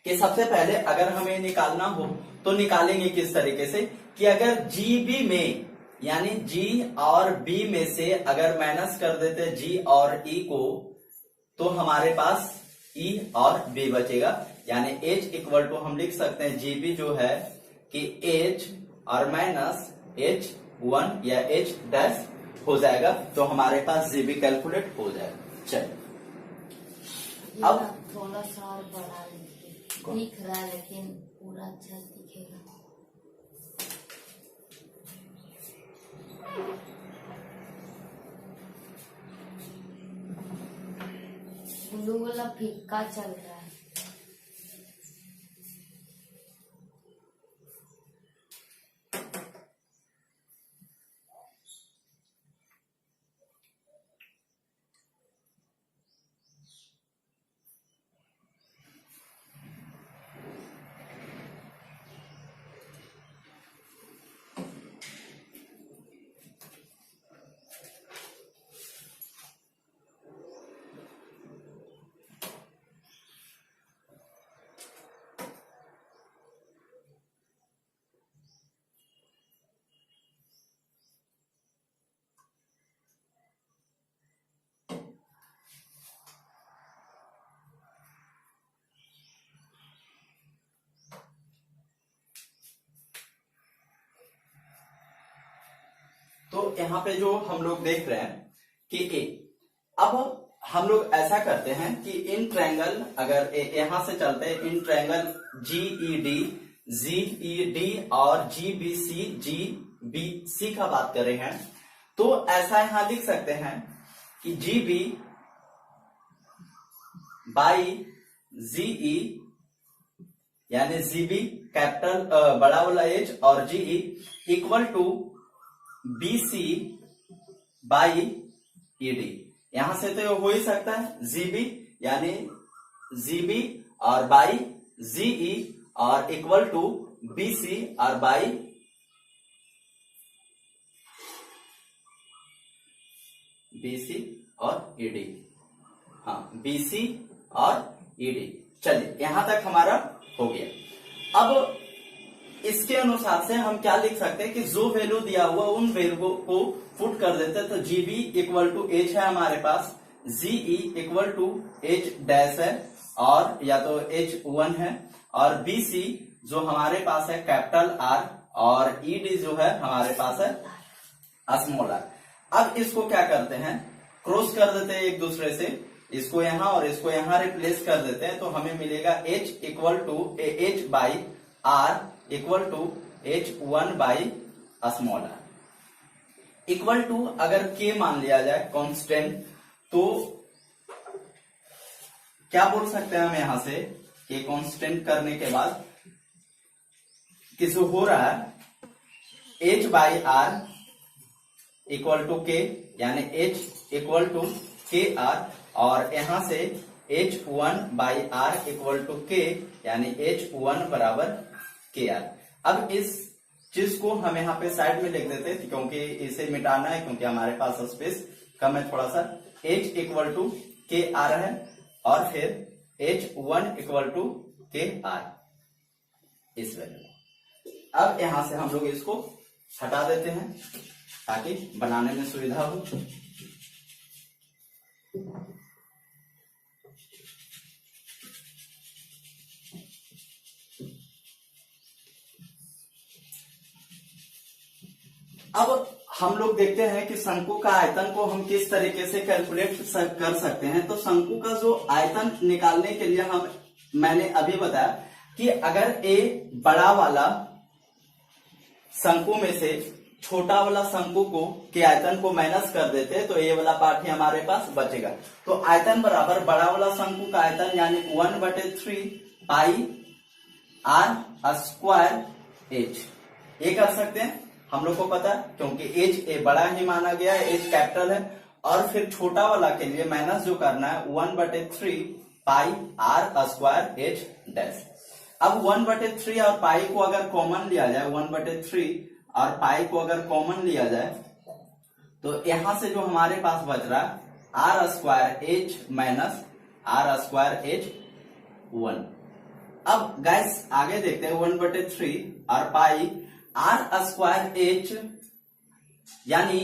कि सबसे पहले अगर हमें निकालना हो तो निकालेंगे किस तरीके से कि अगर GB में यानी G और B में से अगर माइनस कर देते G और E को तो हमारे पास E और B बचेगा, यानी H इक्वल टू हम लिख सकते हैं GB जो है कि H और माइनस H1 या H डैश हो जाएगा, तो हमारे पास जीबी कैलकुलेट हो जाएगा। चलिए अब थोड़ा सा और बढ़ा लेते, दिख रहा है लेकिन पूरा अच्छा दिखेगा। ब्लू वाला फीका चल रहा है। तो यहाँ पे जो हम लोग देख रहे हैं कि ए, अब हम लोग ऐसा करते हैं कि इन ट्रायंगल, अगर यहां से चलते हैं इन ट्रायंगल जीईडी और जीबीसी का बात कर रहे हैं, तो ऐसा यहां लिख सकते हैं कि जीबी बाई जीई, यानी जीबी कैपिटल बड़ा वाला एच और G E equal to B C by E D. यहां से तो हो ही सकता है जीबी यानी जीबी और बाई जीई और इक्वल टू बीसी और बाई बीसी और ईडी। हाँ, बीसी और ईडी। चलिए यहां तक हमारा हो गया। अब इसके अनुसार से हम क्या लिख सकते हैं कि जो वैल्यू दिया हुआ उन वैल्यू को पुट कर देते हैं। तो जीबी इक्वल टू एच है हमारे पास, GE equal to H dash है और या तो H1 है, और बीसी जो हमारे पास है कैपिटल आर, और ईडी जो है हमारे पास है स्मॉल आर। अब इसको क्या करते हैं, क्रॉस कर देते हैं एक दूसरे से, इसको यहां और इसको यहां रिप्लेस कर देते हैं, तो हमें मिलेगा H equal to H by R equal to H1 by small R equal to, अगर K मान लिया जाए कांस्टेंट, तो क्या बोल सकते हैं हम यहां से कि कांस्टेंट करने के बाद किसी हो रहा है H by R equal to K, यानी H इक्वल टू के आर, और यहां से H1 by R equal to K, यानी H1 बराबर के आर। अब इस चीज को हम यहाँ पे साइड में लिख देते हैं क्योंकि इसे मिटाना है, क्योंकि हमारे पास स्पेस कम है थोड़ा सा। H इक्वल टू के आर है और फिर H1 इक्वल टू के आर, इस वैल्यू। अब यहां से हम लोग इसको हटा देते हैं ताकि बनाने में सुविधा हो। अब हम लोग देखते हैं कि शंकु का आयतन को हम किस तरीके से कैलकुलेट कर सकते हैं। तो शंकु का जो आयतन निकालने के लिए मैंने अभी बताया कि अगर ए बड़ा वाला शंकु में से छोटा वाला शंकु को के आयतन को माइनस कर देते हैं, तो ये वाला पार्ट ही हमारे पास बचेगा। तो आयतन बराबर बड़ा वाला शंकु का आयतन यानी 1/3 पाई आर स्क्वायर एच, ये कर सकते हैं। हम लोग को पता है क्योंकि एच ए बड़ा ही माना गया है, एच कैपिटल है, और फिर छोटा वाला के लिए माइनस जो करना है 1/3 pi are square H dash. अब 1/3 और पाई को अगर कॉमन लिया जाए, 1/3 और पाई को अगर कॉमन लिया जाए, तो यहां से जो हमारे पास बच रहा है are square h minus are square h 1। अब गाइस आगे देखते हैं 1/3 और पाई आर स्क्वायर एच, यानी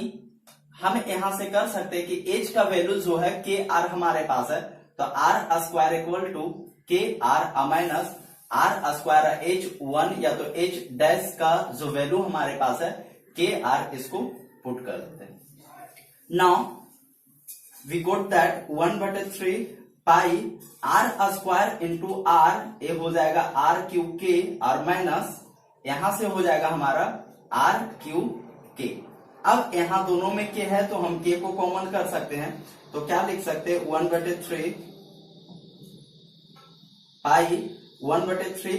हम यहां से कर सकते हैं कि एच का वैल्यू जो है के आर हमारे पास है, तो आर स्क्वायर इक्वल टू के r minus are square H1 या तो H डैश का जो वैल्यू हमारे पास है KR, इसको पुट कर देते हैं। Now we got that 1/3 pi are square into r, ये हो जाएगा आर क्यू के और माइनस यहां से हो जाएगा हमारा आर क्यू के। अब यहां दोनों में के है तो हम के को कॉमन कर सकते हैं, तो क्या लिख सकते हैं 1/3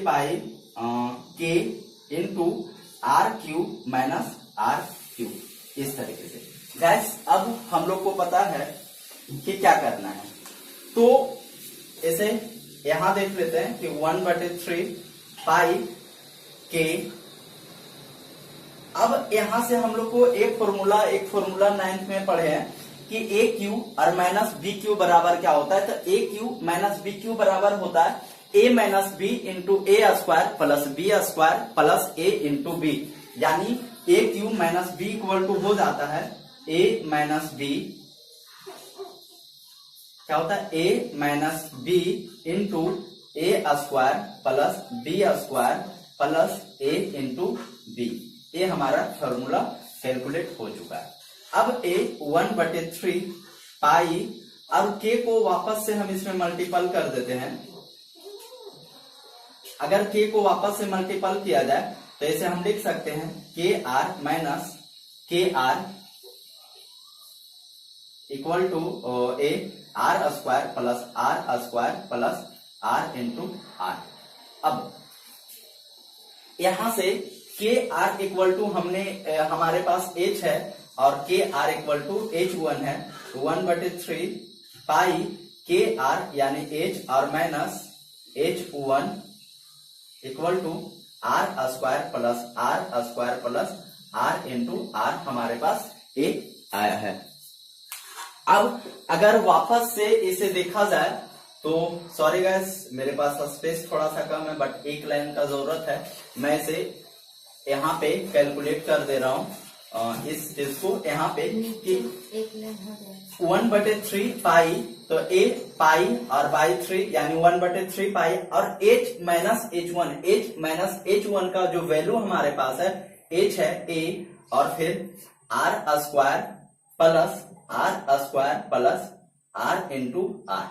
पाई के into r q minus r q, इस तरीके से। गैस अब हम लोग को पता है कि क्या करना है, तो इसे यहां देख लेते हैं कि 1/3 पाई के। अब यहां से हम लोग को एक फॉर्मूला 9th में पढ़े हैं कि ए क्यू और माइनस बी क्यू बराबर क्या होता है। तो A cube minus B cube बराबर होता है A minus B into A square plus B square plus A into B, यानी A cube minus B equal to हो जाता है ए माइनस बी, क्या होता है A minus B into A square plus B square plus A into B. ये हमारा formula calculate हो चुका है। अब ए 1/3 पाई, और के को वापस से हम इसमें मल्टीपल कर देते हैं। अगर के को वापस से मल्टीपल किया जाए तो इसे हम लिख सकते हैं k r minus k r equal to a r square plus r into r. अब यहां से के आर इक्वल टू हमारे पास h है और के आर इक्वल टू H1 है, 1/3 पाई के आर यानी h और minus H1 equal to r square plus r into r हमारे पास a आया है। अब अगर वापस से इसे देखा जाए तो सॉरी गाइस, मेरे पास स्पेस थोड़ा सा कम है, बट एक लाइन का जरूरत है। मैं इसे यहाँ पे कैलकुलेट कर दे रहा हूँ इस चीज को यहाँ पे कि 1/3 पाई, तो a पाई और बाई 3 यानी 1/3 पाई और h माइनस H1 का जो वैल्यू हमारे पास है h है a, और फिर r square plus r into r.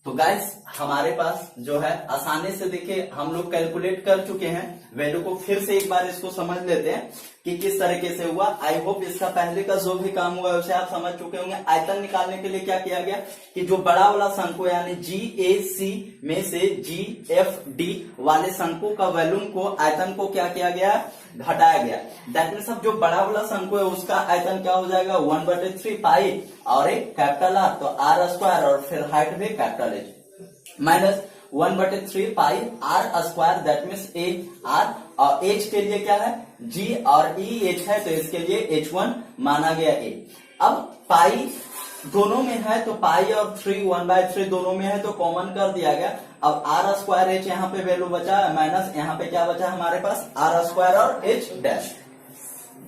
तो गाइस हमारे पास जो है आसानी से देखिए हम लोग कैलकुलेट कर चुके हैं वैल्यू को। फिर से एक बार इसको समझ लेते हैं कि किस तरीके से हुआ। आई होप इसका पहले का जो भी काम हुआ है उसे आप समझ चुके होंगे। आयतन निकालने के लिए क्या किया गया कि जो बड़ा वाला शंकु यानी GAC में से GFD वाले शंकु का वॉल्यूम को आयतन को क्या किया गया, घटाया गया। दैट मीन्स अब जो बड़ा वाला शंकु है उसका आयतन क्या हो जाएगा 1/3 पाई और एक कैपिटल आर, तो आर स्क्वायर और फिर हाइट भी capital H minus 1/3 pi are square, that means a r, और एच के लिए क्या है जी और ई एच है तो इसके लिए H1 माना गया ए। अब पाई दोनों में है तो पाई और 3 1/3 दोनों में है तो कॉमन कर दिया गया। अब आर स्क्वायर एच यहाँ पे वैल्यू बचा है माइनस यहाँ पे क्या बचा हमारे पास आर स्क्वायर और एच डैश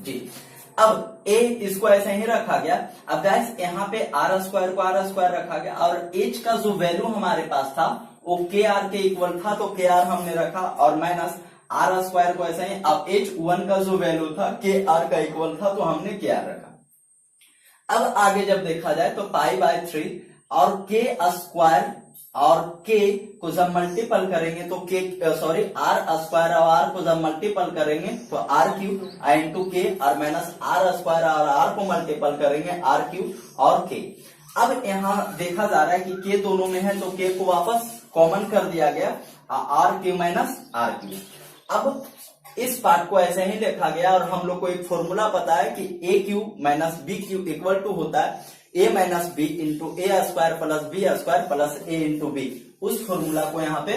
जी। अब ए इसको ऐसे ही रखा गया। अब गाइस यहाँ पे आर स्क्वायर को आर स्क्वायर रखा गया और एच का जो वैल्यू हमारे पास था वो के आर के इक्वल था तो के आर हमने रखा और माइनस आर स्क्वायर को ऐसे ही। अब H1 का जो वैल्यू था के आर का इक्वल था तो हमने के आर रखा। अब आगे जब देखा जाए तो पाई बाय 3 और के स्क्वायर और के को जब मल्टीपल करेंगे तो आर स्क्वायर और आर को जब मल्टीपल करेंगे तो आर क्यूब इंटू के और माइनस आर स्क्वायर और आर को मल्टीपल करेंगे आर क्यूब और के। अब यहाँ देखा जा रहा है कि के दोनों में है तो के को वापस कॉमन कर दिया गया r q minus r q. अब इस पार्ट को ऐसे ही लिखा गया और हम लोग को एक फॉर्मूला पता है कि A cube minus B cube equal to होता है A minus B into A square plus B square plus A into B. उस फॉर्मूला को यहाँ पे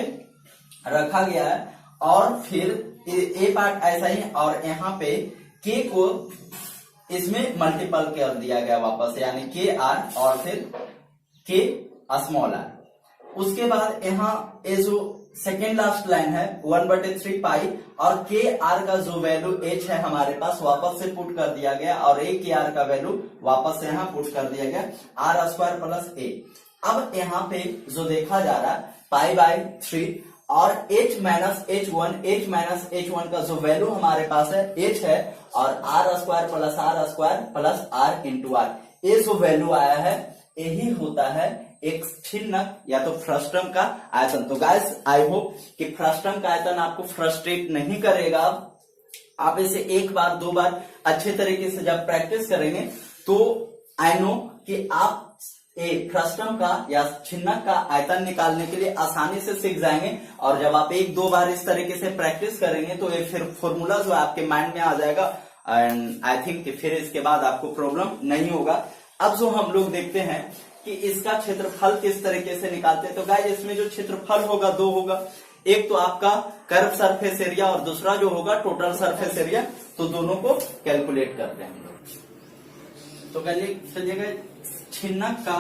रखा गया है और फिर ए पार्ट ऐसा ही और यहाँ पे के को इसमें मल्टीपल कर दिया गया वापस यानी के आर और फिर के स्मॉल आर। उसके बाद यहाँ ये जो सेकेंड लास्ट लाइन है 1/3 पाई और के आर का जो वैल्यू h है हमारे पास वापस से पुट कर दिया गया और ए के आर का वैल्यू वापस से यहाँ पुट कर दिया गया आर स्क्वायर प्लस ए। अब यहाँ पे जो देखा जा रहा है पाई बाय 3 और h माइनस h1 का जो वैल्यू हमारे पास है h है, और r square plus r into r, ये जो वैल्यू आया है यही होता है एक छिन्नक या तो फ्रस्टम का आयतन। तो गाइस आई होप कि फ्रस्टम का आयतन आपको फ्रस्ट्रेट नहीं करेगा। आप इसे एक बार दो बार अच्छे तरीके से जब प्रैक्टिस करेंगे तो आई नो कि आप फ्रस्टम का या छिन्नक का आयतन निकालने के लिए आसानी से सीख जाएंगे। और जब आप एक दो बार इस तरीके से प्रैक्टिस करेंगे तो ये फिर फॉर्मूला जो आपके माइंड में आ जाएगा, एंड आई थिंक कि फिर इसके बाद आपको प्रॉब्लम नहीं होगा। अब जो हम लोग देखते हैं कि इसका क्षेत्रफल किस तरीके से निकालते हैं, तो गाइस इसमें जो क्षेत्रफल होगा दो होगा, एक तो आपका कर्व सरफेस एरिया और दूसरा जो होगा टोटल सरफेस एरिया। तो दोनों को कैलकुलेट करते हैं हम लोग। तो चलिएगा छिन्नक का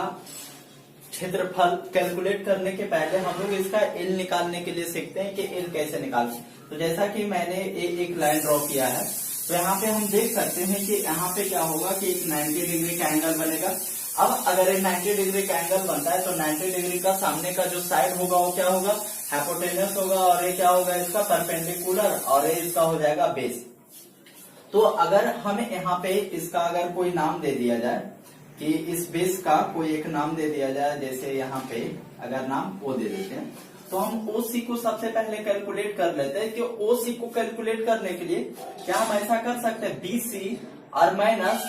क्षेत्रफल कैलकुलेट करने के पहले हम लोग इसका एल निकालने के लिए सीखते हैं कि एल कैसे निकालते हैं। तो जैसा कि मैंने एक लाइन ड्रॉ किया है, तो यहाँ पे हम देख सकते हैं कि यहाँ पे क्या होगा कि एक 90 डिग्री का एंगल बनेगा। अब अगर एक 90 डिग्री का एंगल बनता है तो 90 डिग्री का सामने का जो साइड होगा वो क्या होगा, हाइपोटेनस होगा, और ये क्या होगा इसका परपेंडिकुलर, और ये इसका हो जाएगा बेस। तो अगर हमें यहाँ पे इसका अगर कोई नाम दे दिया जाए कि इस बेस का कोई एक नाम दे दिया जाए, जैसे यहाँ पे अगर नाम ओ दे देते हैं, तो हम OC को सबसे पहले कैलकुलेट कर लेते हैं। कि OC को कैलकुलेट करने के लिए क्या हम ऐसा कर सकते हैं, BC और माइनस,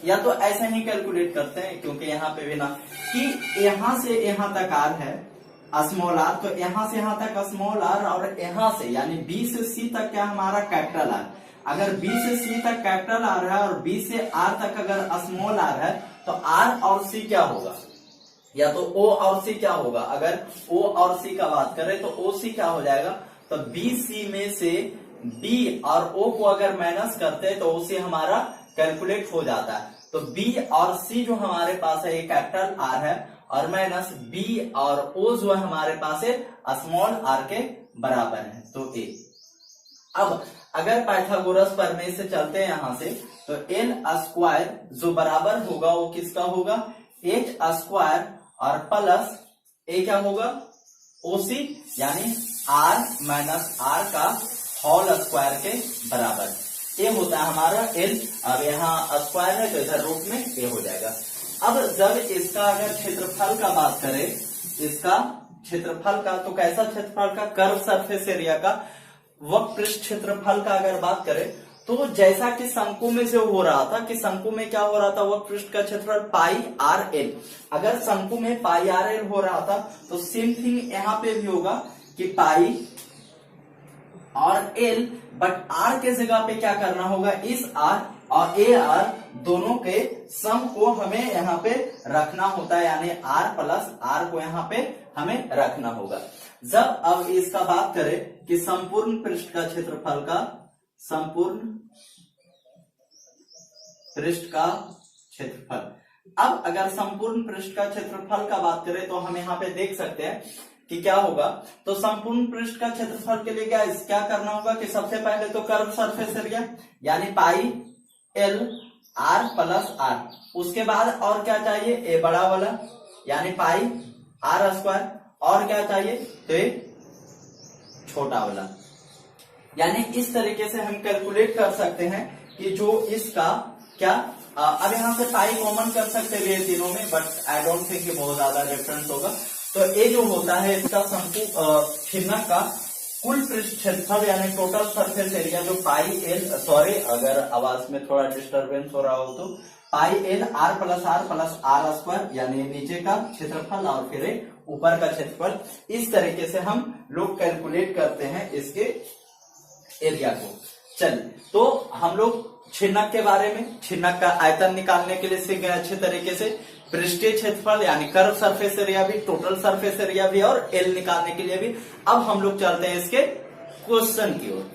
या तो ऐसा ही कैलकुलेट करते हैं क्योंकि यहाँ पे भी ना कि यहाँ से यहाँ तक आर है स्मॉल आर, तो यहाँ से यहाँ तक स्मॉल आर, और यहाँ से यानी B से C तक क्या हमारा कैपिटल आर। अगर B से C तक कैपिटल आर है और B से R तक अगर स्मॉल आर है, तो R और C क्या होगा, या तो O और C क्या होगा। अगर O और C का बात करें तो OC क्या हो जाएगा, तो BC में से B और O को अगर माइनस करते हैं तो OC हमारा कैलकुलेट हो जाता है। तो B और C जो हमारे पास है ये कैपिटल R है, और माइनस B और O जो हमारे पास है स्मॉल r के बराबर है, तो A। अब अगर पाइथागोरस प्रमेय से चलते हैं यहां से, तो एल स्क्वायर जो बराबर होगा वो किसका होगा, एच स्क्वायर और प्लस ए क्या होगा, OC, यानी आर माइनस आर का होल स्क्वायर के बराबर। ये होता है हमारा एल। अब यहाँ स्क्वायर है तो इधर रूट में ए हो जाएगा। अब जब इसका अगर क्षेत्रफल का बात करें, इसका क्षेत्रफल का, तो कैसा क्षेत्रफल का, कर्व सरफेस एरिया का, वक्र पृष्ठ क्षेत्रफल का अगर बात करें, तो जैसा कि शंकु में से हो रहा था कि शंकु में क्या हो रहा था, वक्र पृष्ठ का क्षेत्रफल पाई आर एल। अगर शंकु में पाई आर एल हो रहा था तो सेम थिंग यहाँ पे भी होगा कि पाई और एल, बट आर के जगह पे क्या करना होगा, इस आर और ए आर दोनों के सम को हमें यहाँ पे रखना होता है, यानी आर प्लस आर को यहाँ पे हमें रखना होगा। जब अब इसका बात करें कि संपूर्ण पृष्ठ का क्षेत्रफल का, संपूर्ण पृष्ठ का क्षेत्रफल, अब अगर संपूर्ण पृष्ठ का क्षेत्रफल का बात करें तो हम यहाँ पे देख सकते हैं कि क्या होगा। तो संपूर्ण पृष्ठ का क्षेत्रफल के लिए क्या करना होगा कि सबसे पहले तो कर्व सरफेस एरिया यानी pi l r plus r, उसके बाद और क्या चाहिए, ए बड़ा वाला यानी पाई आर स्क्वायर, और क्या चाहिए तो ये छोटा वाला। यानी इस तरीके से हम कैलकुलेट कर सकते हैं कि जो इसका क्या, अब यहाँ से पाई कॉमन कर सकते हैं ये तीनों में, बट आई डोंट थिंक कि बहुत ज्यादा डिफरेंस होगा। तो ये जो होता है इसका शंकु छिन्नक का कुल पृष्ठ क्षेत्रफल यानी टोटल सरफेस एरिया, जो पाई एल, सॉरी अगर आवाज में थोड़ा डिस्टरबेंस हो रहा हो तो pi l r plus are square, यानी नीचे का क्षेत्रफल और फिर ऊपर का क्षेत्रफल। इस तरीके से हम लोग कैलकुलेट करते हैं इसके एरिया को। चलिए, तो हम लोग छिन्नक के बारे में, छिन्नक का आयतन निकालने के लिए सीख गए अच्छे तरीके से। पृष्ठीय क्षेत्रफल यानी कर्व सरफेस एरिया भी, टोटल सरफेस एरिया भी, और एल निकालने के लिए भी। अब हम लोग चलते हैं इसके क्वेश्चन की ओर।